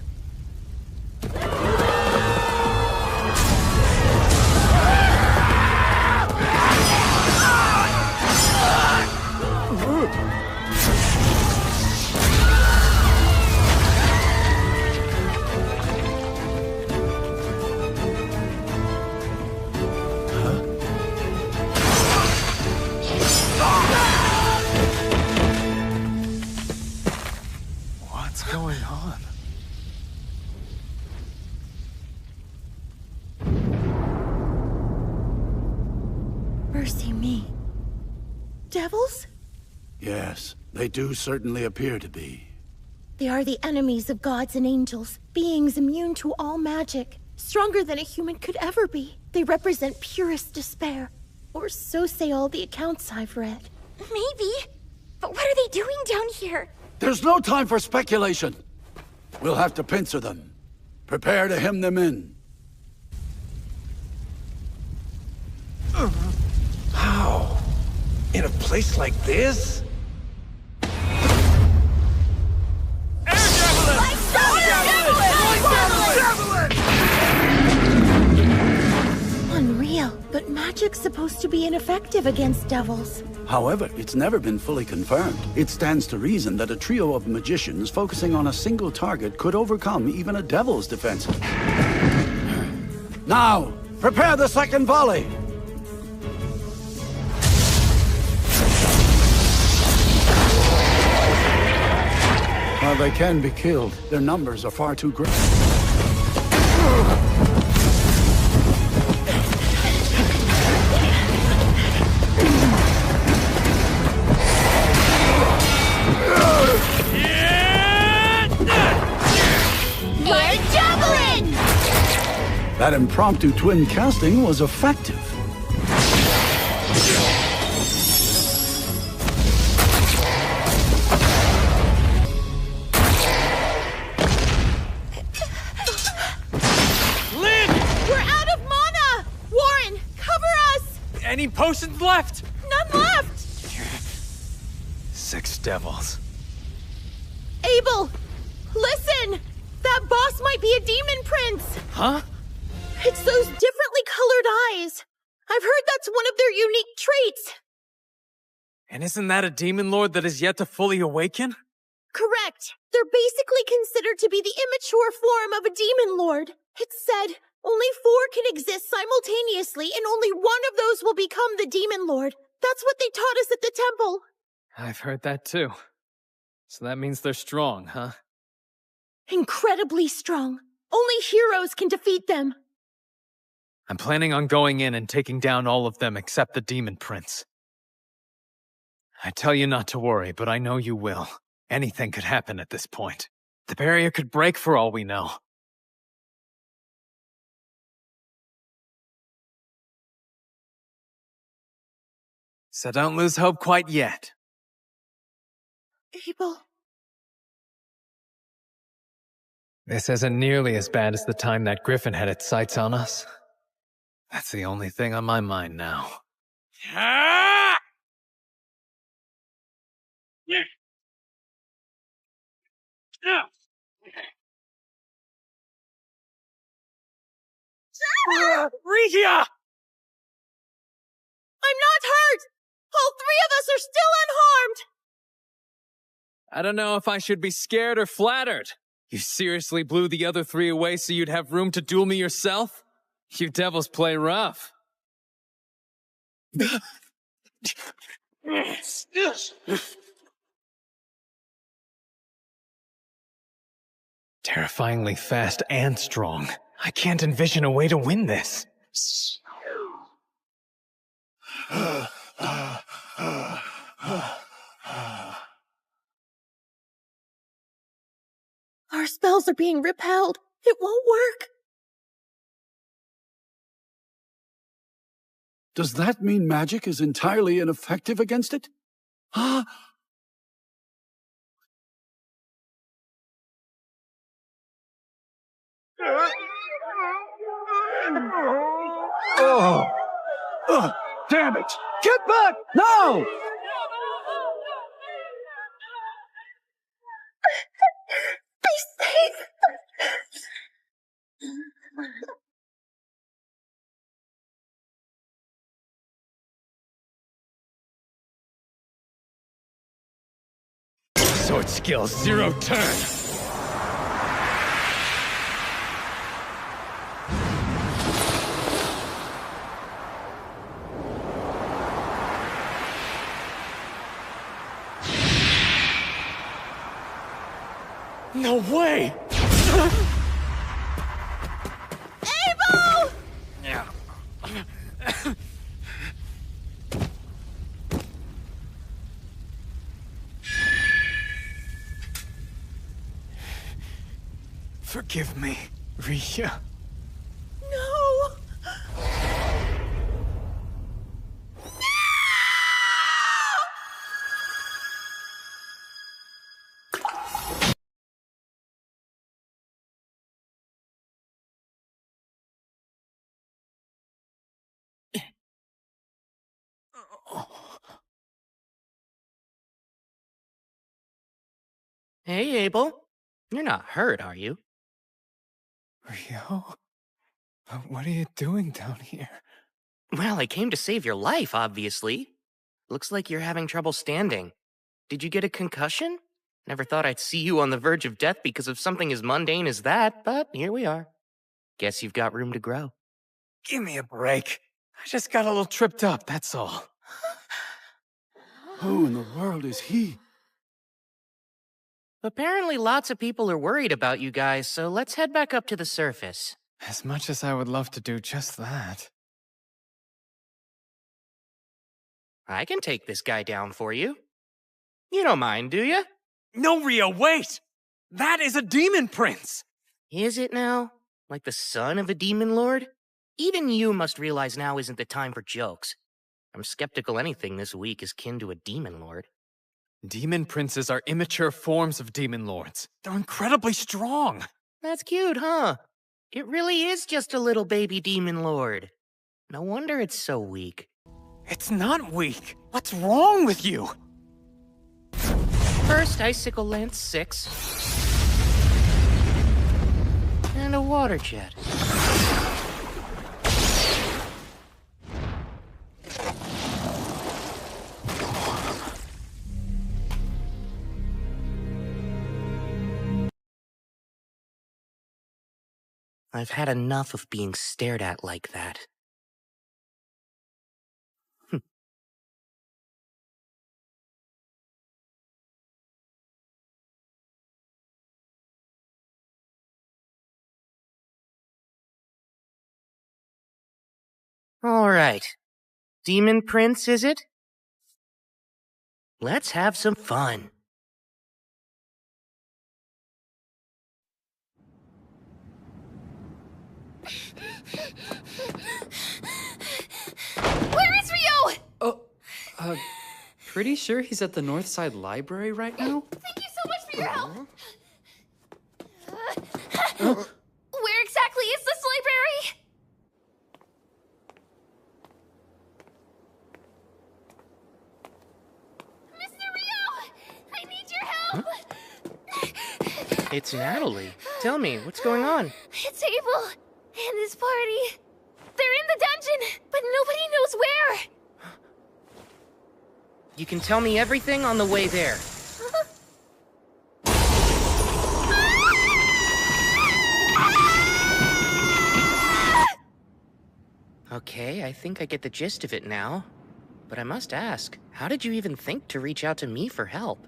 What's going on? Mercy me. Devils? Yes, they do certainly appear to be. They are the enemies of gods and angels, beings immune to all magic, stronger than a human could ever be. They represent purest despair, or so say all the accounts I've read. Maybe. But what are they doing down here? There's no time for speculation. We'll have to pincer them. Prepare to hem them in. How? In a place like this? Unreal, but magic magic's supposed to be ineffective against devils. However, it's never been fully confirmed. It stands to reason that a trio of magicians focusing on a single target could overcome even a devil's defense. Now, prepare the second volley! While they can be killed, their numbers are far too great. That impromptu twin casting was effective. Lynn! We're out of mana! Warren, cover us! Any potions left? None left! 6 devils. Abel! Listen! That boss might be a demon prince! Huh? It's those differently colored eyes. I've heard that's one of their unique traits. And isn't that a demon lord that is yet to fully awaken? Correct. They're basically considered to be the immature form of a demon lord. It's said only 4 can exist simultaneously, and only one of those will become the demon lord. That's what they taught us at the temple. I've heard that too. So that means they're strong, huh? Incredibly strong. Only heroes can defeat them. I'm planning on going in and taking down all of them except the demon prince. I tell you not to worry, but I know you will. Anything could happen at this point. The barrier could break for all we know. So don't lose hope quite yet. Abel. This isn't nearly as bad as the time that Griffin had its sights on us. That's the only thing on my mind now. Regia! I'm not hurt! All 3 of us are still unharmed! I don't know if I should be scared or flattered. You seriously blew the other 3 away so you'd have room to duel me yourself? You devils play rough. Terrifyingly fast and strong. I can't envision a way to win this. Our spells are being repelled. It won't work. Does that mean magic is entirely ineffective against it? Ah! Oh! Damn it! Get back! Now! Be safe! Sword skill, 0 turn. No way! Abel! Forgive me, Rhea. No! Hey, Abel. You're not hurt, are you? Rio? What are you doing down here? Well, I came to save your life, obviously. Looks like you're having trouble standing. Did you get a concussion? Never thought I'd see you on the verge of death because of something as mundane as that, but here we are. Guess you've got room to grow. Give me a break. I just got a little tripped up, that's all. Who in the world is he? Apparently lots of people are worried about you guys, so let's head back up to the surface. As much as I would love to do just that. I can take this guy down for you. You don't mind, do you? No, Rio, wait! That is a demon prince! Is it now? Like the son of a demon lord? Even you must realize now isn't the time for jokes. I'm skeptical anything this week is kin to a demon lord. Demon princes are immature forms of demon lords. They're incredibly strong. That's cute, huh? It really is just a little baby demon lord. No wonder it's so weak. It's not weak. What's wrong with you? First, Icicle Lance 6. And a water jet. I've had enough of being stared at like that. All right. Demon Prince, is it? Let's have some fun. Where is Rio? Pretty sure he's at the Northside Library right now? Thank you so much for your help. Where exactly is this library? Mr. Rio! I need your help! It's Natalie. Tell me, what's going on? It's Abel and his party. They're in the dungeon, but nobody knows where. You can tell me everything on the way there. Okay, I think I get the gist of it now. But I must ask, how did you even think to reach out to me for help?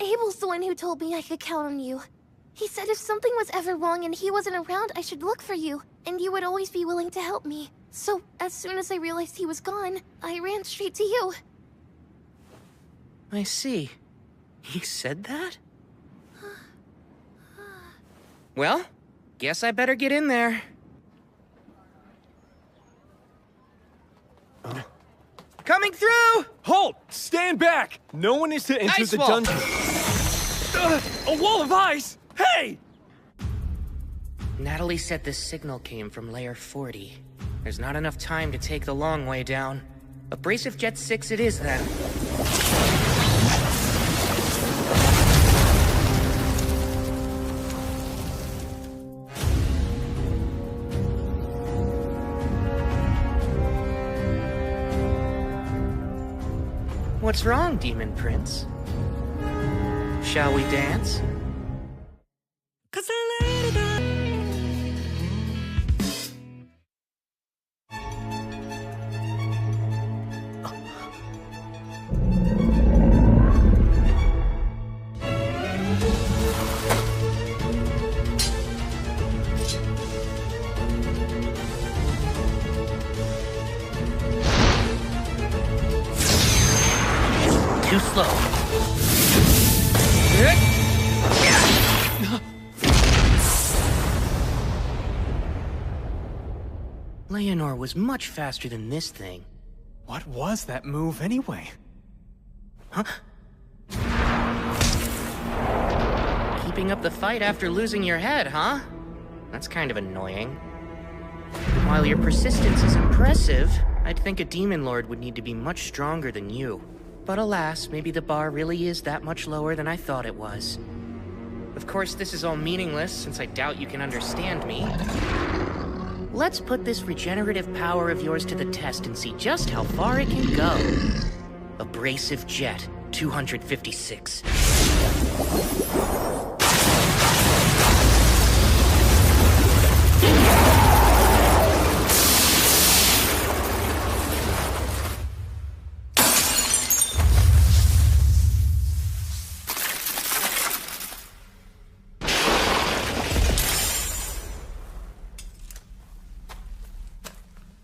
Abel's the one who told me I could count on you. He said if something was ever wrong and he wasn't around, I should look for you, and you would always be willing to help me. So, as soon as I realized he was gone, I ran straight to you. I see. He said that? Well, guess I better get in there. Coming through! Halt! Stand back! No one is to enter Ice the wall. dungeon. A wall of ice! Hey! Natalie said this signal came from Layer 40. There's not enough time to take the long way down. Abrasive Jet 6 it is, then. What's wrong, Demon Prince? Shall we dance? Too slow. Leonor was much faster than this thing. What was that move anyway? Huh? Keeping up the fight after losing your head, huh? That's kind of annoying. While your persistence is impressive, I'd think a demon lord would need to be much stronger than you. But alas, maybe the bar really is that much lower than I thought it was. Of course, this is all meaningless, since I doubt you can understand me. Let's put this regenerative power of yours to the test and see just how far it can go. Abrasive Jet, 256.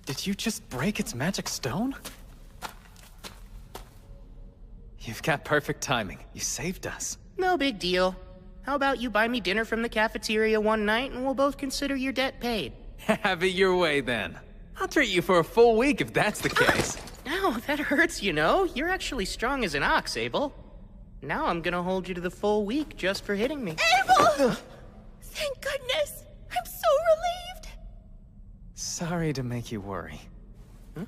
Did you just break its magic stone? You've got perfect timing. You saved us. No big deal. How about you buy me dinner from the cafeteria one night and we'll both consider your debt paid? Have it your way then. I'll treat you for a full week if that's the case. Ow, that hurts, you know. You're actually strong as an ox, Abel. Now I'm gonna hold you to the full week just for hitting me. Abel! Thank goodness! I'm so relieved! Sorry to make you worry. Huh?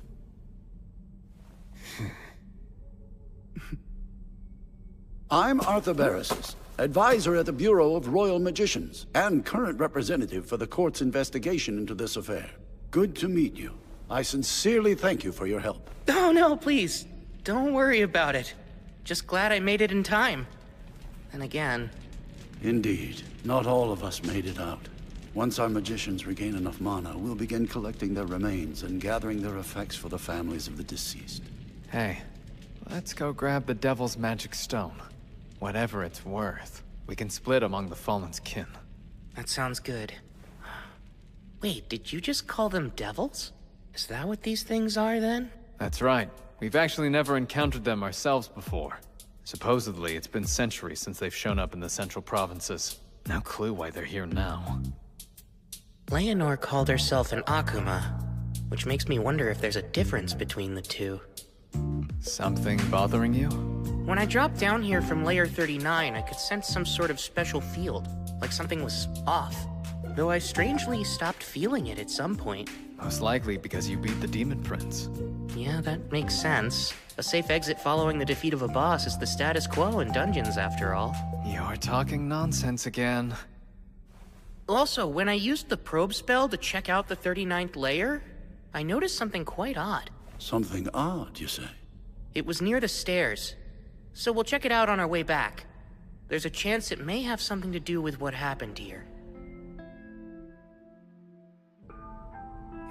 I'm Arthur Barrisis, advisor at the Bureau of Royal Magicians, and current representative for the court's investigation into this affair. Good to meet you. I sincerely thank you for your help. Oh no, please. Don't worry about it. Just glad I made it in time. And again... Indeed. Not all of us made it out. Once our magicians regain enough mana, we'll begin collecting their remains and gathering their effects for the families of the deceased. Hey, let's go grab the Devil's Magic Stone. Whatever it's worth, we can split among the Fallen's kin. That sounds good. Wait, did you just call them devils? Is that what these things are, then? That's right. We've actually never encountered them ourselves before. Supposedly, it's been centuries since they've shown up in the central provinces. No clue why they're here now. Leonore called herself an Akuma, which makes me wonder if there's a difference between the two. Something bothering you? When I dropped down here from Layer 39, I could sense some sort of special field, like something was off. Though I strangely stopped feeling it at some point. Most likely because you beat the Demon Prince. Yeah, that makes sense. A safe exit following the defeat of a boss is the status quo in dungeons, after all. You're talking nonsense again. Also, when I used the probe spell to check out the 39th layer, I noticed something quite odd. Something odd, you say? It was near the stairs, so we'll check it out on our way back. There's a chance it may have something to do with what happened here.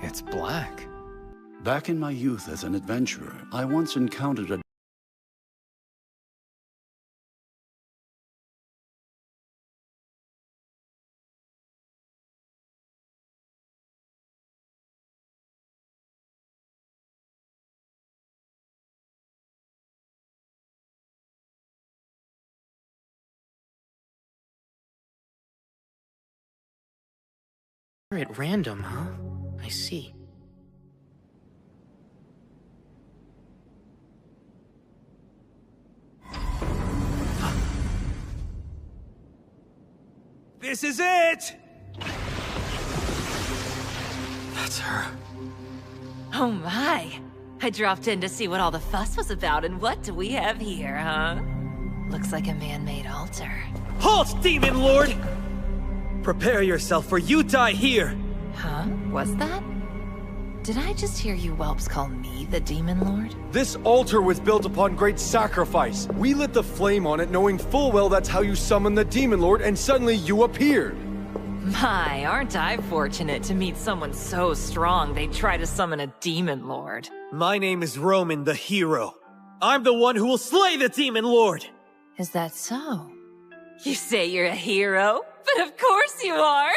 It's black. Back in my youth as an adventurer, I once encountered a At random, huh? I see. This is it! That's her. Oh my! I dropped in to see what all the fuss was about, and what do we have here, huh? Looks like a man-made altar. Halt, Demon Lord! Prepare yourself, for you die here! Huh? Was that? Did I just hear you whelps call me the Demon Lord? This altar was built upon great sacrifice. We lit the flame on it, knowing full well that's how you summon the Demon Lord, and suddenly you appeared. My, aren't I fortunate to meet someone so strong they'd try to summon a Demon Lord. My name is Roman the Hero. I'm the one who will slay the Demon Lord! Is that so? You say you're a hero? But of course you are!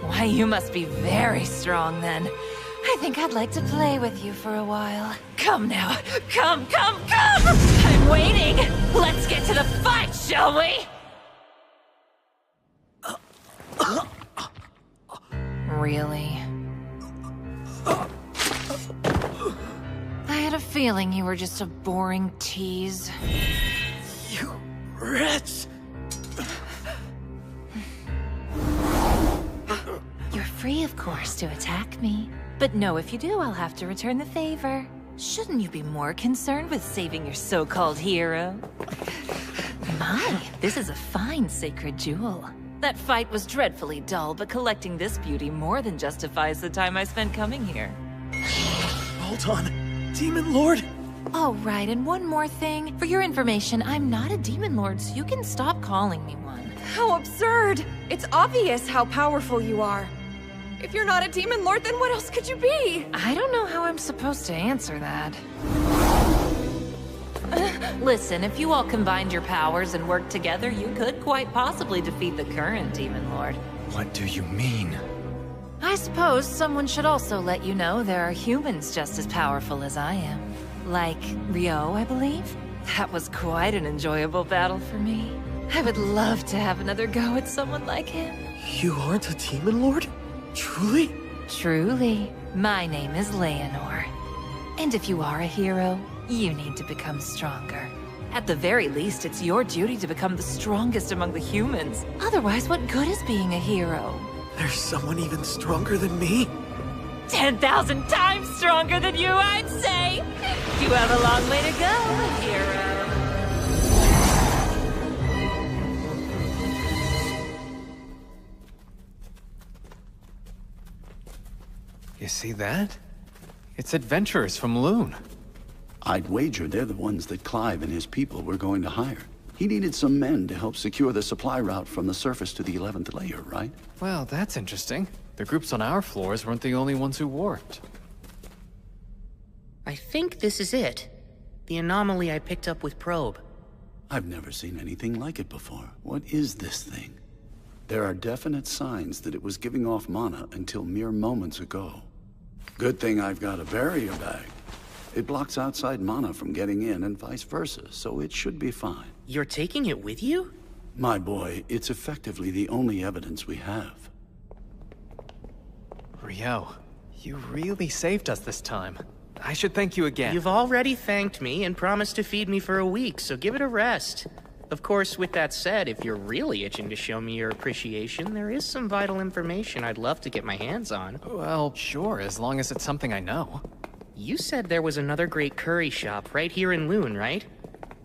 Why, you must be very strong then. I think I'd like to play with you for a while. Come now, come! I'm waiting! Let's get to the fight, shall we? Really? I had a feeling you were just a boring tease. You wretch! You're free, of course, to attack me. But no, if you do, I'll have to return the favor. Shouldn't you be more concerned with saving your so-called hero? My, this is a fine sacred jewel. That fight was dreadfully dull, but collecting this beauty more than justifies the time I spent coming here. Hold on. Demon Lord? Oh, right, and one more thing. For your information, I'm not a Demon Lord, so you can stop calling me one. How absurd! It's obvious how powerful you are. If you're not a Demon Lord, then what else could you be? I don't know how I'm supposed to answer that. Listen, if you all combined your powers and worked together, you could quite possibly defeat the current Demon Lord. What do you mean? I suppose someone should also let you know there are humans just as powerful as I am. Like Rio, I believe? That was quite an enjoyable battle for me. I would love to have another go at someone like him. You aren't a Demon Lord? Truly? Truly. My name is Leonor. And if you are a hero, you need to become stronger. At the very least, it's your duty to become the strongest among the humans. Otherwise, what good is being a hero? There's someone even stronger than me? 10,000 times stronger than you, I'd say! You have a long way to go, hero. You see that? It's adventurers from Loon. I'd wager they're the ones that Clive and his people were going to hire. He needed some men to help secure the supply route from the surface to the 11th layer, right? Well, that's interesting. The groups on our floors weren't the only ones who warped. I think this is it. The anomaly I picked up with Probe. I've never seen anything like it before. What is this thing? There are definite signs that it was giving off mana until mere moments ago. Good thing I've got a barrier bag. It blocks outside mana from getting in and vice versa, so it should be fine. You're taking it with you? My boy, it's effectively the only evidence we have. Rio, you really saved us this time. I should thank you again. You've already thanked me and promised to feed me for a week, so give it a rest. Of course, with that said, if you're really itching to show me your appreciation, there is some vital information I'd love to get my hands on. Well, sure, as long as it's something I know. You said there was another great curry shop right here in Loon, right?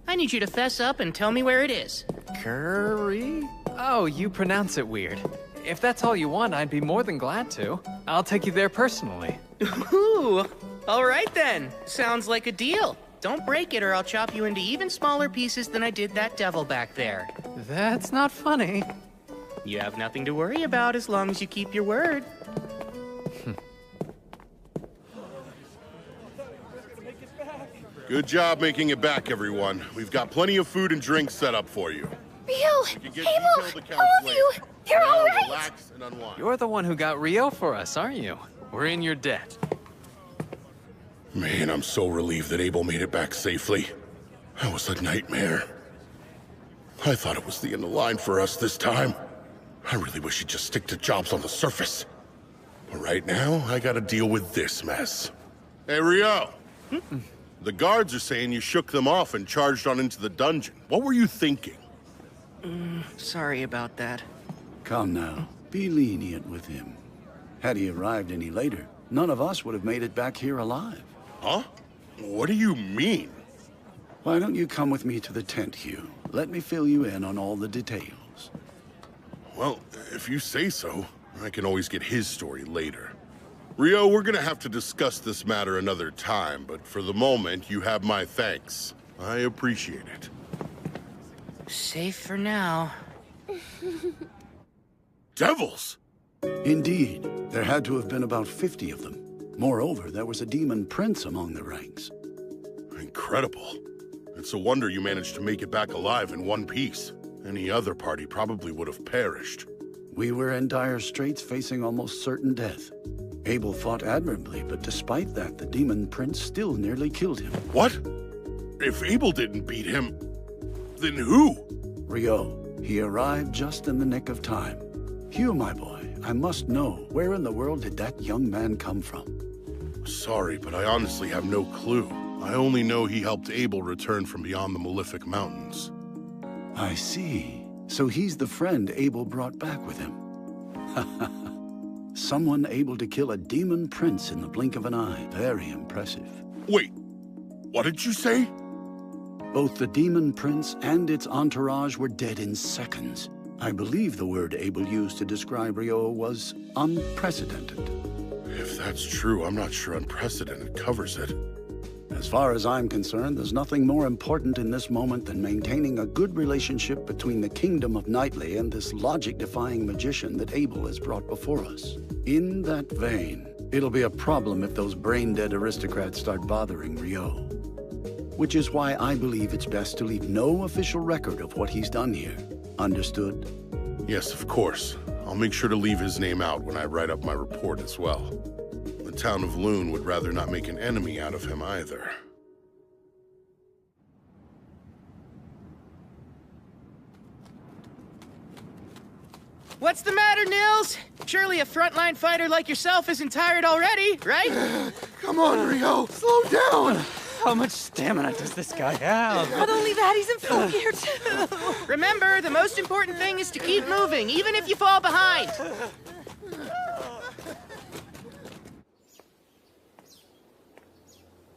I need you to fess up and tell me where it is. Curry? Oh, you pronounce it weird. If that's all you want, I'd be more than glad to. I'll take you there personally. Ooh, all right then. Sounds like a deal. Don't break it or I'll chop you into even smaller pieces than I did that devil back there. That's not funny. You have nothing to worry about as long as you keep your word. Good job making it back, everyone. We've got plenty of food and drinks set up for you. Rio! Abel! All of you! You're Now alright! relax and unwind. You're the one who got Rio for us, aren't you? We're in your debt. Man, I'm so relieved that Abel made it back safely. That was a nightmare. I thought it was the end of the line for us this time. I really wish he'd just stick to jobs on the surface. But right now, I gotta deal with this mess. Hey, Rio! The guards are saying you shook them off and charged on into the dungeon. What were you thinking? Sorry about that. Come now, be lenient with him. Had he arrived any later, none of us would have made it back here alive. Huh? What do you mean? Why don't you come with me to the tent, Hugh? Let me fill you in on all the details. Well, if you say so, I can always get his story later. Rio, we're gonna have to discuss this matter another time, but for the moment, you have my thanks. I appreciate it. Safe for now. Devils! Indeed, there had to have been about 50 of them. Moreover, there was a demon prince among the ranks. Incredible. It's a wonder you managed to make it back alive in one piece. Any other party probably would have perished. We were in dire straits, facing almost certain death. Abel fought admirably, but despite that, the demon prince still nearly killed him. What? If Abel didn't beat him, then who? Rio. He arrived just in the nick of time. Hugh, my boy, I must know, where in the world did that young man come from? Sorry, but I honestly have no clue. I only know he helped Abel return from beyond the Malefic Mountains. I see. So he's the friend Abel brought back with him. Someone able to kill a demon prince in the blink of an eye. Very impressive. Wait, what did you say? Both the demon prince and its entourage were dead in seconds. I believe the word Abel used to describe Ryo was unprecedented. If that's true, I'm not sure unprecedented covers it. As far as I'm concerned, there's nothing more important in this moment than maintaining a good relationship between the kingdom of Knightley and this logic-defying magician that Abel has brought before us. In that vein, it'll be a problem if those brain-dead aristocrats start bothering Ryo. Which is why I believe it's best to leave no official record of what he's done here. Understood? Yes, of course. I'll make sure to leave his name out when I write up my report as well. The town of Loon would rather not make an enemy out of him either. What's the matter, Nils? Surely a frontline fighter like yourself isn't tired already, right? Come on, Ryo, slow down! How much stamina does this guy have? Not only that, he's in full gear too. Remember, the most important thing is to keep moving, even if you fall behind.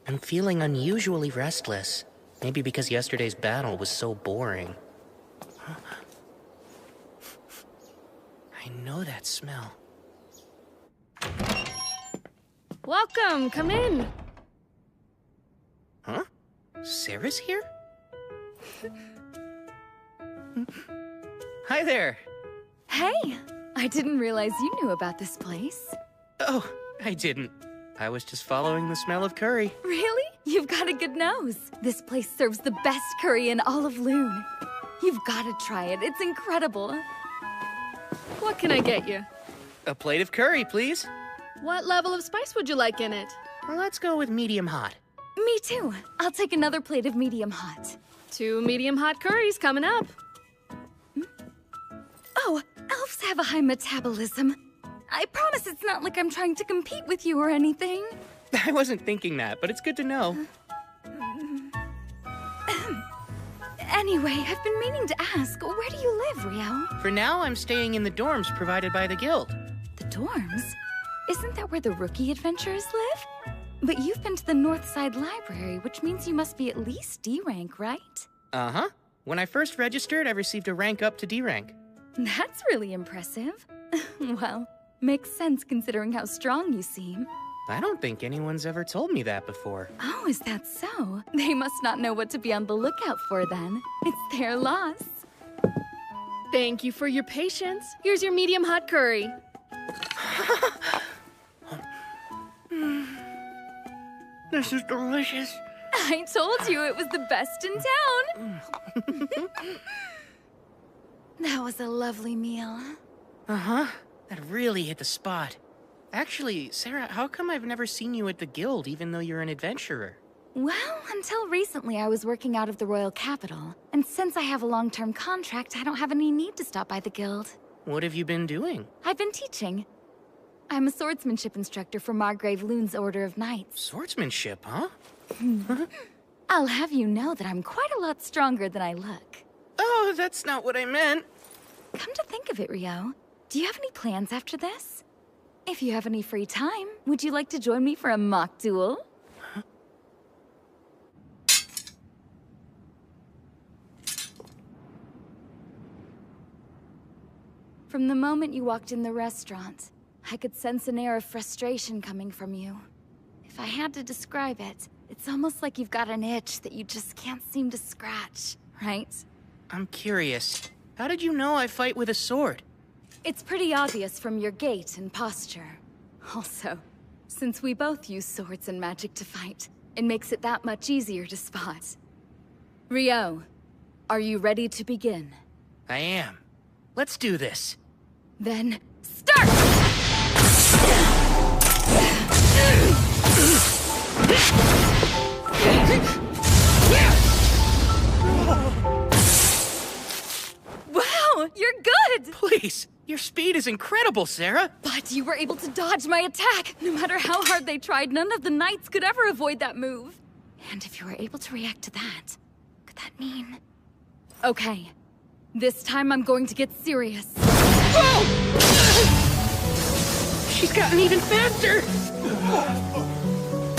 I'm feeling unusually restless. Maybe because yesterday's battle was so boring. I know that smell. Welcome, come in. Huh? Sarah's here? Hi there. Hey, I didn't realize you knew about this place. Oh, I didn't. I was just following the smell of curry. Really? You've got a good nose. This place serves the best curry in all of Loon. You've got to try it. It's incredible. What can I get you? A plate of curry, please. What level of spice would you like in it? Well, let's go with medium hot. Me too. I'll take another plate of medium hot. 2 medium hot curries coming up. Oh, elves have a high metabolism. I promise it's not like I'm trying to compete with you or anything. I wasn't thinking that, but it's good to know. Anyway, I've been meaning to ask, where do you live, Ryo? For now, I'm staying in the dorms provided by the guild. The dorms? Isn't that where the rookie adventurers live? But you've been to the North Side Library, which means you must be at least D rank, right? Uh-huh. When I first registered, I received a rank up to D rank. That's really impressive. Well, makes sense considering how strong you seem. I don't think anyone's ever told me that before. Oh, is that so? They must not know what to be on the lookout for then. It's their loss. Thank you for your patience. Here's your medium hot curry. This is delicious. I told you it was the best in town. That was a lovely meal. Uh-huh. That really hit the spot. Actually, Sarah, how come I've never seen you at the guild, even though you're an adventurer? Well, until recently I was working out of the Royal Capital. And since I have a long-term contract, I don't have any need to stop by the guild. What have you been doing? I've been teaching. I'm a swordsmanship instructor for Margrave Loon's Order of Knights. Swordsmanship, huh? I'll have you know that I'm quite a lot stronger than I look. Oh, that's not what I meant. Come to think of it, Ryo, do you have any plans after this? If you have any free time, would you like to join me for a mock duel? Huh? From the moment you walked in the restaurant, I could sense an air of frustration coming from you. If I had to describe it, it's almost like you've got an itch that you just can't seem to scratch, right? I'm curious. How did you know I fight with a sword? It's pretty obvious from your gait and posture. Also, since we both use swords and magic to fight, it makes it that much easier to spot. Ryo, are you ready to begin? I am. Let's do this. Then, start! Wow, you're good! Please, your speed is incredible, Sarah! But you were able to dodge my attack! No matter how hard they tried, none of the knights could ever avoid that move. And if you were able to react to that, could that mean... Okay, this time I'm going to get serious. Whoa! She's gotten even faster!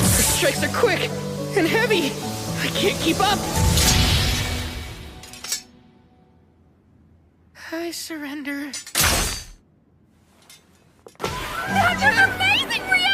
Her strikes are quick and heavy! I can't keep up! I surrender. You're amazing, Rio!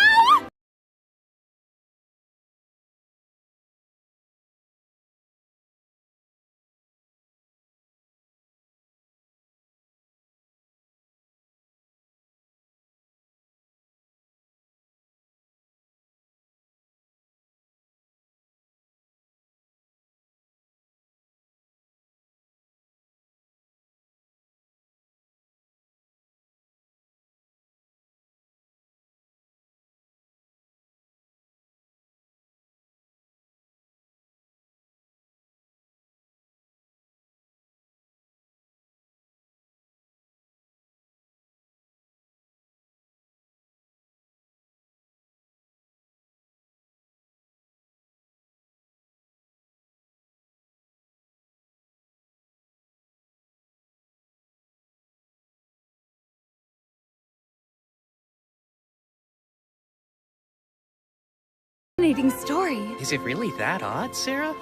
Fascinating story. Is it really that odd, Sarah?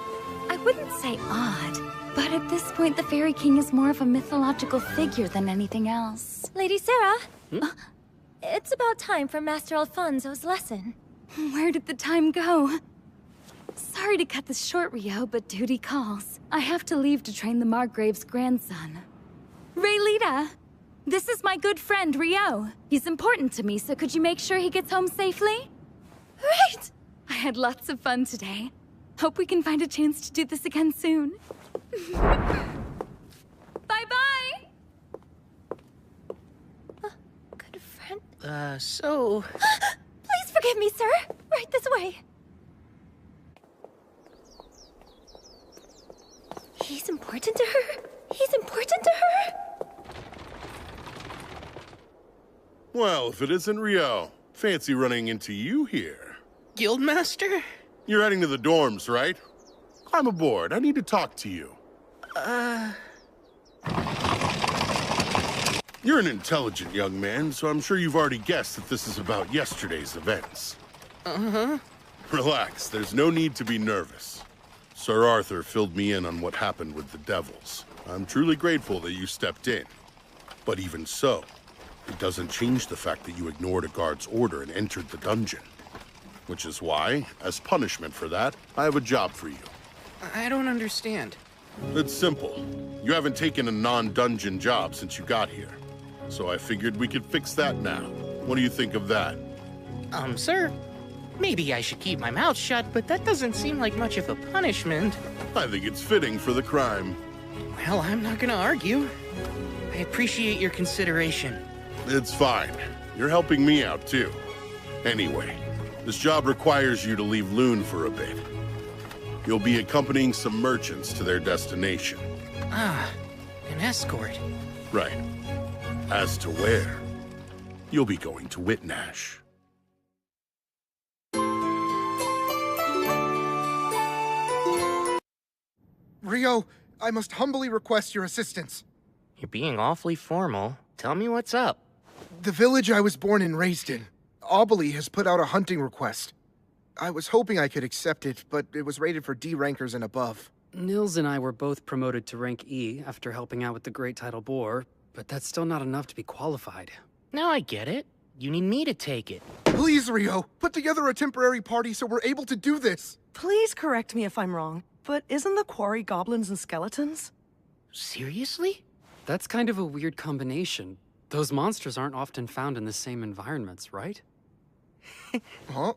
I wouldn't say odd, but at this point the Fairy King is more of a mythological figure than anything else. Lady Sarah, it's about time for Master Alfonso's lesson. Where did the time go? Sorry to cut this short, Rio, but duty calls. I have to leave to train the Margrave's grandson. Raylita, this is my good friend, Rio. He's important to me, so could you make sure he gets home safely? Right! I had lots of fun today. Hope we can find a chance to do this again soon. Bye-bye! Good friend? So... Please forgive me, sir. Right this way. He's important to her? He's important to her? Well, if it isn't Rio, fancy running into you here. Guildmaster? You're heading to the dorms, right? Climb aboard. I need to talk to you. You're an intelligent young man, so I'm sure you've already guessed that this is about yesterday's events. Uh-huh. Relax, there's no need to be nervous. Sir Arthur filled me in on what happened with the devils. I'm truly grateful that you stepped in. But even so, it doesn't change the fact that you ignored a guard's order and entered the dungeon. Which is why, as punishment for that, I have a job for you. I don't understand. It's simple. You haven't taken a non-dungeon job since you got here. So I figured we could fix that now. What do you think of that? Sir, maybe I should keep my mouth shut, but that doesn't seem like much of a punishment. I think it's fitting for the crime. Well, I'm not gonna argue. I appreciate your consideration. It's fine. You're helping me out, too. Anyway, this job requires you to leave Loon for a bit. You'll be accompanying some merchants to their destination. Ah, an escort. Right. As to where, you'll be going to Whitnash. Rio, I must humbly request your assistance. You're being awfully formal. Tell me what's up. The village I was born and raised in, Aubely has put out a hunting request. I was hoping I could accept it, but it was rated for D rankers and above. Nils and I were both promoted to rank E after helping out with the Great Tidal Boar, but that's still not enough to be qualified. Now I get it. You need me to take it. Please, Rio, put together a temporary party so we're able to do this. Please correct me if I'm wrong, but isn't the quarry goblins and skeletons? Seriously? That's kind of a weird combination. Those monsters aren't often found in the same environments, right? Huh?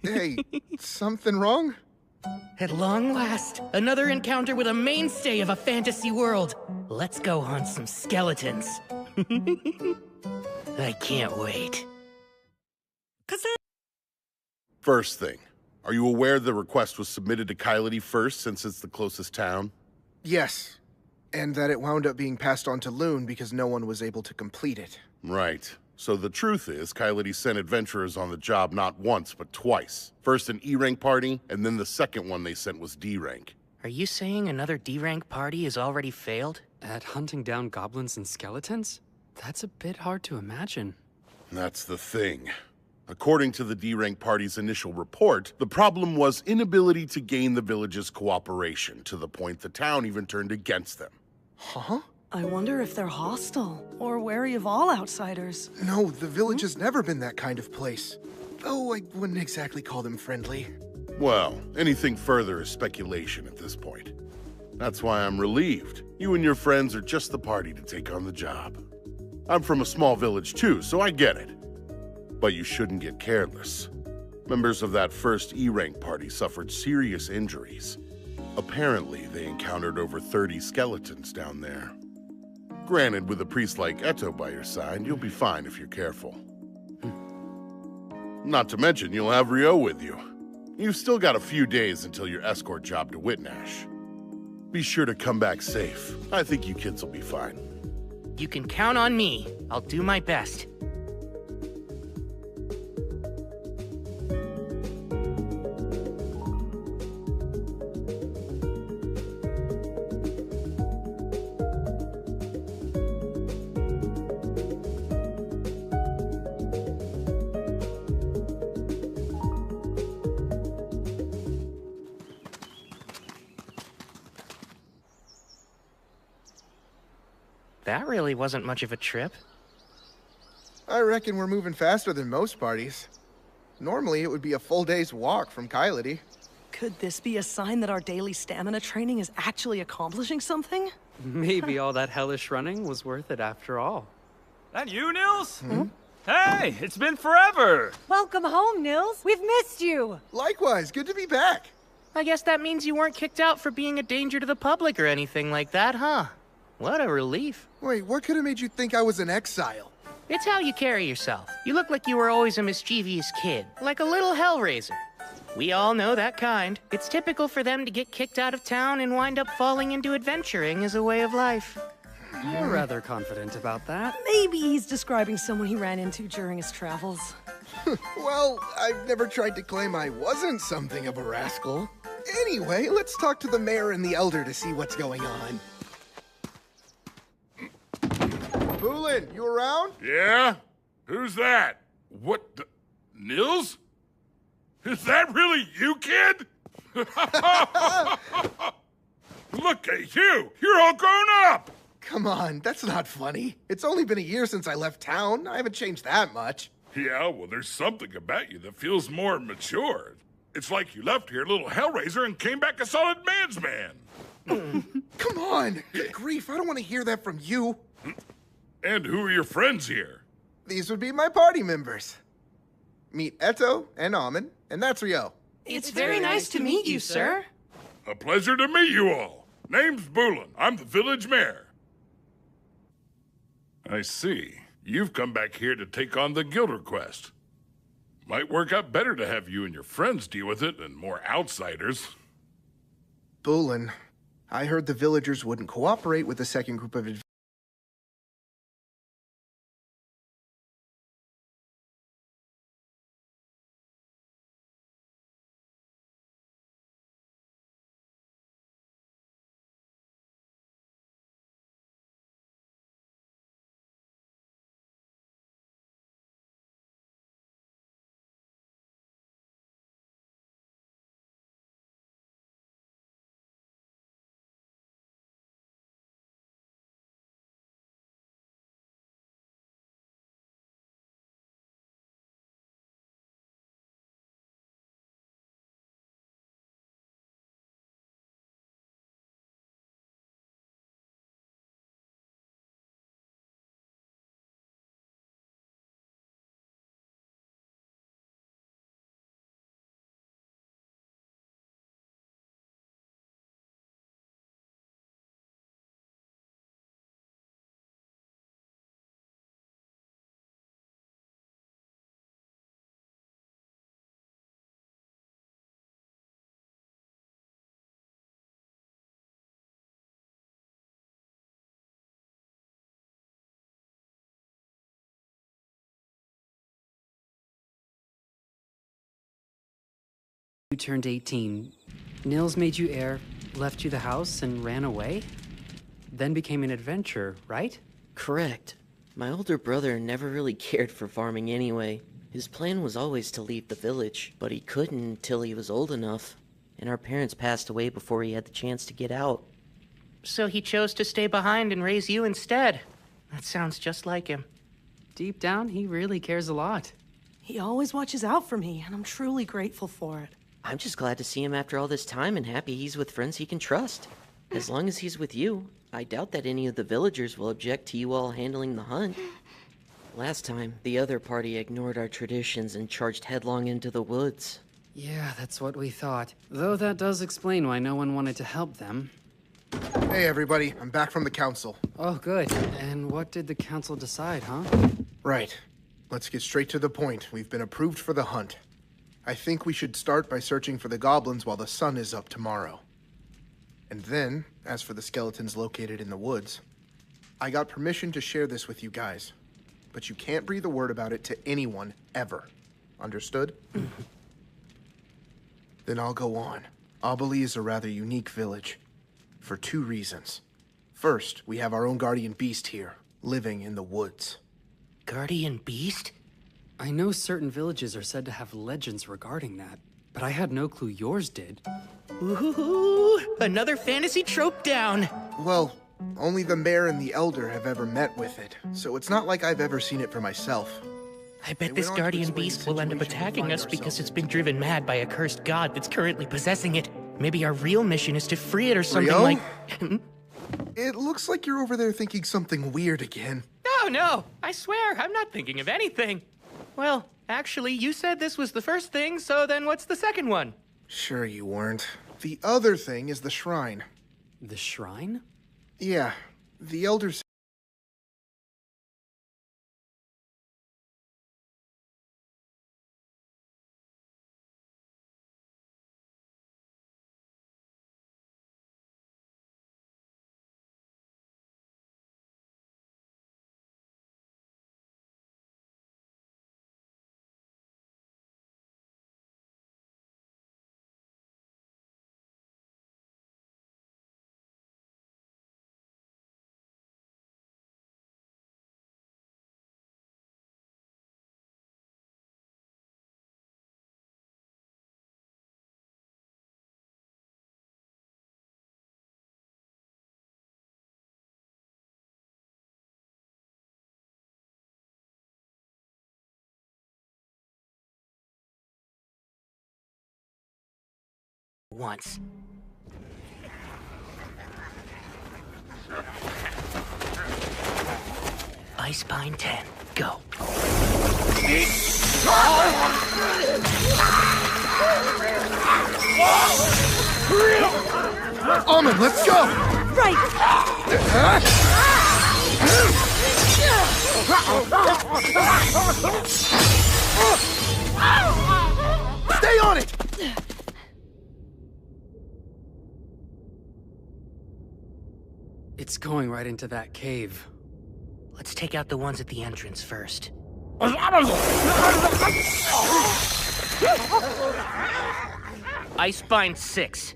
Hey, something wrong? At long last, another encounter with a mainstay of a fantasy world. Let's go hunt some skeletons. I can't wait. First thing, are you aware the request was submitted to Kylity first since it's the closest town? Yes. And that it wound up being passed on to Loon because no one was able to complete it. Right. So the truth is, Kylity sent adventurers on the job not once, but twice. First an E-rank party, and then the second one they sent was D-rank. Are you saying another D-rank party has already failed? At hunting down goblins and skeletons? That's a bit hard to imagine. That's the thing. According to the D-rank party's initial report, the problem was inability to gain the village's cooperation, to the point the town even turned against them. Huh? I wonder if they're hostile or wary of all outsiders. No, the village has never been that kind of place. Though I wouldn't exactly call them friendly. Well, anything further is speculation at this point. That's why I'm relieved. You and your friends are just the party to take on the job. I'm from a small village too, so I get it. But you shouldn't get careless. Members of that first E-rank party suffered serious injuries. Apparently, they encountered over 30 skeletons down there. Granted, with a priest like Eto by your side, you'll be fine if you're careful. Not to mention, you'll have Ryo with you. You've still got a few days until your escort job to Whitnash. Be sure to come back safe. I think you kids will be fine. You can count on me. I'll do my best. That really wasn't much of a trip. I reckon we're moving faster than most parties. Normally, it would be a full day's walk from Kylity. Could this be a sign that our daily stamina training is actually accomplishing something? Maybe all that hellish running was worth it after all. That you, Nils? Hey, it's been forever! Welcome home, Nils. We've missed you. Likewise, good to be back. I guess that means you weren't kicked out for being a danger to the public or anything like that, huh? What a relief. Wait, what could have made you think I was in exile? It's how you carry yourself. You look like you were always a mischievous kid, like a little hellraiser. We all know that kind. It's typical for them to get kicked out of town and wind up falling into adventuring as a way of life. You're rather confident about that. Maybe he's describing someone he ran into during his travels. Well, I've never tried to claim I wasn't something of a rascal. Anyway, let's talk to the mayor and the elder to see what's going on. Poolin, you around? Yeah? Who's that? What the... Nils? Is that really you, kid? Look at you! You're all grown up! Come on, that's not funny. It's only been a year since I left town. I haven't changed that much. Yeah, well, there's something about you that feels more mature. It's like you left here a little hellraiser and came back a solid man's man. Come on! Good grief, I don't want to hear that from you. And who are your friends here? These would be my party members. Meet Eto and Amon, and that's Ryo. It's very nice to meet you, sir. A pleasure to meet you all. Name's Bulin. I'm the village mayor. I see. You've come back here to take on the guild request. Might work out better to have you and your friends deal with it than more outsiders. Bulin, I heard the villagers wouldn't cooperate with the second group of adventurers. You turned 18. Nils made you heir, left you the house, and ran away? Then became an adventurer, right? Correct. My older brother never really cared for farming anyway. His plan was always to leave the village, but he couldn't until he was old enough, and our parents passed away before he had the chance to get out. so he chose to stay behind and raise you instead. That sounds just like him. Deep down, he really cares a lot. He always watches out for me, and I'm truly grateful for it. I'm just glad to see him after all this time and happy he's with friends he can trust. As long as he's with you, I doubt that any of the villagers will object to you all handling the hunt. Last time, the other party ignored our traditions and charged headlong into the woods. Yeah, that's what we thought. Though that does explain why no one wanted to help them. Hey everybody, I'm back from the council. Oh, good. And what did the council decide, huh? Right. Let's get straight to the point. We've been approved for the hunt. I think we should start by searching for the goblins while the sun is up tomorrow. And then, as for the skeletons located in the woods, I got permission to share this with you guys. But you can't breathe a word about it to anyone, ever. Understood? Then I'll go on. Obeli is a rather unique village. For 2 reasons. First, we have our own guardian beast here, living in the woods. Guardian beast? I know certain villages are said to have legends regarding that, but I had no clue yours did. Ooh, another fantasy trope down. Well, only the mayor and the elder have ever met with it, so it's not like I've ever seen it for myself. I bet this guardian beast will end up attacking us because it's been driven mad by a cursed god that's currently possessing it. Maybe our real mission is to free it or something Rio? like... It looks like you're over there thinking something weird again. No, I swear, I'm not thinking of anything. Well, actually, you said this was the first thing, so then what's the second one? Sure you weren't. The other thing is the shrine. The shrine? Yeah, the elders... Once. Icepine 10, go. Almond, let's go! Right! Stay on it! It's going right into that cave. Let's take out the ones at the entrance first. Icepine 6.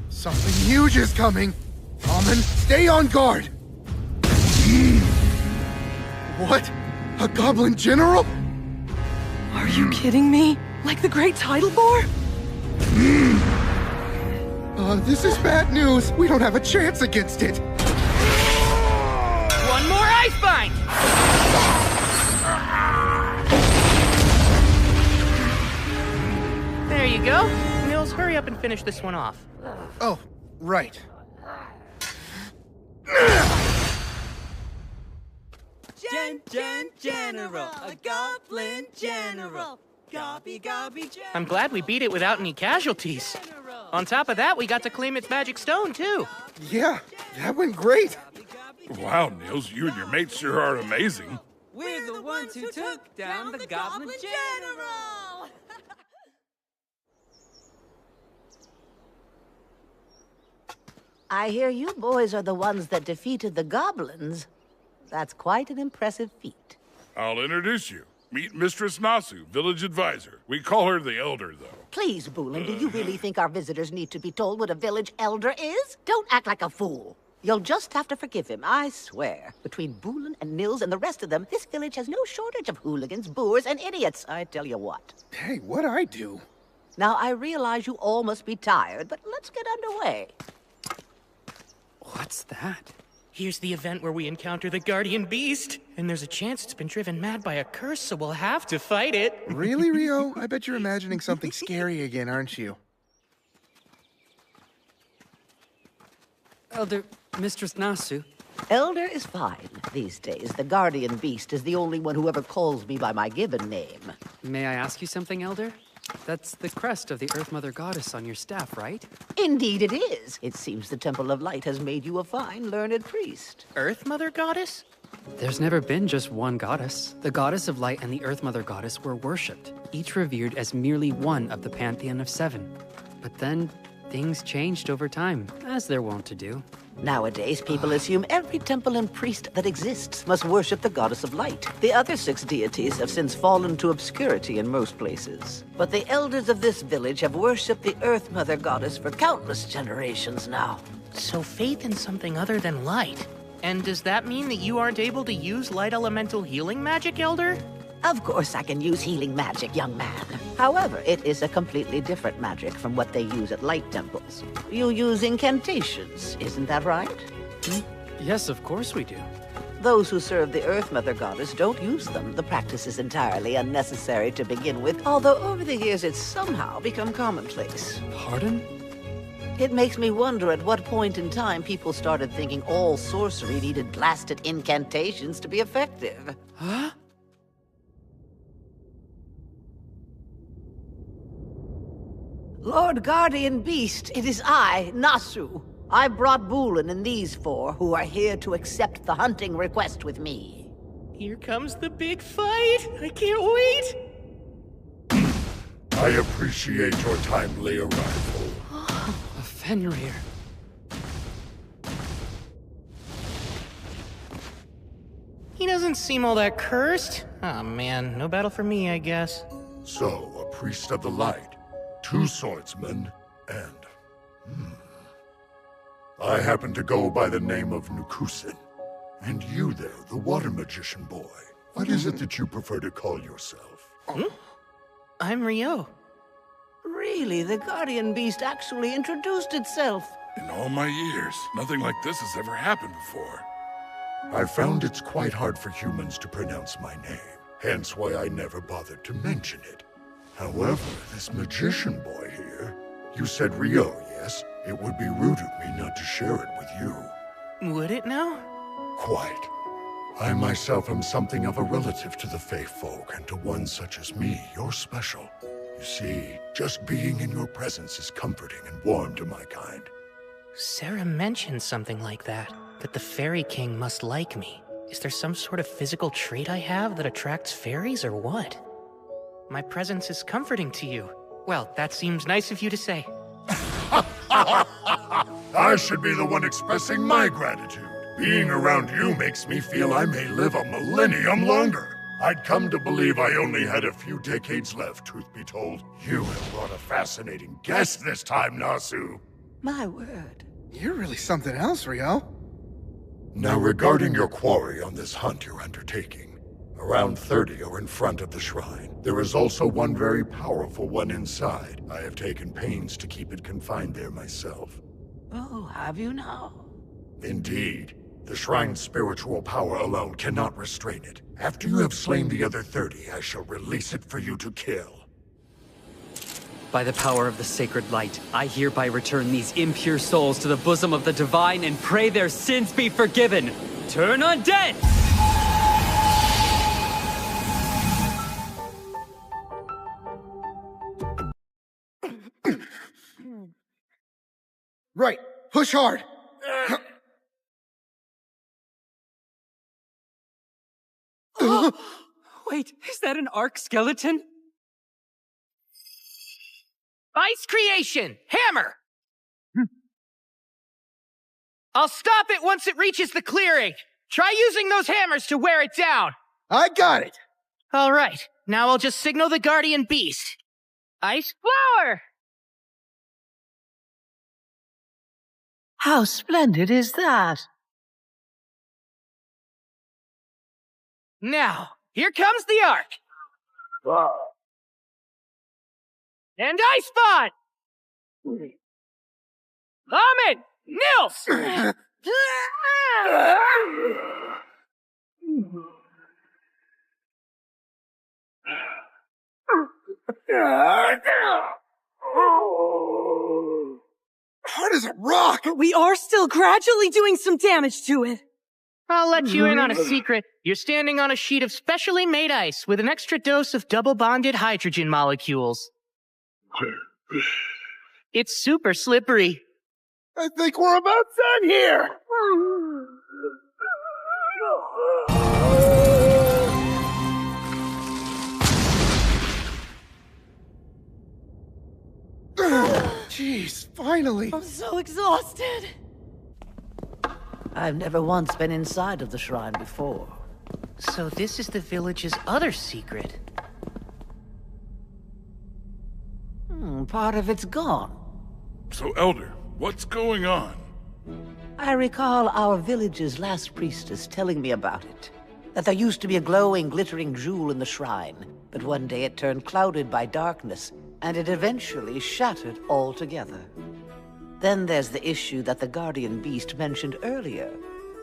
Something huge is coming! Almond, stay on guard! What? A goblin general? Are you kidding me? Like the great tidal boar? This is bad news. We don't have a chance against it. One more Icepine! There you go. Mills, hurry up and finish this one off. Oh, right. General, a goblin general. Gobby, general. I'm glad we beat it without any casualties. On top of that, we got to claim its magic stone, too. Yeah, that went great. Wow, Niels, you and your mates sure are amazing. We're the ones who took down the goblin general. I hear you boys are the ones that defeated the goblins. That's quite an impressive feat. I'll introduce you. Meet Mistress Nasu, village advisor. We call her the Elder, though. Please, Boolin, do you really think our visitors need to be told what a village elder is? Don't act like a fool. You'll just have to forgive him, I swear. Between Boolin and Nils and the rest of them, this village has no shortage of hooligans, boors, and idiots, I tell you what. Hey, what'd I do? Now, I realize you all must be tired, but let's get underway. What's that? Here's the event where we encounter the Guardian Beast. And there's a chance it's been driven mad by a curse, so we'll have to fight it. Really, Rio? I bet you're imagining something scary again, aren't you? Elder, Mistress Nasu. Elder is fine these days. The Guardian Beast is the only one who ever calls me by my given name. May I ask you something, Elder? That's the crest of the Earth Mother Goddess on your staff, right? Indeed it is. It seems the Temple of Light has made you a fine, learned priest. Earth Mother Goddess? There's never been just one goddess. The Goddess of Light and the Earth Mother Goddess were worshipped, each revered as merely one of the pantheon of 7. But then, things changed over time, as they're wont to do. Nowadays, people assume every temple and priest that exists must worship the Goddess of Light. The other 6 deities have since fallen to obscurity in most places. But the elders of this village have worshipped the Earth Mother Goddess for countless generations now. So faith in something other than light. And does that mean that you aren't able to use light elemental healing magic, Elder? Of course I can use healing magic, young man. However, it is a completely different magic from what they use at light temples. You use incantations, isn't that right? Yes, of course we do. Those who serve the Earth Mother Goddess don't use them. The practice is entirely unnecessary to begin with, although over the years it's somehow become commonplace. Pardon? It makes me wonder at what point in time people started thinking all sorcery needed blasted incantations to be effective. Huh? Lord Guardian Beast, it is I, Nasu. I brought Boolin and these 4 who are here to accept the hunting request with me. Here comes the big fight! I can't wait! I appreciate your timely arrival. A Fenrir. He doesn't seem all that cursed. Aw, man, no battle for me, I guess. So, a priest of the light, 2 swordsmen, and... I happen to go by the name of Nukusin. And you there, the water magician boy. What is it that you prefer to call yourself? I'm Rio. Really, the Guardian Beast actually introduced itself. In all my years, nothing like this has ever happened before. I found it's quite hard for humans to pronounce my name, hence why I never bothered to mention it. However, this magician boy here, you said Rio, yes? It would be rude of me not to share it with you. Would it now? Quite. I myself am something of a relative to the Fae folk, and to one such as me, you're special. You see, just being in your presence is comforting and warm to my kind. Sarah mentioned something like that the Fairy King must like me. Is there some sort of physical trait I have that attracts fairies, or what? My presence is comforting to you. Well, that seems nice of you to say. I should be the one expressing my gratitude. Being around you makes me feel I may live a millennium longer. I'd come to believe I only had a few decades left, truth be told. You have brought a fascinating guest this time, Nasu. My word. You're really something else, Rio. Now, regarding your quarry on this hunt you're undertaking, around 30 are in front of the shrine. There is also one very powerful one inside. I have taken pains to keep it confined there myself. Oh, have you now? Indeed. The shrine's spiritual power alone cannot restrain it. After you have slain the other 30, I shall release it for you to kill. By the power of the sacred light, I hereby return these impure souls to the bosom of the divine and pray their sins be forgiven. Turn undead! Right. Push hard. Wait, is that an arc skeleton? Ice creation! Hammer! I'll stop it once it reaches the clearing. Try using those hammers to wear it down. I got it. All right, now I'll just signal the guardian beast. Ice flower! How splendid is that? Now, here comes the arc! And Ice Spawn! Amen! Nils! Hard as a rock! But we are still gradually doing some damage to it. I'll let you in on a secret. You're standing on a sheet of specially made ice with an extra dose of double-bonded hydrogen molecules. It's super slippery. I think we're about done here! Jeez, finally! I'm so exhausted. I've never once been inside of the shrine before. So this is the village's other secret. Part of it's gone. So, Elder, what's going on? I recall our village's last priestess telling me about it. That there used to be a glowing, glittering jewel in the shrine, but one day it turned clouded by darkness, and it eventually shattered altogether. Then there's the issue that the Guardian Beast mentioned earlier.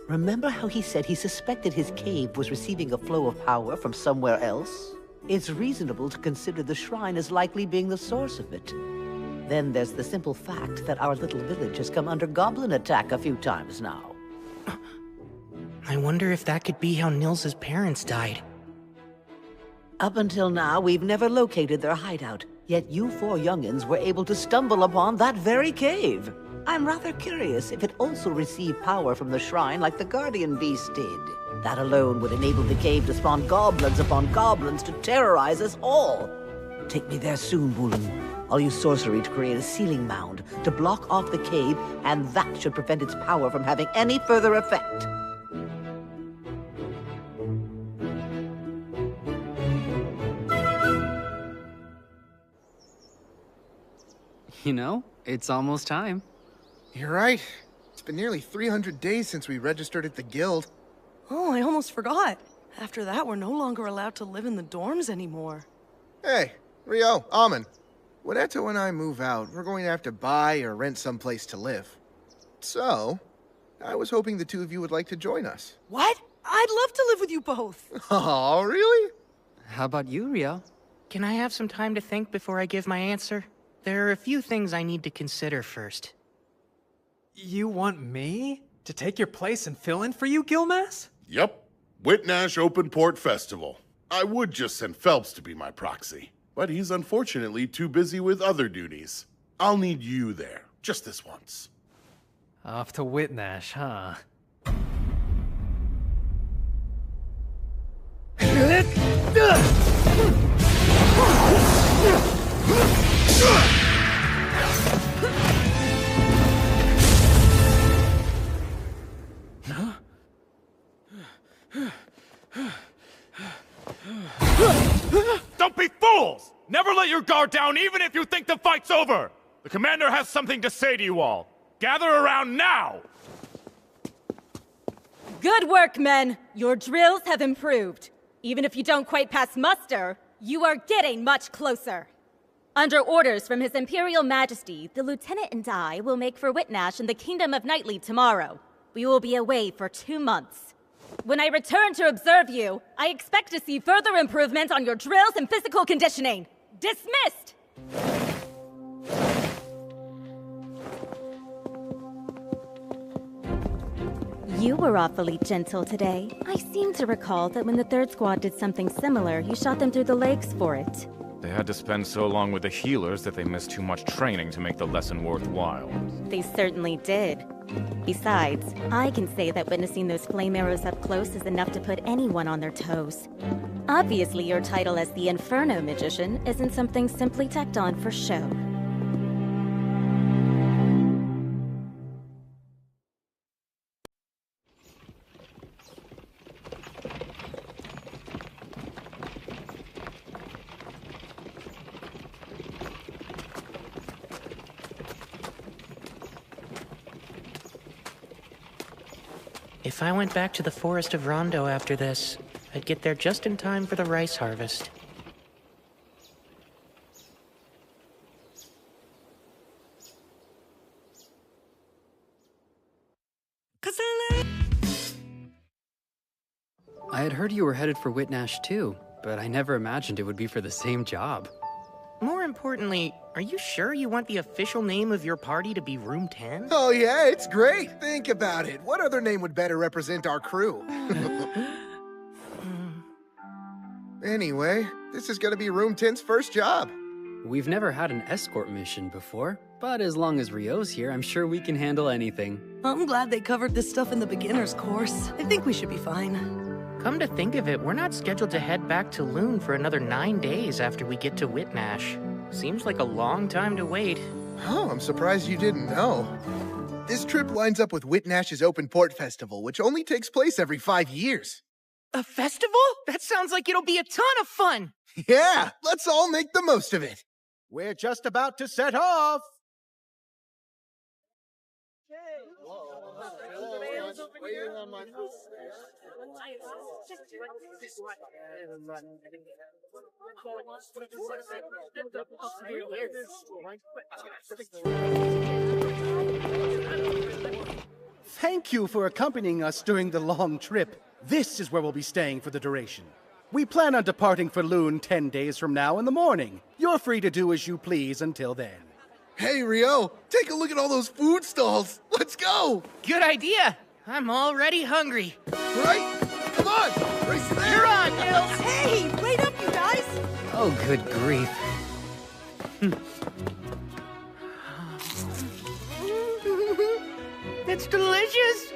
Remember how he said he suspected his cave was receiving a flow of power from somewhere else? It's reasonable to consider the shrine as likely being the source of it. Then there's the simple fact that our little village has come under goblin attack a few times now. I wonder if that could be how Nils's parents died. Up until now, we've never located their hideout, yet you four youngins were able to stumble upon that very cave. I'm rather curious if it also received power from the shrine like the Guardian Beast did. That alone would enable the cave to spawn goblins upon goblins to terrorize us all. Take me there soon, Woolen. I'll use sorcery to create a sealing mound to block off the cave, and that should prevent its power from having any further effect. You know, it's almost time. You're right. It's been nearly 300 days since we registered at the guild. Oh, I almost forgot. After that, we're no longer allowed to live in the dorms anymore. Hey, Rio, Amen. When Eto and I move out, we're going to have to buy or rent someplace to live. So, I was hoping the two of you would like to join us. What? I'd love to live with you both. Oh, really? How about you, Rio? Can I have some time to think before I give my answer? There are a few things I need to consider first. You want me to take your place and fill in for you, Gilmas? Yep. Whitnash Open Port Festival. I would just send Phelps to be my proxy, but he's unfortunately too busy with other duties. I'll need you there, just this once. Off to Whitnash, huh? Don't be fools! Never let your guard down even if you think the fight's over! The commander has something to say to you all. Gather around now! Good work, men! Your drills have improved. Even if you don't quite pass muster, you are getting much closer. Under orders from His Imperial Majesty, the Lieutenant and I will make for Whitnash in the Kingdom of Knightly tomorrow. We will be away for 2 months. When I return to observe you, I expect to see further improvements on your drills and physical conditioning. Dismissed! You were awfully gentle today. I seem to recall that when the third squad did something similar, you shot them through the legs for it. They had to spend so long with the healers that they missed too much training to make the lesson worthwhile. They certainly did. Besides, I can say that witnessing those flame arrows up close is enough to put anyone on their toes. Obviously, your title as the Inferno Magician isn't something simply tacked on for show. If I went back to the forest of Rondo after this, I'd get there just in time for the rice harvest. I had heard you were headed for Whitnash too, but I never imagined it would be for the same job. More importantly, are you sure you want the official name of your party to be Room 10? Oh yeah, it's great. Think about it. What other name would better represent our crew? Anyway, this is gonna be Room 10's first job. We've never had an escort mission before, but as long as Rio's here, I'm sure we can handle anything. I'm glad they covered this stuff in the beginner's course. I think we should be fine. Come to think of it, we're not scheduled to head back to Loon for another 9 days after we get to Whitnash. Seems like a long time to wait. Oh, I'm surprised you didn't know. This trip lines up with Whitnash's Open Port Festival, which only takes place every 5 years. A festival? That sounds like it'll be a ton of fun! Yeah, let's all make the most of it. We're just about to set off! Thank you for accompanying us during the long trip. This is where we'll be staying for the duration. We plan on departing for Loon 10 days from now in the morning. You're free to do as you please until then. Hey, Rio, take a look at all those food stalls. Let's go! Good idea! I'm already hungry. Right? Come on! Race there! You're on, Nils! Hey, wait up, you guys! Oh, good grief. It's delicious!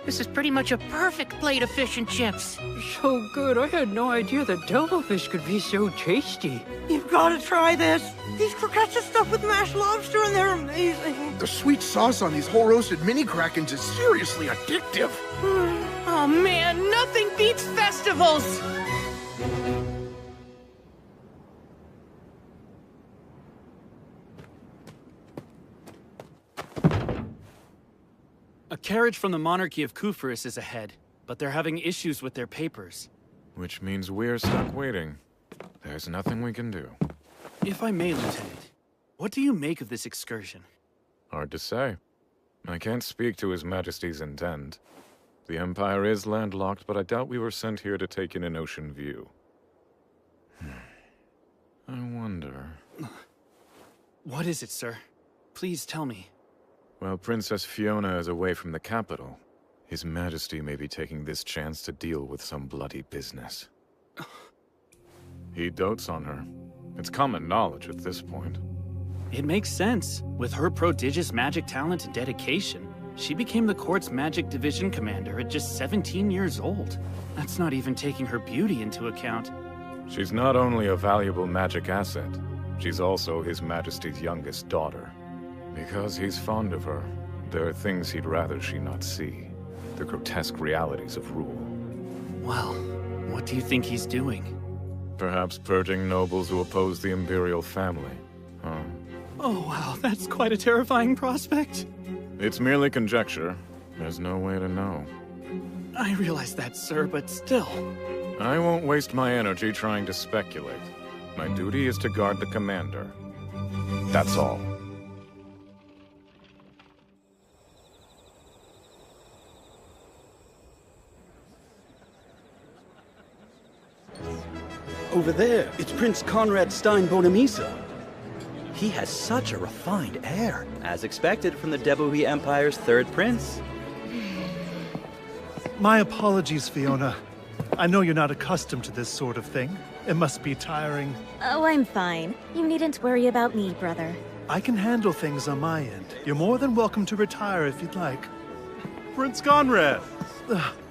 This is pretty much a perfect plate of fish and chips. So good, I had no idea that devilfish could be so tasty. You've got to try this. These croquettes are stuffed with mashed lobster and they're amazing. The sweet sauce on these whole roasted mini Krakens is seriously addictive. Oh man, nothing beats festivals! A carriage from the monarchy of Kufurus is ahead, but they're having issues with their papers. Which means we're stuck waiting. There's nothing we can do. If I may, Lieutenant, what do you make of this excursion? Hard to say. I can't speak to His Majesty's intent. The Empire is landlocked, but I doubt we were sent here to take in an ocean view. I wonder... What is it, sir? Please tell me. While Princess Fiona is away from the capital, His Majesty may be taking this chance to deal with some bloody business. He dotes on her. It's common knowledge at this point. It makes sense. With her prodigious magic talent and dedication, she became the court's magic division commander at just 17 years old. That's not even taking her beauty into account. She's not only a valuable magic asset, she's also His Majesty's youngest daughter. Because he's fond of her, there are things he'd rather she not see. The grotesque realities of rule. Well, what do you think he's doing? Perhaps purging nobles who oppose the imperial family, huh? Oh wow, that's quite a terrifying prospect. It's merely conjecture. There's no way to know. I realize that, sir, but still. I won't waste my energy trying to speculate. My duty is to guard the commander. That's all. Over there, it's Prince Conrad Stein-Bonamisa. He has such a refined air. As expected from the Debuhi Empire's third prince. My apologies, Fiona. I know you're not accustomed to this sort of thing. It must be tiring. Oh, I'm fine. You needn't worry about me, brother. I can handle things on my end. You're more than welcome to retire if you'd like. Prince Conrad!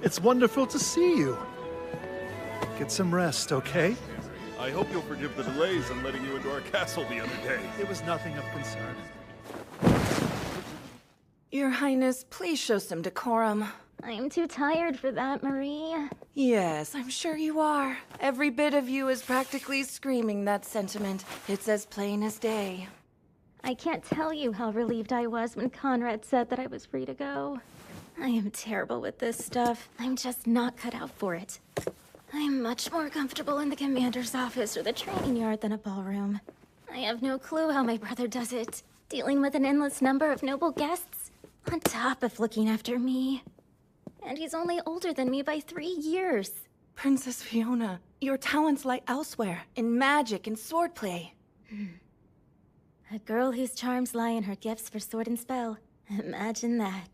It's wonderful to see you. Get some rest, okay? I hope you'll forgive the delays in letting you into our castle the other day. It was nothing of concern. Your Highness, please show some decorum. I'm too tired for that, Marie. Yes, I'm sure you are. Every bit of you is practically screaming that sentiment. It's as plain as day. I can't tell you how relieved I was when Conrad said that I was free to go. I am terrible with this stuff. I'm just not cut out for it. I'm much more comfortable in the commander's office or the training yard than a ballroom. I have no clue how my brother does it, dealing with an endless number of noble guests, on top of looking after me. And he's only older than me by 3 years. Princess Fiona, your talents lie elsewhere, in magic and swordplay. A girl whose charms lie in her gifts for sword and spell. Imagine that.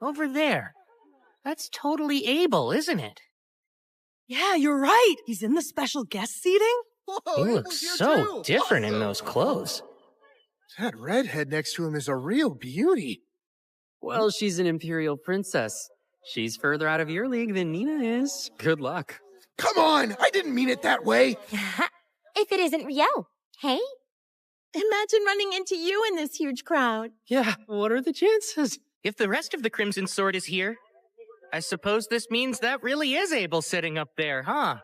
Over there. That's totally Abel, isn't it? Yeah, you're right. He's in the special guest seating. He looks so different in those clothes. That redhead next to him is a real beauty. Well, she's an imperial princess. She's further out of your league than Nina is. Good luck. Come on! I didn't mean it that way! If it isn't Rio, hey? Imagine running into you in this huge crowd. Yeah, what are the chances? If the rest of the Crimson Sword is here, I suppose this means that really is Abel sitting up there, huh?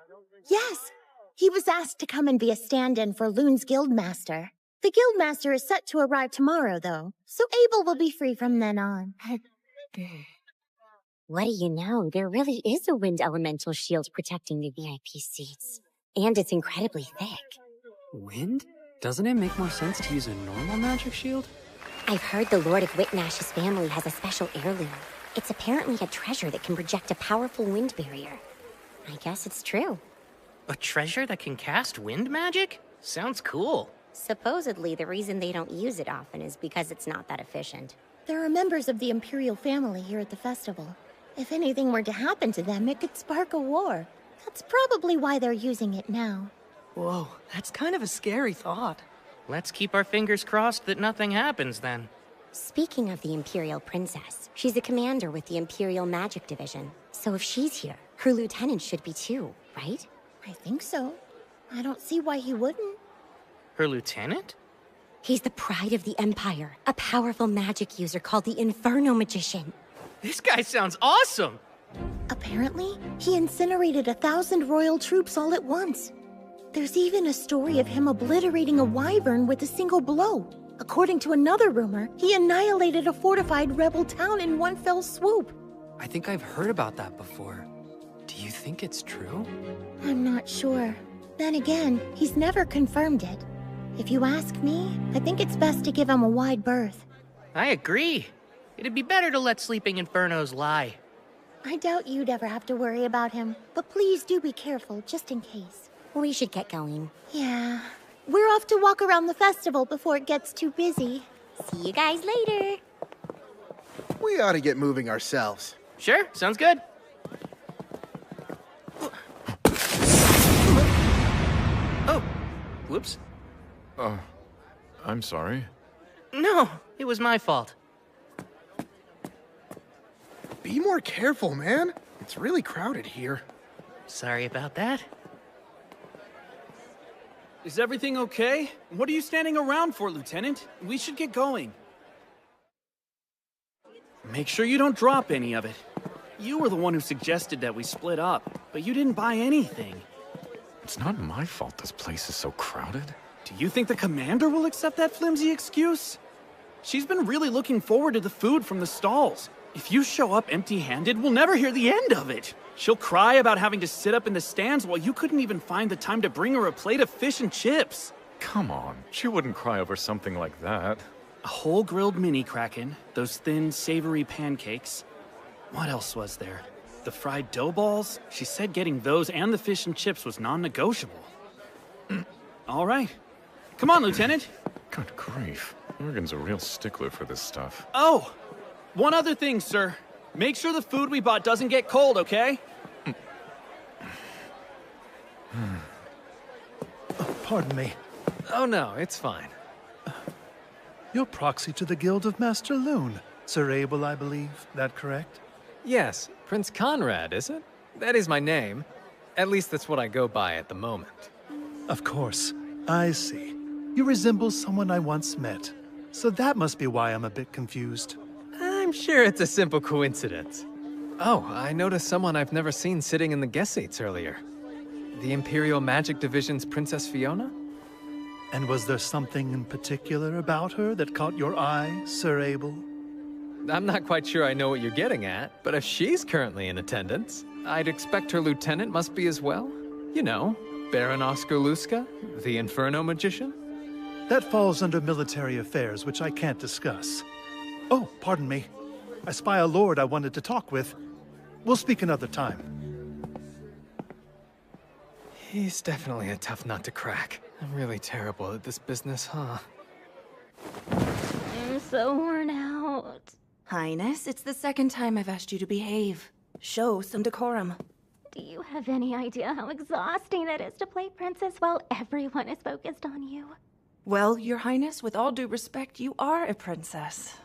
Yes. He was asked to come and be a stand-in for Loon's Guildmaster. The Guildmaster is set to arrive tomorrow, though, so Abel will be free from then on. What do you know? There really is a wind elemental shield protecting the VIP seats. And it's incredibly thick. Wind? Doesn't it make more sense to use a normal magic shield? I've heard the Lord of Whitnash's family has a special heirloom. It's apparently a treasure that can project a powerful wind barrier. I guess it's true. A treasure that can cast wind magic? Sounds cool. Supposedly, the reason they don't use it often is because it's not that efficient. There are members of the Imperial family here at the festival. If anything were to happen to them, it could spark a war. That's probably why they're using it now. Whoa, that's kind of a scary thought. Let's keep our fingers crossed that nothing happens then. Speaking of the Imperial Princess, she's a commander with the Imperial Magic Division. So if she's here, her lieutenant should be too, right? I think so. I don't see why he wouldn't. Her lieutenant? He's the pride of the Empire, a powerful magic user called the Inferno Magician. This guy sounds awesome! Apparently, he incinerated 1,000 royal troops all at once. There's even a story of him obliterating a wyvern with a single blow. According to another rumor, he annihilated a fortified rebel town in one fell swoop. I think I've heard about that before. Do you think it's true? I'm not sure. Then again, he's never confirmed it. If you ask me, I think it's best to give him a wide berth. I agree. It'd be better to let Sleeping Infernos lie. I doubt you'd ever have to worry about him, but please do be careful, just in case. We should get going. Yeah. We're off to walk around the festival before it gets too busy. See you guys later. We ought to get moving ourselves. Sure, sounds good. Oh, whoops. I'm sorry. No, it was my fault. Be more careful, man. It's really crowded here. Sorry about that. Is everything okay? What are you standing around for, Lieutenant? We should get going. Make sure you don't drop any of it. You were the one who suggested that we split up, but you didn't buy anything. It's not my fault this place is so crowded. Do you think the commander will accept that flimsy excuse? She's been really looking forward to the food from the stalls. If you show up empty-handed, we'll never hear the end of it. She'll cry about having to sit up in the stands while you couldn't even find the time to bring her a plate of fish and chips. Come on, she wouldn't cry over something like that. A whole grilled mini kraken, those thin, savory pancakes. What else was there? The fried dough balls? She said getting those and the fish and chips was non-negotiable. All right. Come on, Lieutenant. Good grief. Morgan's a real stickler for this stuff. Oh, one other thing, sir. Make sure the food we bought doesn't get cold, okay? Pardon me. Oh no, it's fine. You're proxy to the Guild of Master Loon. Sir Abel, I believe. That correct? Yes, Prince Conrad, is it? That is my name. At least that's what I go by at the moment. Of course. I see. You resemble someone I once met. So that must be why I'm a bit confused. I'm sure it's a simple coincidence. Oh, I noticed someone I've never seen sitting in the guest seats earlier. The Imperial Magic Division's Princess Fiona? And was there something in particular about her that caught your eye, Sir Abel? I'm not quite sure I know what you're getting at, but if she's currently in attendance, I'd expect her lieutenant must be as well. You know, Baron Oscar Luska, the Inferno Magician? That falls under military affairs, which I can't discuss. Oh, pardon me. I spy a lord I wanted to talk with. We'll speak another time. He's definitely a tough nut to crack. I'm really terrible at this business, huh? I'm so worn out. Highness, it's the second time I've asked you to behave. Show some decorum. Do you have any idea how exhausting it is to play princess while everyone is focused on you? Well, Your Highness, with all due respect, you are a princess.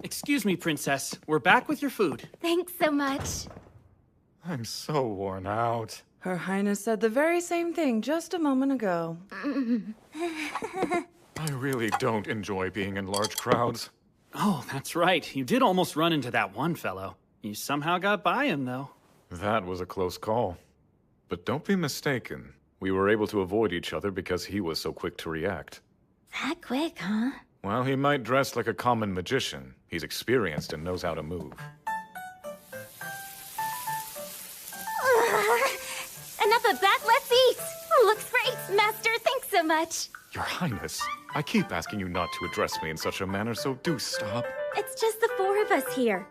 Excuse me, Princess. We're back with your food. Thanks so much. I'm so worn out. Her Highness said the very same thing just a moment ago. I really don't enjoy being in large crowds. Oh, that's right. You did almost run into that one fellow. You somehow got by him, though. That was a close call. But don't be mistaken. We were able to avoid each other because he was so quick to react. That quick, huh? While he might dress like a common magician, he's experienced and knows how to move. Enough of that, let's eat! Looks great, Master, thanks so much. Your Highness, I keep asking you not to address me in such a manner, so do stop. It's just the four of us here.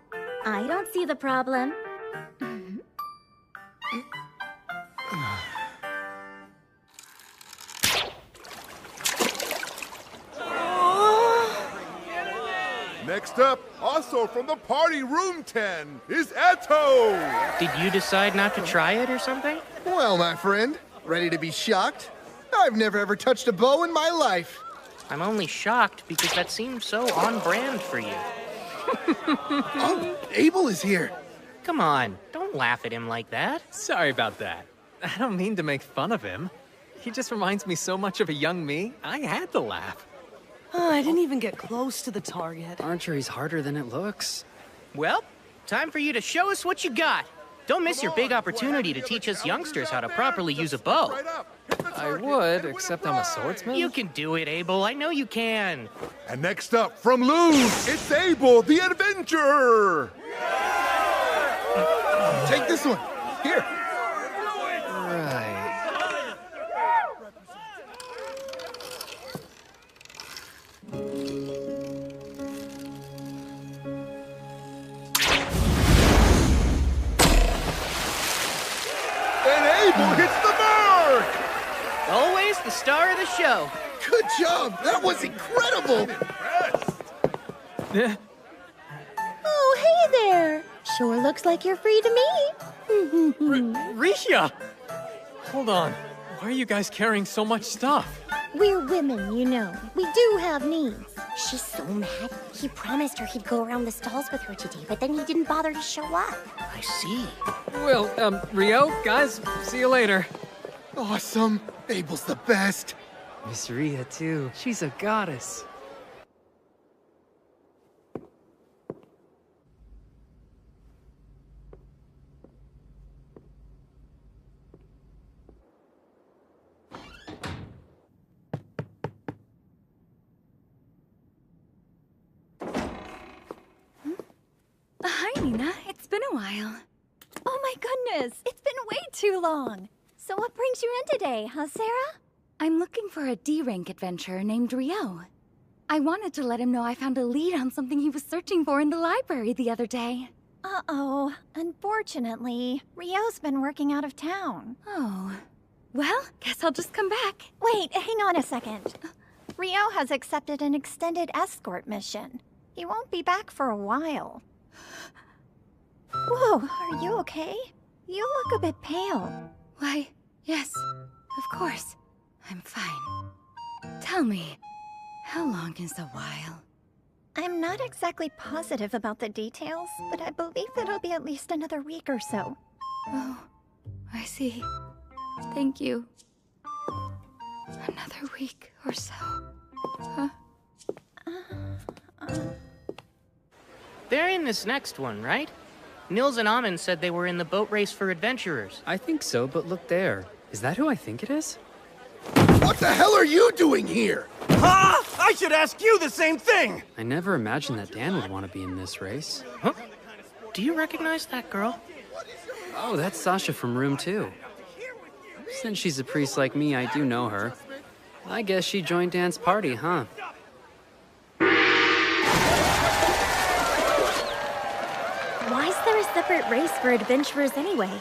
I don't see the problem. Next up, also from the party room 10, is Eto! Did you decide not to try it or something? Well, my friend, ready to be shocked? I've never ever touched a bow in my life. I'm only shocked because that seemed so on brand for you. Oh, Abel is here. Come on, don't laugh at him like that. Sorry about that. I don't mean to make fun of him. He just reminds me so much of a young me, I had to laugh. Oh, I didn't even get close to the target. Archery's harder than it looks. Well, time for you to show us what you got. Don't miss your big opportunity to teach us youngsters how to properly use a bow. I would, except I'm a swordsman. You can do it, Abel. I know you can. And next up, from Loon, it's Abel the Adventurer! Take this one. Here. Right. And Abel hits the mark! Always the star of the show. Good job. That was incredible. Oh, hey there. Sure looks like you're free to meet. Risha! Hold on. Why are you guys carrying so much stuff? We're women, you know. We do have needs. She's so mad. He promised her he'd go around the stalls with her today, but then he didn't bother to show up. I see. Well, Rio, guys, see you later. Awesome. Abel's the best. Miss Rhea, too. She's a goddess. Hi, Nina. It's been a while. Oh my goodness, it's been way too long. So what brings you in today, huh, Sarah? I'm looking for a D-rank adventurer named Rio. I wanted to let him know I found a lead on something he was searching for in the library the other day. Uh-oh. Unfortunately, Rio's been working out of town. Oh. Well, guess I'll just come back. Wait, hang on a second. Rio has accepted an extended escort mission. He won't be back for a while. Whoa, are you okay? You look a bit pale. Why, yes, of course. I'm fine. Tell me, how long is a while? I'm not exactly positive about the details, but I believe it'll be at least another week or so. Oh, I see. Thank you. Another week or so. Huh? They're in this next one, right? Nils and Amon said they were in the boat race for adventurers. I think so, but look there. Is that who I think it is? What the hell are you doing here? Huh? I should ask you the same thing! I never imagined that Dan would want to be in this race. Huh? Do you recognize that girl? Oh, that's Sasha from Room 2. Since she's a priest like me, I do know her. I guess she joined Dan's party, huh? Why is there a separate race for adventurers anyway?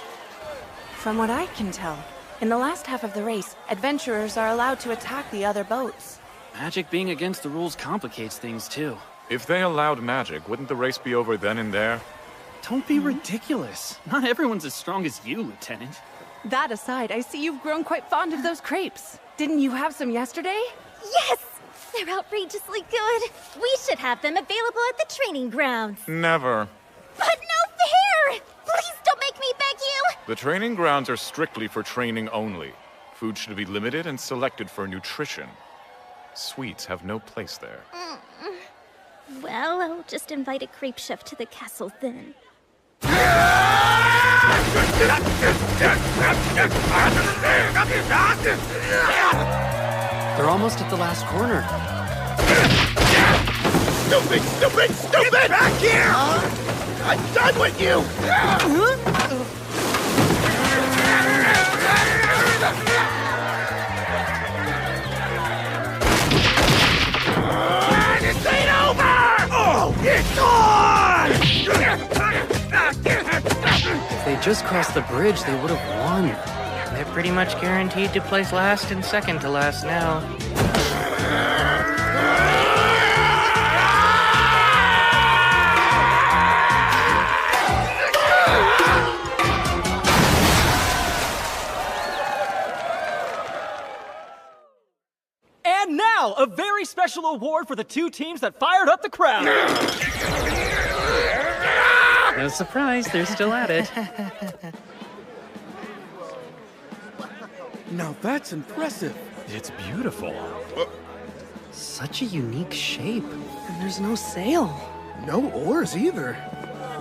From what I can tell, in the last half of the race, adventurers are allowed to attack the other boats. Magic being against the rules complicates things, too. If they allowed magic, wouldn't the race be over then and there? Don't be ridiculous. Not everyone's as strong as you, Lieutenant. That aside, I see you've grown quite fond of those crepes. Didn't you have some yesterday? Yes! They're outrageously good! We should have them available at the training grounds. Never. But no fair! Please don't make me beg you! The training grounds are strictly for training only. Food should be limited and selected for nutrition. Sweets have no place there. Well, I'll just invite a crepe chef to the castle then. They're almost at the last corner. Stupid, stupid, stupid! Get back here! I'm done with you! This ain't over! Oh, it's on! If they just crossed the bridge, they would have won. They're pretty much guaranteed to place last and second to last now. And now, a very special award for the two teams that fired up the crowd. No surprise, they're still at it. Now that's impressive. It's beautiful. Such a unique shape. And there's no sail. No oars either.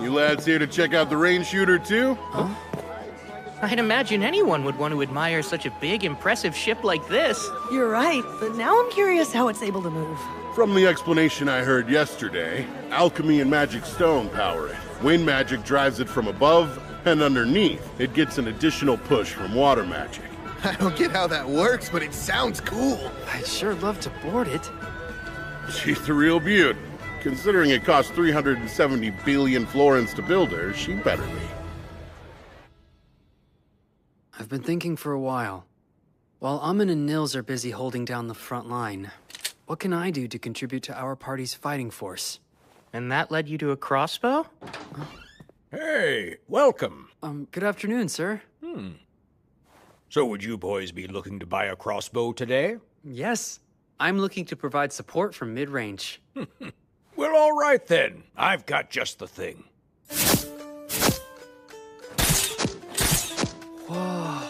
You lads here to check out the rain shooter too? Huh? I'd imagine anyone would want to admire such a big, impressive ship like this. You're right, but now I'm curious how it's able to move. From the explanation I heard yesterday, alchemy and magic stone power it. Wind magic drives it from above, and underneath, it gets an additional push from water magic. I don't get how that works, but it sounds cool. I'd sure love to board it. She's a real beaut. Considering it cost 370 billion florins to build her, she better be. I've been thinking for a while. While Amon and Nils are busy holding down the front line, what can I do to contribute to our party's fighting force? And that led you to a crossbow? Hey, welcome. Good afternoon, sir. So would you boys be looking to buy a crossbow today? Yes. I'm looking to provide support from mid-range. Well, all right then. I've got just the thing. Whoa.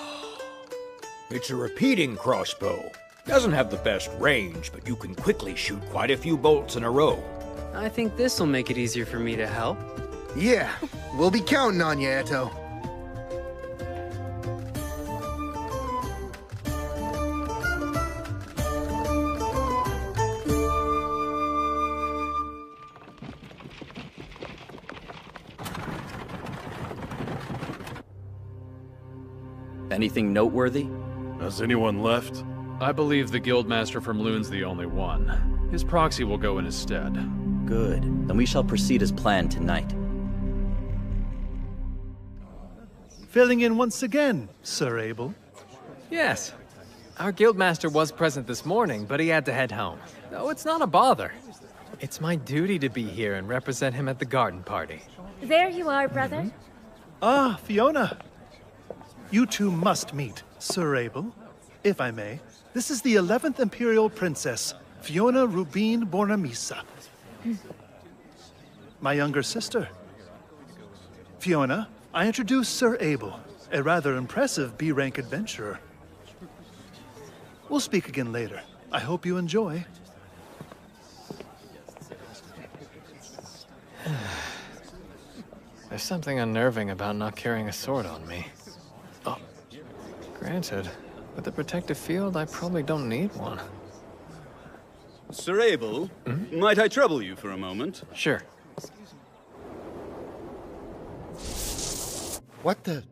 It's a repeating crossbow. Doesn't have the best range, but you can quickly shoot quite a few bolts in a row. I think this'll make it easier for me to help. Yeah, we'll be counting on you, Eto. Anything noteworthy? Has anyone left? I believe the Guildmaster from Loon's the only one. His proxy will go in his stead. Good. Then we shall proceed as planned tonight. Filling in once again, Sir Abel. Yes. Our Guildmaster was present this morning, but he had to head home. No, it's not a bother. It's my duty to be here and represent him at the garden party. There you are, brother. Ah, Fiona. You two must meet, Sir Abel, if I may. This is the 11th Imperial Princess, Fiona Rubin Bornamisa. My younger sister. Fiona, I introduce Sir Abel, a rather impressive B-rank adventurer. We'll speak again later. I hope you enjoy. There's something unnerving about not carrying a sword on me. Oh, granted, with the protective field, I probably don't need one. Sir Abel, might I trouble you for a moment? Sure. What the?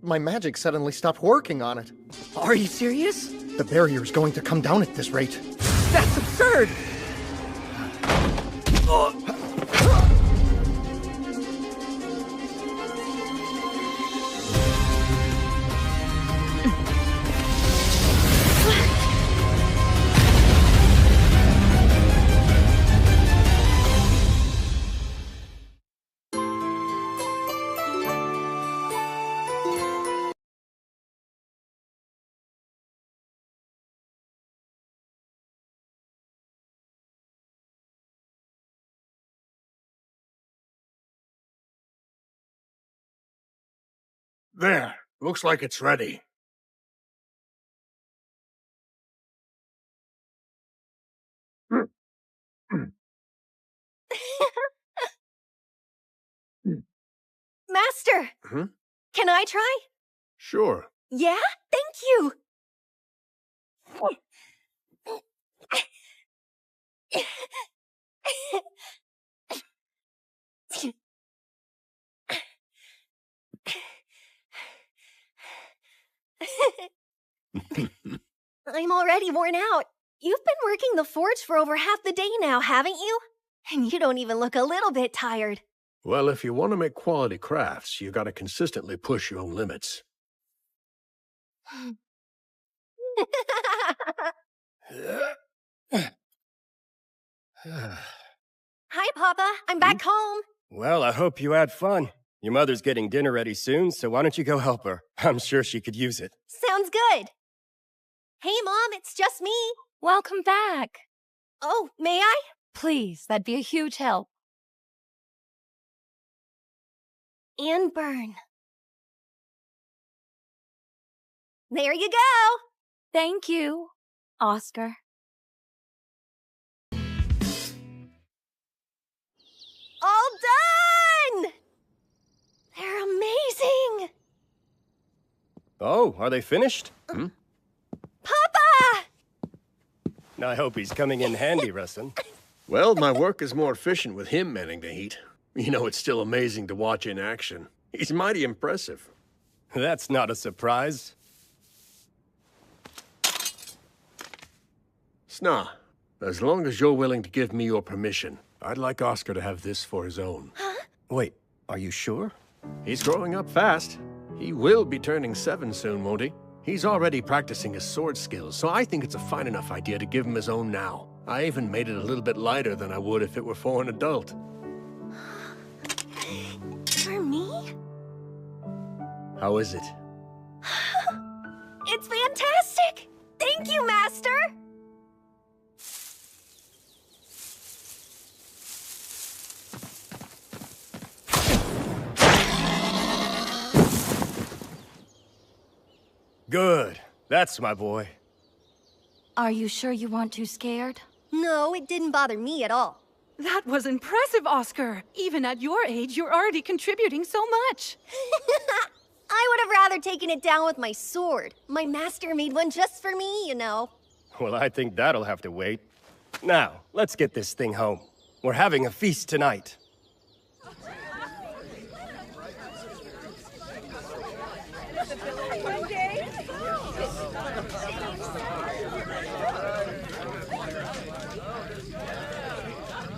My magic suddenly stopped working on it. Are you serious? The barrier's going to come down at this rate. That's absurd! There. Looks like it's ready. Master! Can I try? Sure. Yeah? Thank you! I'm already worn out. You've been working the forge for over half the day now, haven't you? And you don't even look a little bit tired. Well, if you want to make quality crafts, you gotta consistently push your own limits. Hi, Papa. I'm back home. Well, I hope you had fun. Your mother's getting dinner ready soon, so why don't you go help her? I'm sure she could use it. Sounds good. Hey, Mom, it's just me. Welcome back. Oh, may I? Please, that'd be a huge help. And burn. There you go. Thank you, Oscar. All done! They're amazing! Oh, are they finished? Papa! I hope he's coming in handy, Rustin. Well, my work is more efficient with him manning the heat. You know, it's still amazing to watch in action. He's mighty impressive. That's not a surprise. Sna, as long as you're willing to give me your permission, I'd like Oscar to have this for his own. Huh? Wait, are you sure? He's growing up fast. He will be turning 7 soon, won't he? He's already practicing his sword skills, so I think it's a fine enough idea to give him his own now. I even made it a little bit lighter than I would if it were for an adult. For me? How is it? It's fantastic! Thank you, Master! Good. That's my boy. Are you sure you weren't too scared? No, it didn't bother me at all. That was impressive, Oscar. Even at your age, you're already contributing so much. I would have rather taken it down with my sword. My master made one just for me, you know. Well, I think that'll have to wait. Now, let's get this thing home. We're having a feast tonight.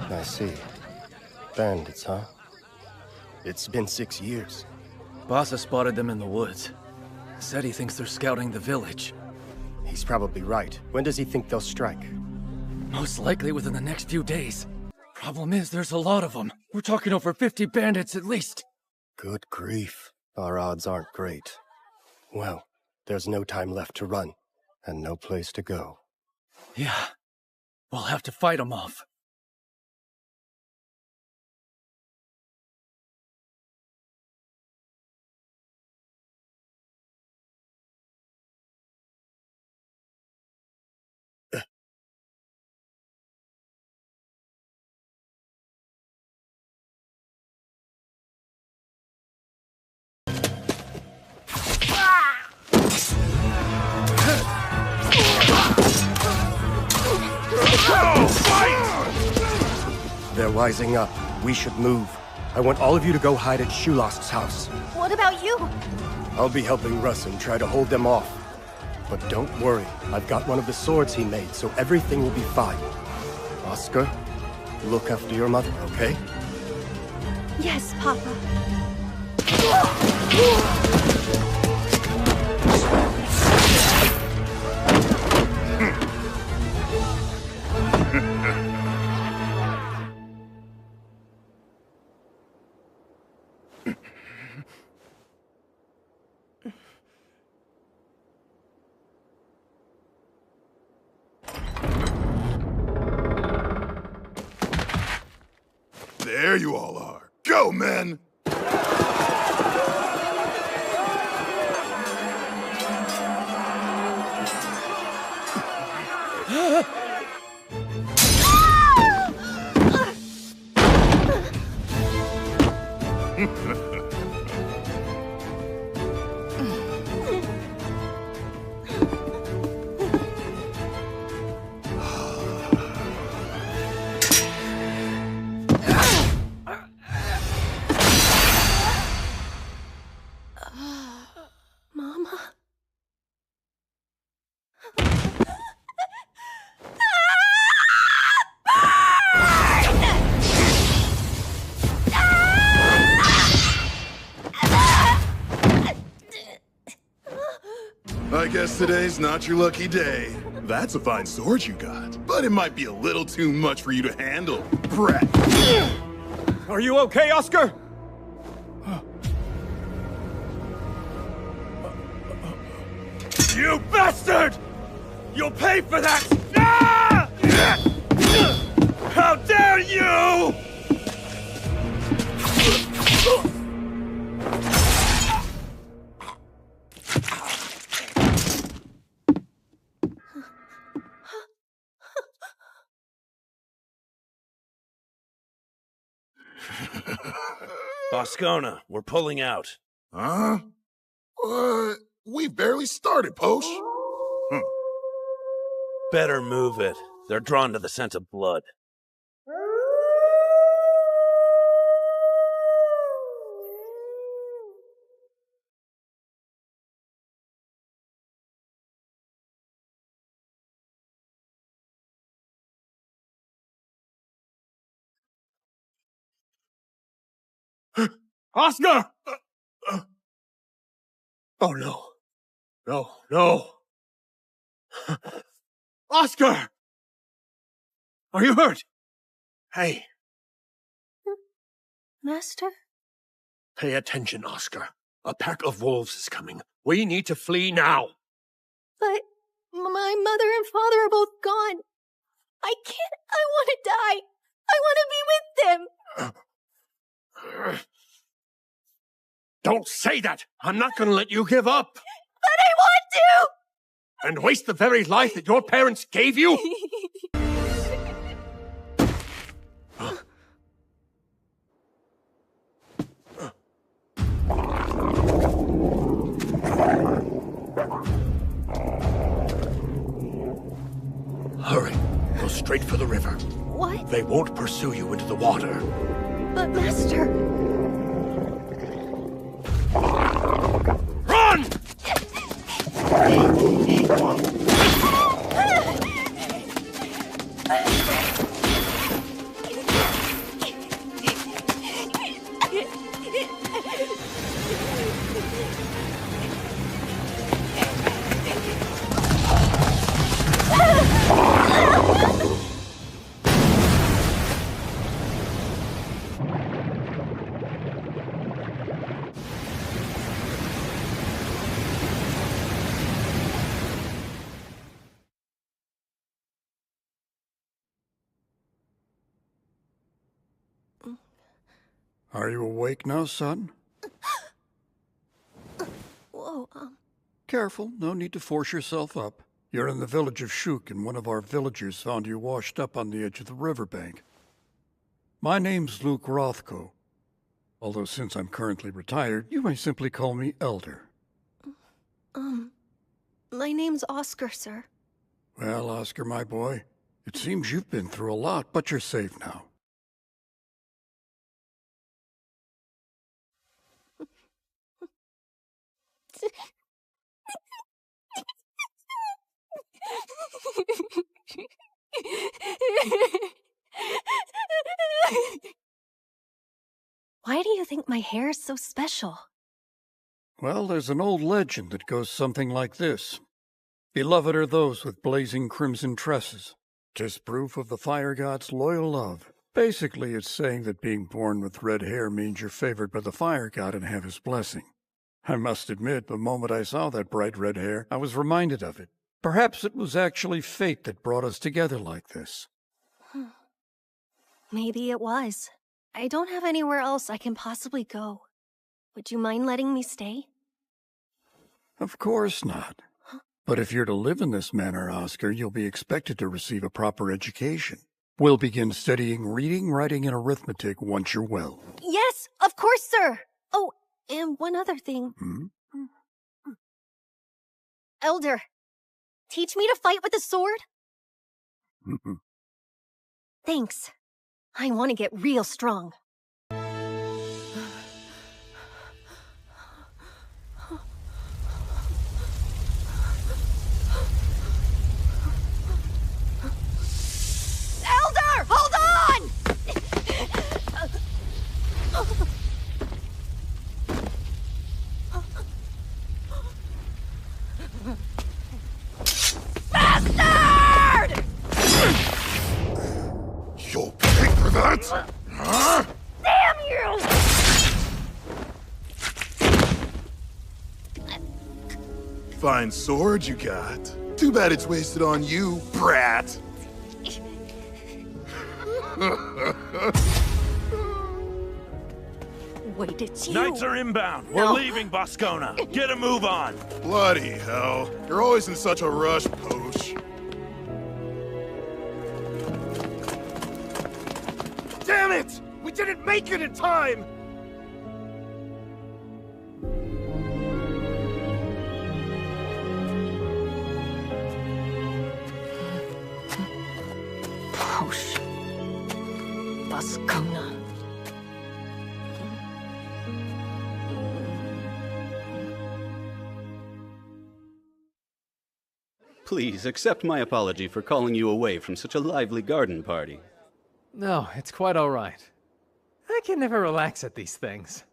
I see. Bandits, huh? It's been 6 years. Bassa spotted them in the woods. Said he thinks they're scouting the village. He's probably right. When does he think they'll strike? Most likely within the next few days. Problem is, there's a lot of them. We're talking over 50 bandits at least. Good grief. Our odds aren't great. Well, there's no time left to run. and no place to go. Yeah, we'll have to fight them off. They're rising up. We should move. I want all of you to go hide at Shulost's house. What about you? I'll be helping Russ and try to hold them off. But don't worry, I've got one of the swords he made, so everything will be fine. Oscar, look after your mother, okay? Yes, Papa. There you all are. Go, men! Mama? I guess today's not your lucky day. That's a fine sword you got, but it might be a little too much for you to handle, brat. Are you okay, Oscar? You bastard! You'll pay for that! Ah! How dare you! Boscona, we're pulling out. Huh? What? We barely started, Posh. Better move it. They're drawn to the scent of blood. Oscar! Oh no. No, no. Oscar! Are you hurt? Hey, Master? Pay attention, Oscar. A pack of wolves is coming. We need to flee now. But my mother and father are both gone. I can't. I want to die. I want to be with them. Don't say that! I'm not gonna let you give up! But I want to! And waste the very life that your parents gave you? Hurry. Go straight for the river. What? They won't pursue you into the water. But, Master... Run! Are you awake now, son? Whoa, Careful, no need to force yourself up. You're in the village of Shuk, and one of our villagers found you washed up on the edge of the riverbank. My name's Luke Rothko. Although since I'm currently retired, you may simply call me Elder. My name's Oscar, sir. Well, Oscar, my boy, it seems you've been through a lot, but you're safe now. Why do you think my hair is so special? Well, there's an old legend that goes something like this. Beloved are those with blazing crimson tresses. 'Tis proof of the fire god's loyal love. Basically, it's saying that being born with red hair means you're favored by the fire god and have his blessing. I must admit, the moment I saw that bright red hair, I was reminded of it. Perhaps it was actually fate that brought us together like this. Maybe it was. I don't have anywhere else I can possibly go. Would you mind letting me stay? Of course not. But if you're to live in this manner, Oscar, you'll be expected to receive a proper education. We'll begin studying reading, writing, and arithmetic once you're well. Yes, of course, sir! Oh, and one other thing. Elder, teach me to fight with a sword? Thanks. I want to get real strong. Elder, hold on! Bastard! You'll pay for that? Huh? Damn you! Fine sword you got. Too bad it's wasted on you, brat. Wait, it's you. Knights are inbound. We're leaving Boscona. Get a move on. Bloody hell. You're always in such a rush, Posh. Damn it! We didn't make it in time! Posh. Boscona. Please accept my apology for calling you away from such a lively garden party. No, it's quite all right. I can never relax at these things.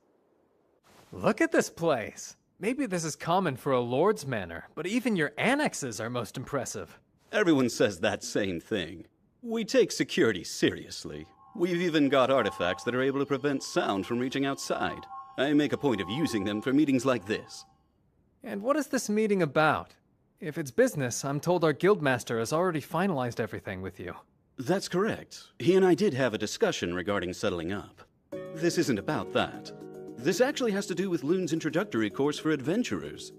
Look at this place. Maybe this is common for a lord's manor, but even your annexes are most impressive. Everyone says that same thing. We take security seriously. We've even got artifacts that are able to prevent sound from reaching outside. I make a point of using them for meetings like this. And what is this meeting about? If it's business, I'm told our guildmaster has already finalized everything with you. That's correct. He and I did have a discussion regarding settling up. This isn't about that. This actually has to do with Loon's introductory course for adventurers.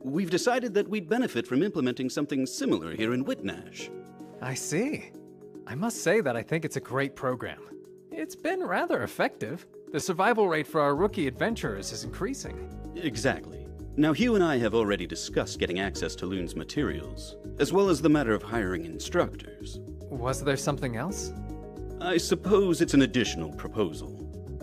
We've decided that we'd benefit from implementing something similar here in Whitnash. I see. I must say that I think it's a great program. It's been rather effective. The survival rate for our rookie adventurers is increasing. Exactly. Now, Hugh and I have already discussed getting access to Loon's materials, as well as the matter of hiring instructors. Was there something else? I suppose it's an additional proposal.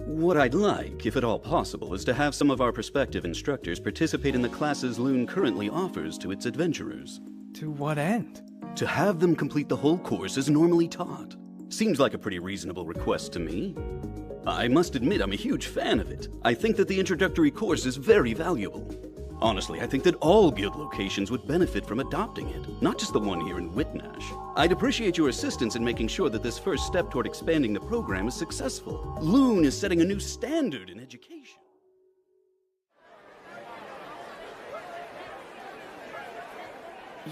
What I'd like, if at all possible, is to have some of our prospective instructors participate in the classes Loon currently offers to its adventurers. To what end? To have them complete the whole course as normally taught. Seems like a pretty reasonable request to me. I must admit I'm a huge fan of it. I think that the introductory course is very valuable. Honestly, I think that all guild locations would benefit from adopting it, not just the one here in Whitnash. I'd appreciate your assistance in making sure that this first step toward expanding the program is successful. Loon is setting a new standard in education.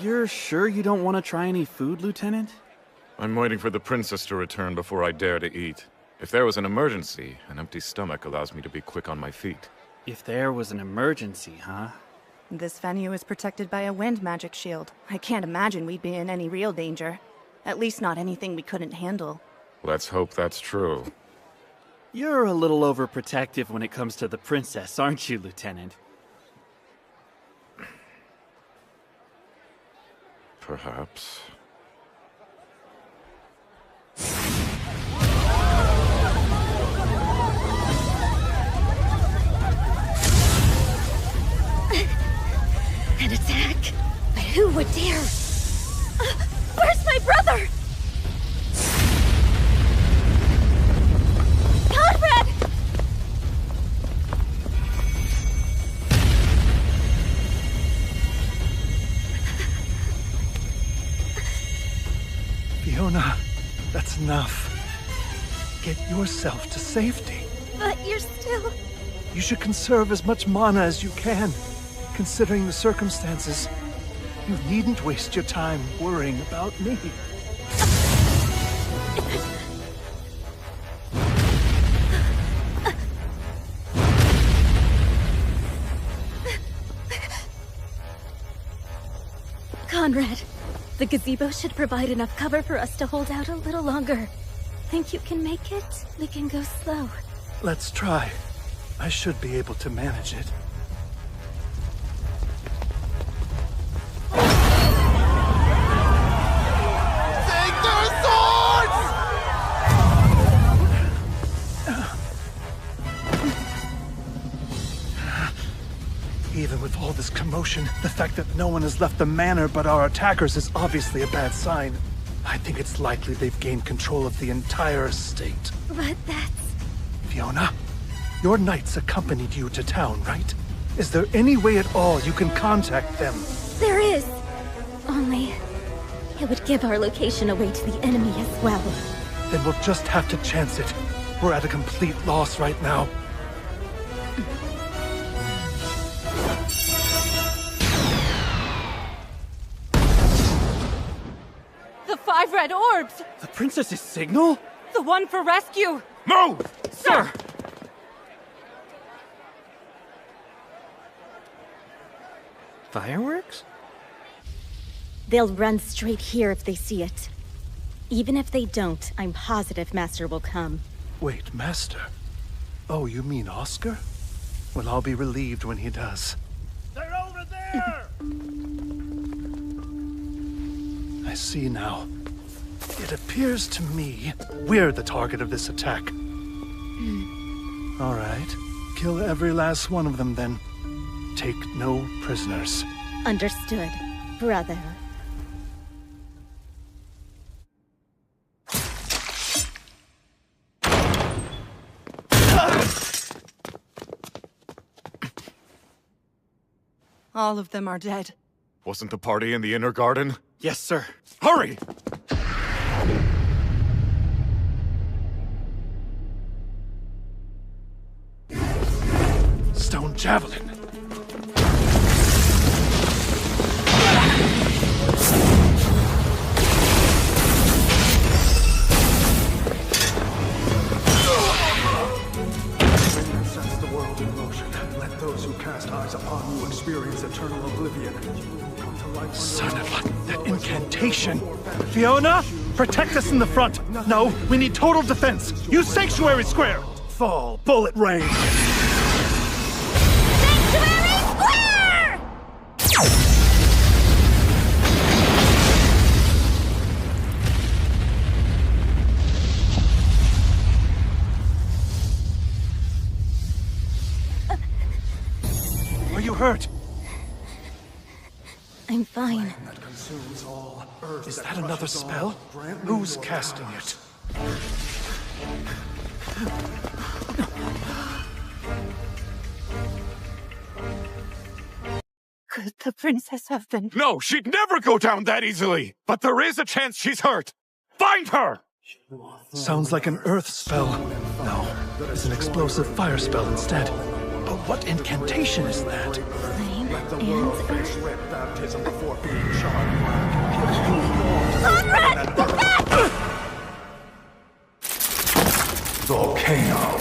You're sure you don't want to try any food, Lieutenant? I'm waiting for the princess to return before I dare to eat. If there was an emergency, an empty stomach allows me to be quick on my feet. If there was an emergency, huh? This venue is protected by a wind magic shield. I can't imagine we'd be in any real danger. At least not anything we couldn't handle. Let's hope that's true. You're a little overprotective when it comes to the princess, aren't you, Lieutenant? Perhaps. An attack? But who would dare? Where's my brother? Conrad! Fiona, that's enough. Get yourself to safety. But you're still... You should conserve as much mana as you can. Considering the circumstances, you needn't waste your time worrying about me. Conrad, the gazebo should provide enough cover for us to hold out a little longer. Think you can make it? We can go slow. Let's try. I should be able to manage it. Even with all this commotion, the fact that no one has left the manor but our attackers is obviously a bad sign. I think it's likely they've gained control of the entire estate. But that's... Fiona, your knights accompanied you to town, right? Is there any way at all you can contact them? There is. Only... it would give our location away to the enemy as well. Then we'll just have to chance it. We're at a complete loss right now. The 5 red orbs! The princess's signal? The one for rescue! Move! Sir! Fireworks? They'll run straight here if they see it. Even if they don't, I'm positive Master will come. Wait, Master? Oh, you mean Oscar? Well, I'll be relieved when he does. They're over there! I see now. It appears to me we're the target of this attack. All right. Kill every last one of them, then. Take no prisoners. Understood, brother. All of them are dead. Wasn't the party in the inner garden? Yes, sir. Hurry! Stone javelin. Sets the world in motion. Let those who cast eyes upon you experience eternal oblivion. Son of a... that incantation! Fiona, protect us in the front! No, we need total defense! Use Sanctuary Square! Fall, bullet rain! Sanctuary Square! Are you hurt? I'm fine. Is that another spell? Who's casting it? Could the princess have been... No, she'd never go down that easily! But there is a chance she's hurt! Find her! Sounds like an earth spell. No, it's an explosive fire spell instead. But what incantation is that? Flame Let the and world earth. face red baptism before being charred. Conrad! Back! Volcano.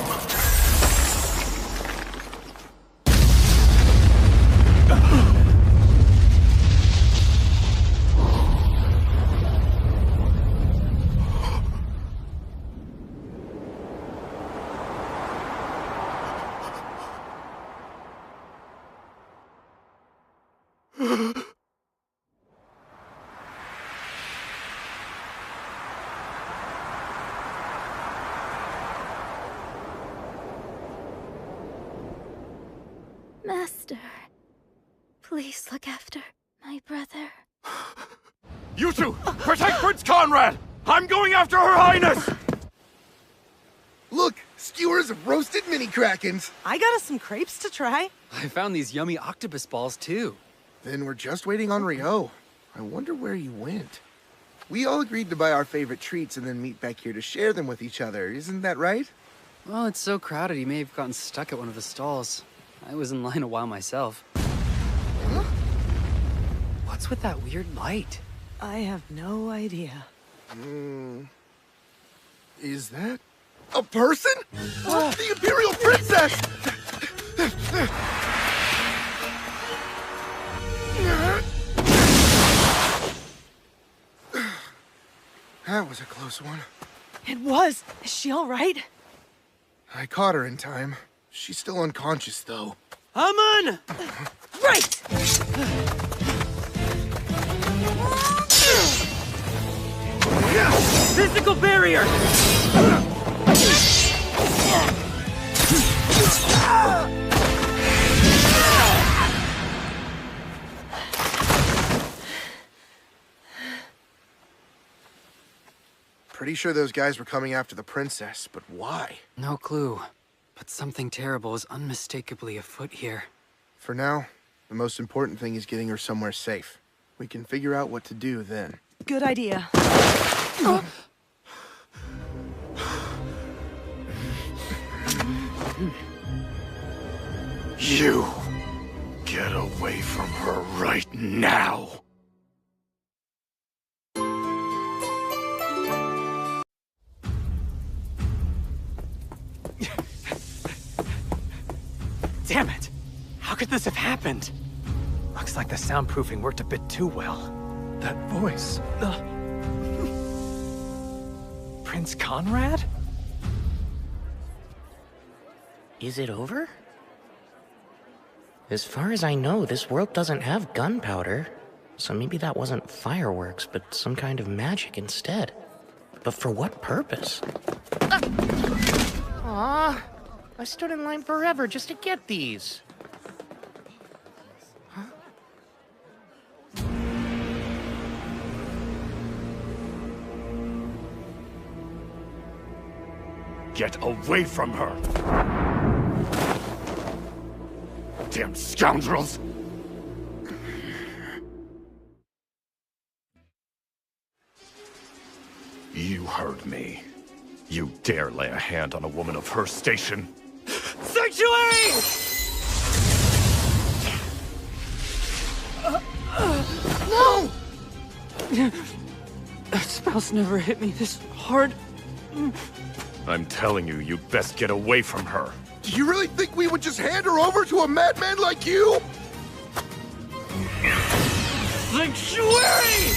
Master, please look after my brother. You two, protect Prince Conrad! I'm going after Her Highness! Look, skewers of roasted mini krakens. I got us some crepes to try. I found these yummy octopus balls too. Then we're just waiting on Rio. I wonder where he went. We all agreed to buy our favorite treats and then meet back here to share them with each other, isn't that right? Well, it's so crowded he may have gotten stuck at one of the stalls. I was in line a while myself. Huh? What's with that weird light? I have no idea. Is that a person? The Imperial Princess! That was a close one. It was. Is she all right? I caught her in time. She's still unconscious, though. Amun! Right! Physical barrier! Pretty sure those guys were coming after the princess, but why? No clue. But something terrible is unmistakably afoot here. For now, the most important thing is getting her somewhere safe. We can figure out what to do then. Good idea. You get away from her right now. Damn it! How could this have happened? Looks like the soundproofing worked a bit too well. That voice. Prince Conrad? Is it over? As far as I know, this world doesn't have gunpowder. So maybe that wasn't fireworks, but some kind of magic instead. But for what purpose? Aww. I stood in line forever just to get these. Huh? Get away from her! Damn scoundrels! You heard me. You dare lay a hand on a woman of her station? Sanctuary! No! That spell's never hit me this hard. I'm telling you, you'd best get away from her. Do you really think we would just hand her over to a madman like you? Sanctuary!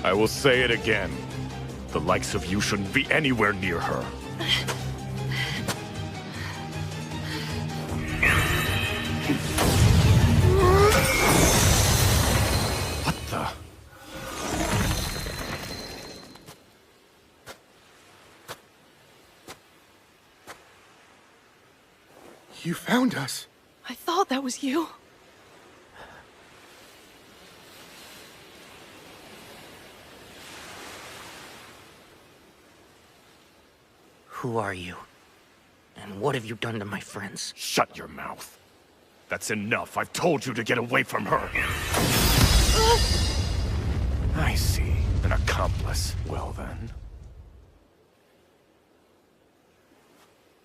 I will say it again. The likes of you shouldn't be anywhere near her. What the? You found us. I thought that was you. Who are you? And what have you done to my friends? Shut your mouth. That's enough. I've told you to get away from her. I see. An accomplice. Well then.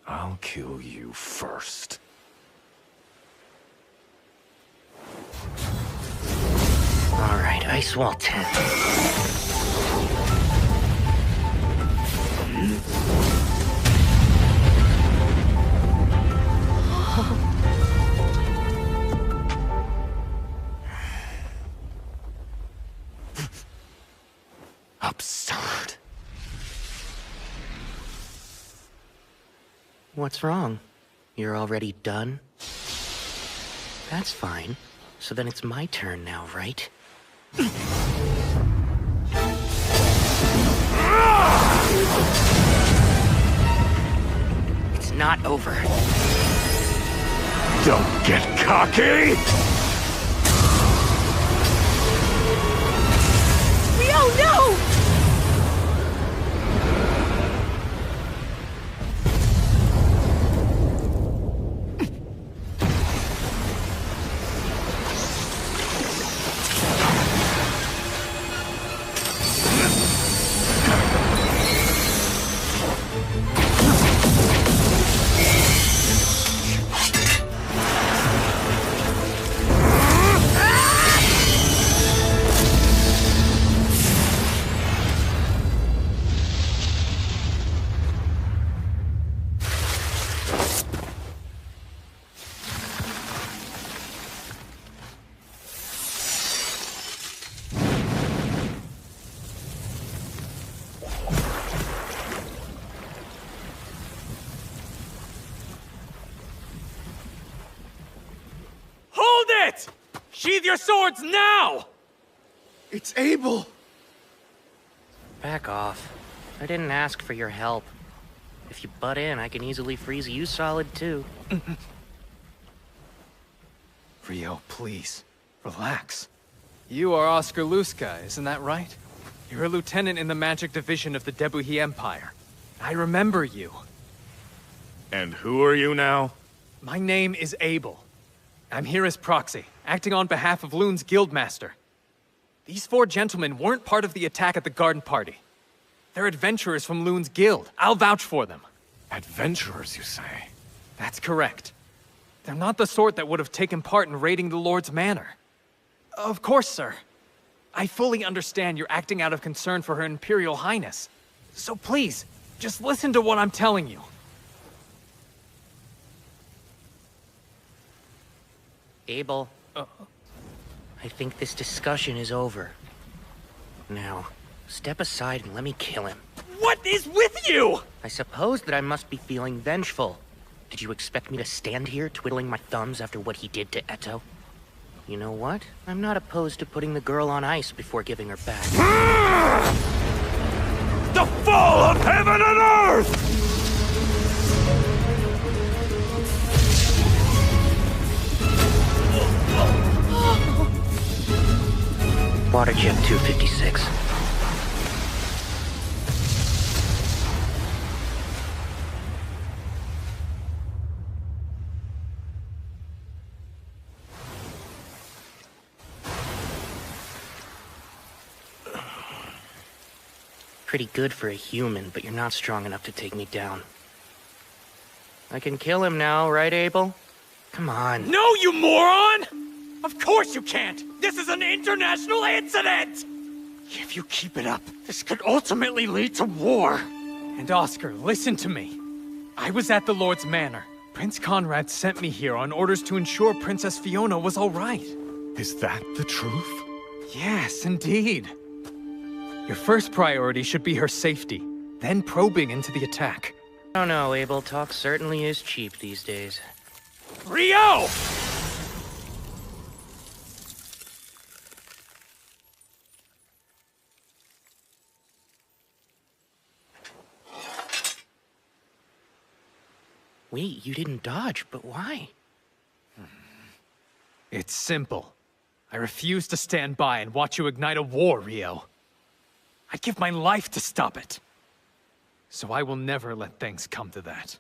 I'll kill you first. ice wall tent. Absurd. What's wrong? You're already done? That's fine. So then it's my turn now, right? It's not over. Don't get cocky! Rio, no! Sheathe your swords now! It's Abel! Back off. I didn't ask for your help. If you butt in, I can easily freeze you solid, too. Rio, please. Relax. You are Oscar Luska, isn't that right? You're a lieutenant in the magic division of the Debuhi Empire. I remember you. And who are you now? My name is Abel. I'm here as proxy, acting on behalf of Loon's guildmaster. These four gentlemen weren't part of the attack at the garden party. They're adventurers from Loon's guild. I'll vouch for them. Adventurers, you say? That's correct. They're not the sort that would have taken part in raiding the Lord's manor. Of course, sir. I fully understand you're acting out of concern for Her Imperial Highness. So please, just listen to what I'm telling you. Abel, I think this discussion is over. Now, step aside and let me kill him. What is with you? I suppose that I must be feeling vengeful. Did you expect me to stand here twiddling my thumbs after what he did to Eto? You know what? I'm not opposed to putting the girl on ice before giving her back. The fall of heaven and earth! Water jet 256. Pretty good for a human, but you're not strong enough to take me down. I can kill him now, right, Abel? Come on. No, you moron! Of course you can't! This is an international incident! If you keep it up, this could ultimately lead to war. And Oscar, listen to me. I was at the Lord's manor. Prince Conrad sent me here on orders to ensure Princess Fiona was all right. Is that the truth? Yes, indeed. Your first priority should be her safety, then probing into the attack. I don't know, Abel. Talk certainly is cheap these days. Rio! Wait, you didn't dodge, but why? It's simple. I refuse to stand by and watch you ignite a war, Rio. I'd give my life to stop it. So I will never let things come to that.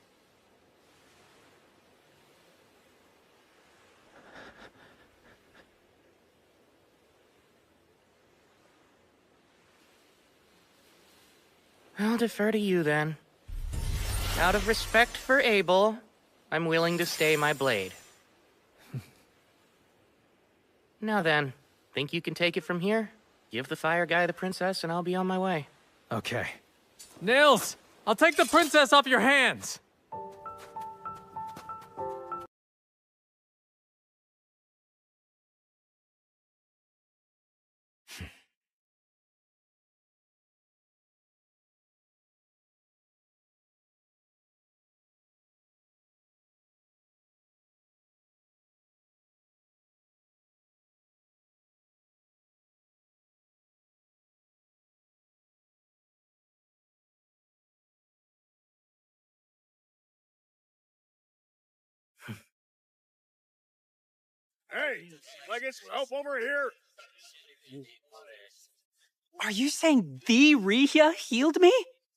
I'll defer to you then. Out of respect for Abel, I'm willing to stay my blade. Now then, think you can take it from here? Give the fire guy the princess and I'll be on my way. Okay. Nils! I'll take the princess off your hands! Hey, can I get some help over here? Are you saying the Rhea healed me?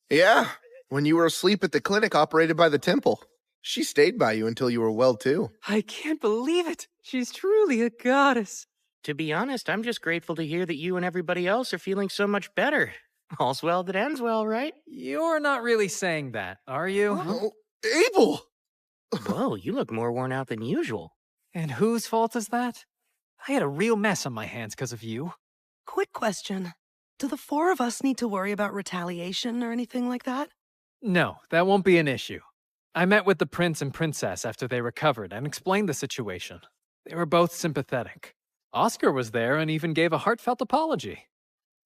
Yeah, when you were asleep at the clinic operated by the temple. She stayed by you until you were well, too. I can't believe it. She's truly a goddess. To be honest, I'm just grateful to hear that you and everybody else are feeling so much better. All's well that ends well, right? You're not really saying that, are you? Oh, Abel! Whoa, you look more worn out than usual. And whose fault is that? I had a real mess on my hands because of you. Quick question. Do the four of us need to worry about retaliation or anything like that? No, that won't be an issue. I met with the prince and princess after they recovered and explained the situation. They were both sympathetic. Oscar was there and even gave a heartfelt apology.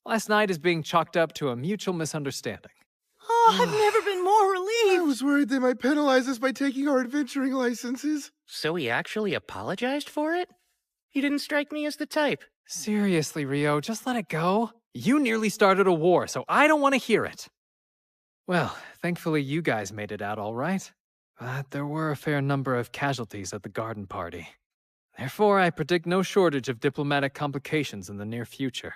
Last night is being chalked up to a mutual misunderstanding. Oh, I've never been more relieved. I was worried they might penalize us by taking our adventuring licenses. So he actually apologized for it? He didn't strike me as the type. Seriously, Rio, just let it go. You nearly started a war, so I don't want to hear it. Well, thankfully you guys made it out all right. But there were a fair number of casualties at the garden party. Therefore, I predict no shortage of diplomatic complications in the near future.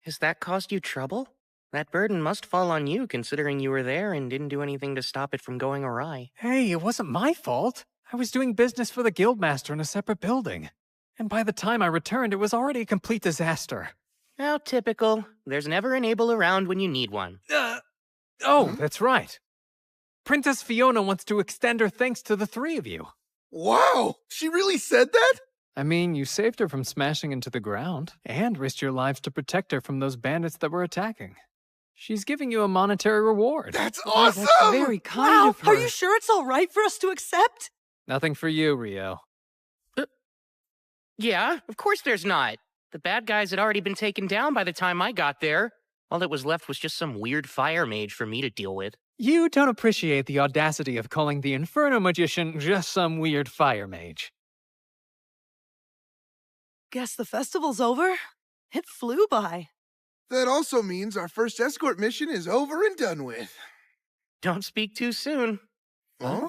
Has that caused you trouble? That burden must fall on you, considering you were there and didn't do anything to stop it from going awry. Hey, it wasn't my fault. I was doing business for the guildmaster in a separate building. And by the time I returned, it was already a complete disaster. How typical. There's never an Abel around when you need one. Oh, that's right. Princess Fiona wants to extend her thanks to the three of you. Wow! She really said that? I mean, you saved her from smashing into the ground, and risked your lives to protect her from those bandits that were attacking. She's giving you a monetary reward. That's awesome! That's very kind of her. Are you sure it's all right for us to accept? Nothing for you, Rio. Yeah, of course there's not. The bad guys had already been taken down by the time I got there. All that was left was just some weird fire mage for me to deal with. You don't appreciate the audacity of calling the Inferno Magician just some weird fire mage. Guess the festival's over. It flew by. That also means our first escort mission is over and done with. Don't speak too soon. Huh?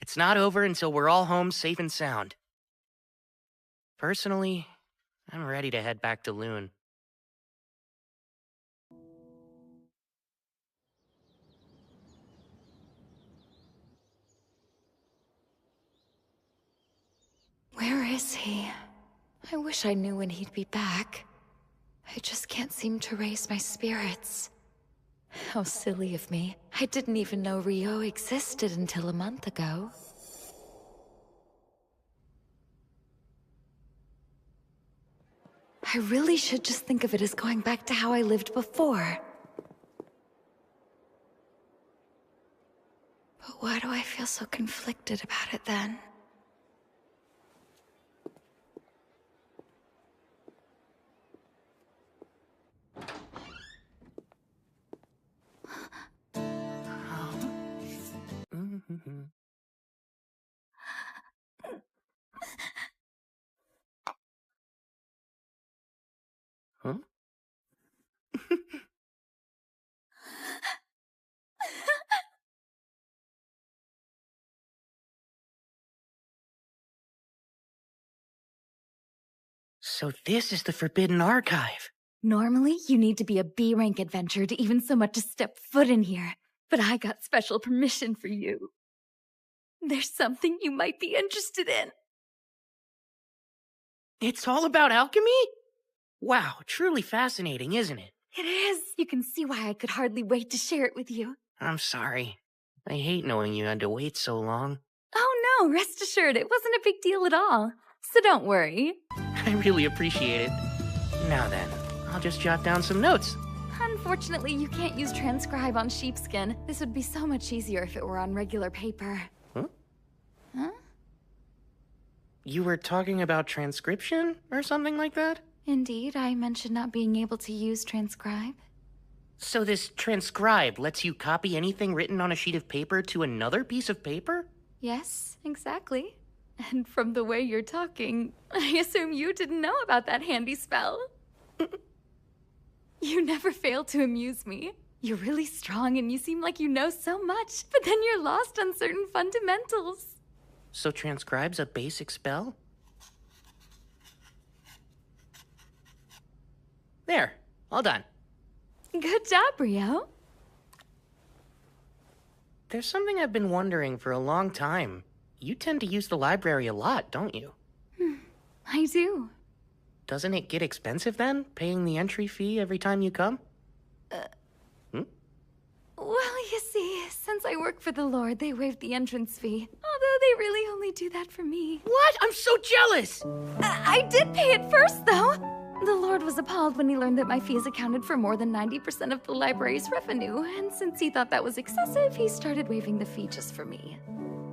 It's not over until we're all home safe and sound. Personally, I'm ready to head back to Loon. Where is he? I wish I knew when he'd be back. I just can't seem to raise my spirits. How silly of me. I didn't even know Rio existed until a month ago. I really should just think of it as going back to how I lived before. But why do I feel so conflicted about it then? Huh? So this is the Forbidden Archive. Normally, you need to be a B-rank adventurer to even so much as step foot in here. But I got special permission for you. There's something you might be interested in. It's all about alchemy? Wow, truly fascinating, isn't it? It is. You can see why I could hardly wait to share it with you. I'm sorry. I hate knowing you had to wait so long. Oh no, rest assured, it wasn't a big deal at all. So don't worry. I really appreciate it. Now then, I'll just jot down some notes. Unfortunately, you can't use transcribe on sheepskin. This would be so much easier if it were on regular paper. Huh? Huh? You were talking about transcription or something like that? Indeed, I mentioned not being able to use transcribe. So this transcribe lets you copy anything written on a sheet of paper to another piece of paper? Yes, exactly. And from the way you're talking, I assume you didn't know about that handy spell. You never fail to amuse me. You're really strong and you seem like you know so much, but then you're lost on certain fundamentals. So transcribe's a basic spell? There, all done. Good job, Rio. There's something I've been wondering for a long time. You tend to use the library a lot, don't you? I do. Doesn't it get expensive then, paying the entry fee every time you come? Well, you see, since I work for the Lord, they waived the entrance fee. Although they really only do that for me. What? I'm so jealous! I did pay it first, though. The Lord was appalled when he learned that my fees accounted for more than 90% of the library's revenue, and since he thought that was excessive, he started waiving the fee just for me.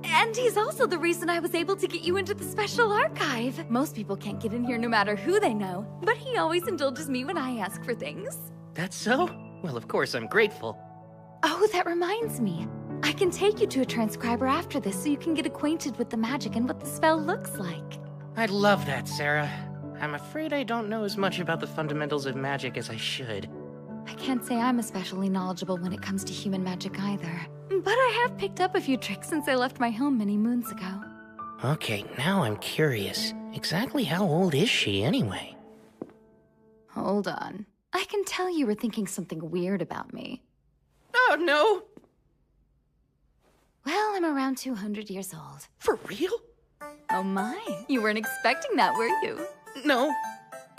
And he's also the reason I was able to get you into the special archive. Most people can't get in here no matter who they know, but he always indulges me when I ask for things. That's so? Well, of course, I'm grateful. Oh, that reminds me. I can take you to a transcriber after this so you can get acquainted with the magic and what the spell looks like. I'd love that, Sarah. I'm afraid I don't know as much about the fundamentals of magic as I should. I can't say I'm especially knowledgeable when it comes to human magic either. But I have picked up a few tricks since I left my home many moons ago. Okay, now I'm curious. Exactly how old is she, anyway? Hold on. I can tell you were thinking something weird about me. Oh, no! Well, I'm around 200 years old. For real? Oh my, you weren't expecting that, were you? No.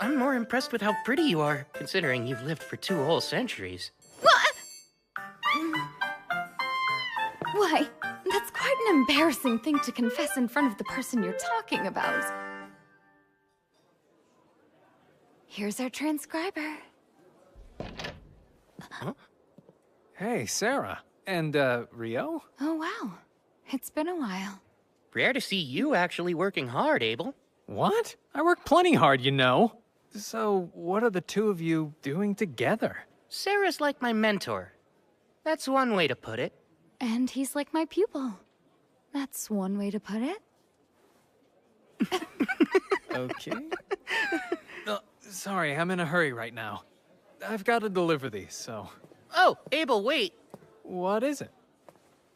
I'm more impressed with how pretty you are, considering you've lived for 2 whole centuries. What? Why, that's quite an embarrassing thing to confess in front of the person you're talking about. Here's our transcriber. Huh? Hey, Sarah. And, Rio? Oh, wow. It's been a while. Rare to see you actually working hard, Abel. What? I work plenty hard, you know. So, what are the two of you doing together? Sarah's like my mentor. That's one way to put it. And he's like my pupil. That's one way to put it. Okay. Sorry, I'm in a hurry right now. I've got to deliver these, so... Oh, Abel, wait. What is it?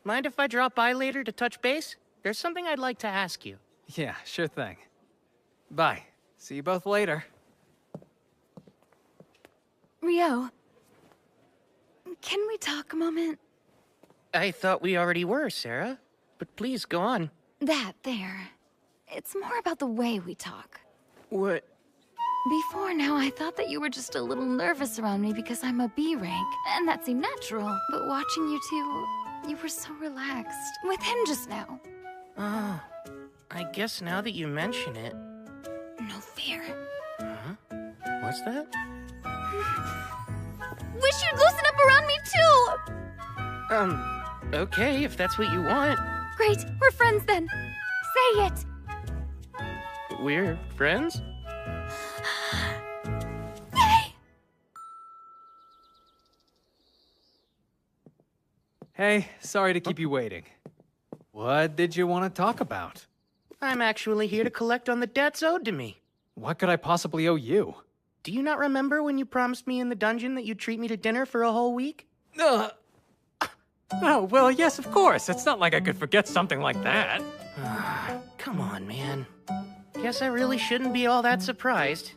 Mind if I drop by later to touch base? There's something I'd like to ask you. Yeah, sure thing. Bye. See you both later. Rio, can we talk a moment? I thought we already were, Sarah. But please, go on. That there. It's more about the way we talk. What? Before now, I thought that you were just a little nervous around me because I'm a B rank, and that seemed natural. But watching you two, you were so relaxed. With him just now. Oh, I guess now that you mention it... No fear. Huh? What's that? Wish you'd loosen up around me too! Okay, if that's what you want. Great, we're friends then. Say it! We're friends? Yay! Hey, sorry to keep you waiting. What did you want to talk about? I'm actually here to collect on the debts owed to me. What could I possibly owe you? Do you not remember when you promised me in the dungeon that you'd treat me to dinner for a whole week? Oh, well, yes, of course. It's not like I could forget something like that. Come on, man. Guess I really shouldn't be all that surprised.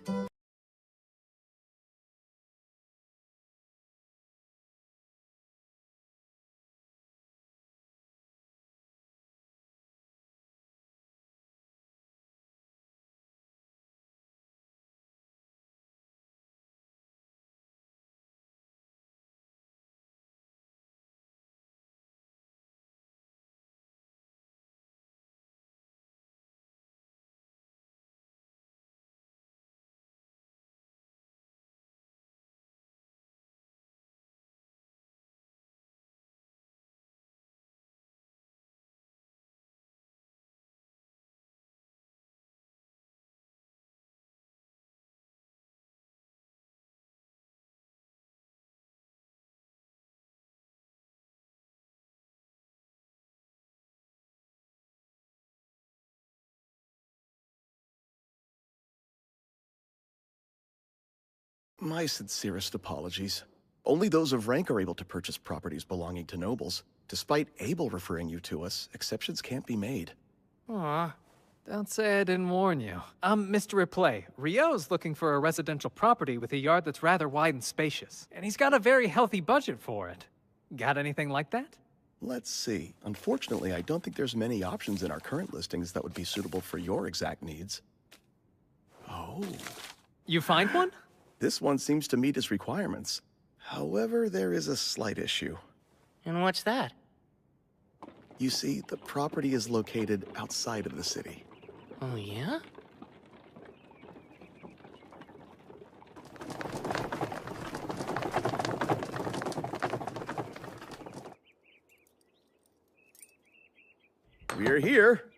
My sincerest apologies. Only those of rank are able to purchase properties belonging to nobles. Despite Abel referring you to us, exceptions can't be made. Aw, don't say I didn't warn you. Mr. Replay, Rio's looking for a residential property with a yard that's rather wide and spacious, and he's got a very healthy budget for it. Got anything like that? Let's see. Unfortunately, I don't think there's many options in our current listings that would be suitable for your exact needs. Oh. You find one? This one seems to meet his requirements. However, there is a slight issue. And what's that? You see, the property is located outside of the city. Oh, yeah? We're here.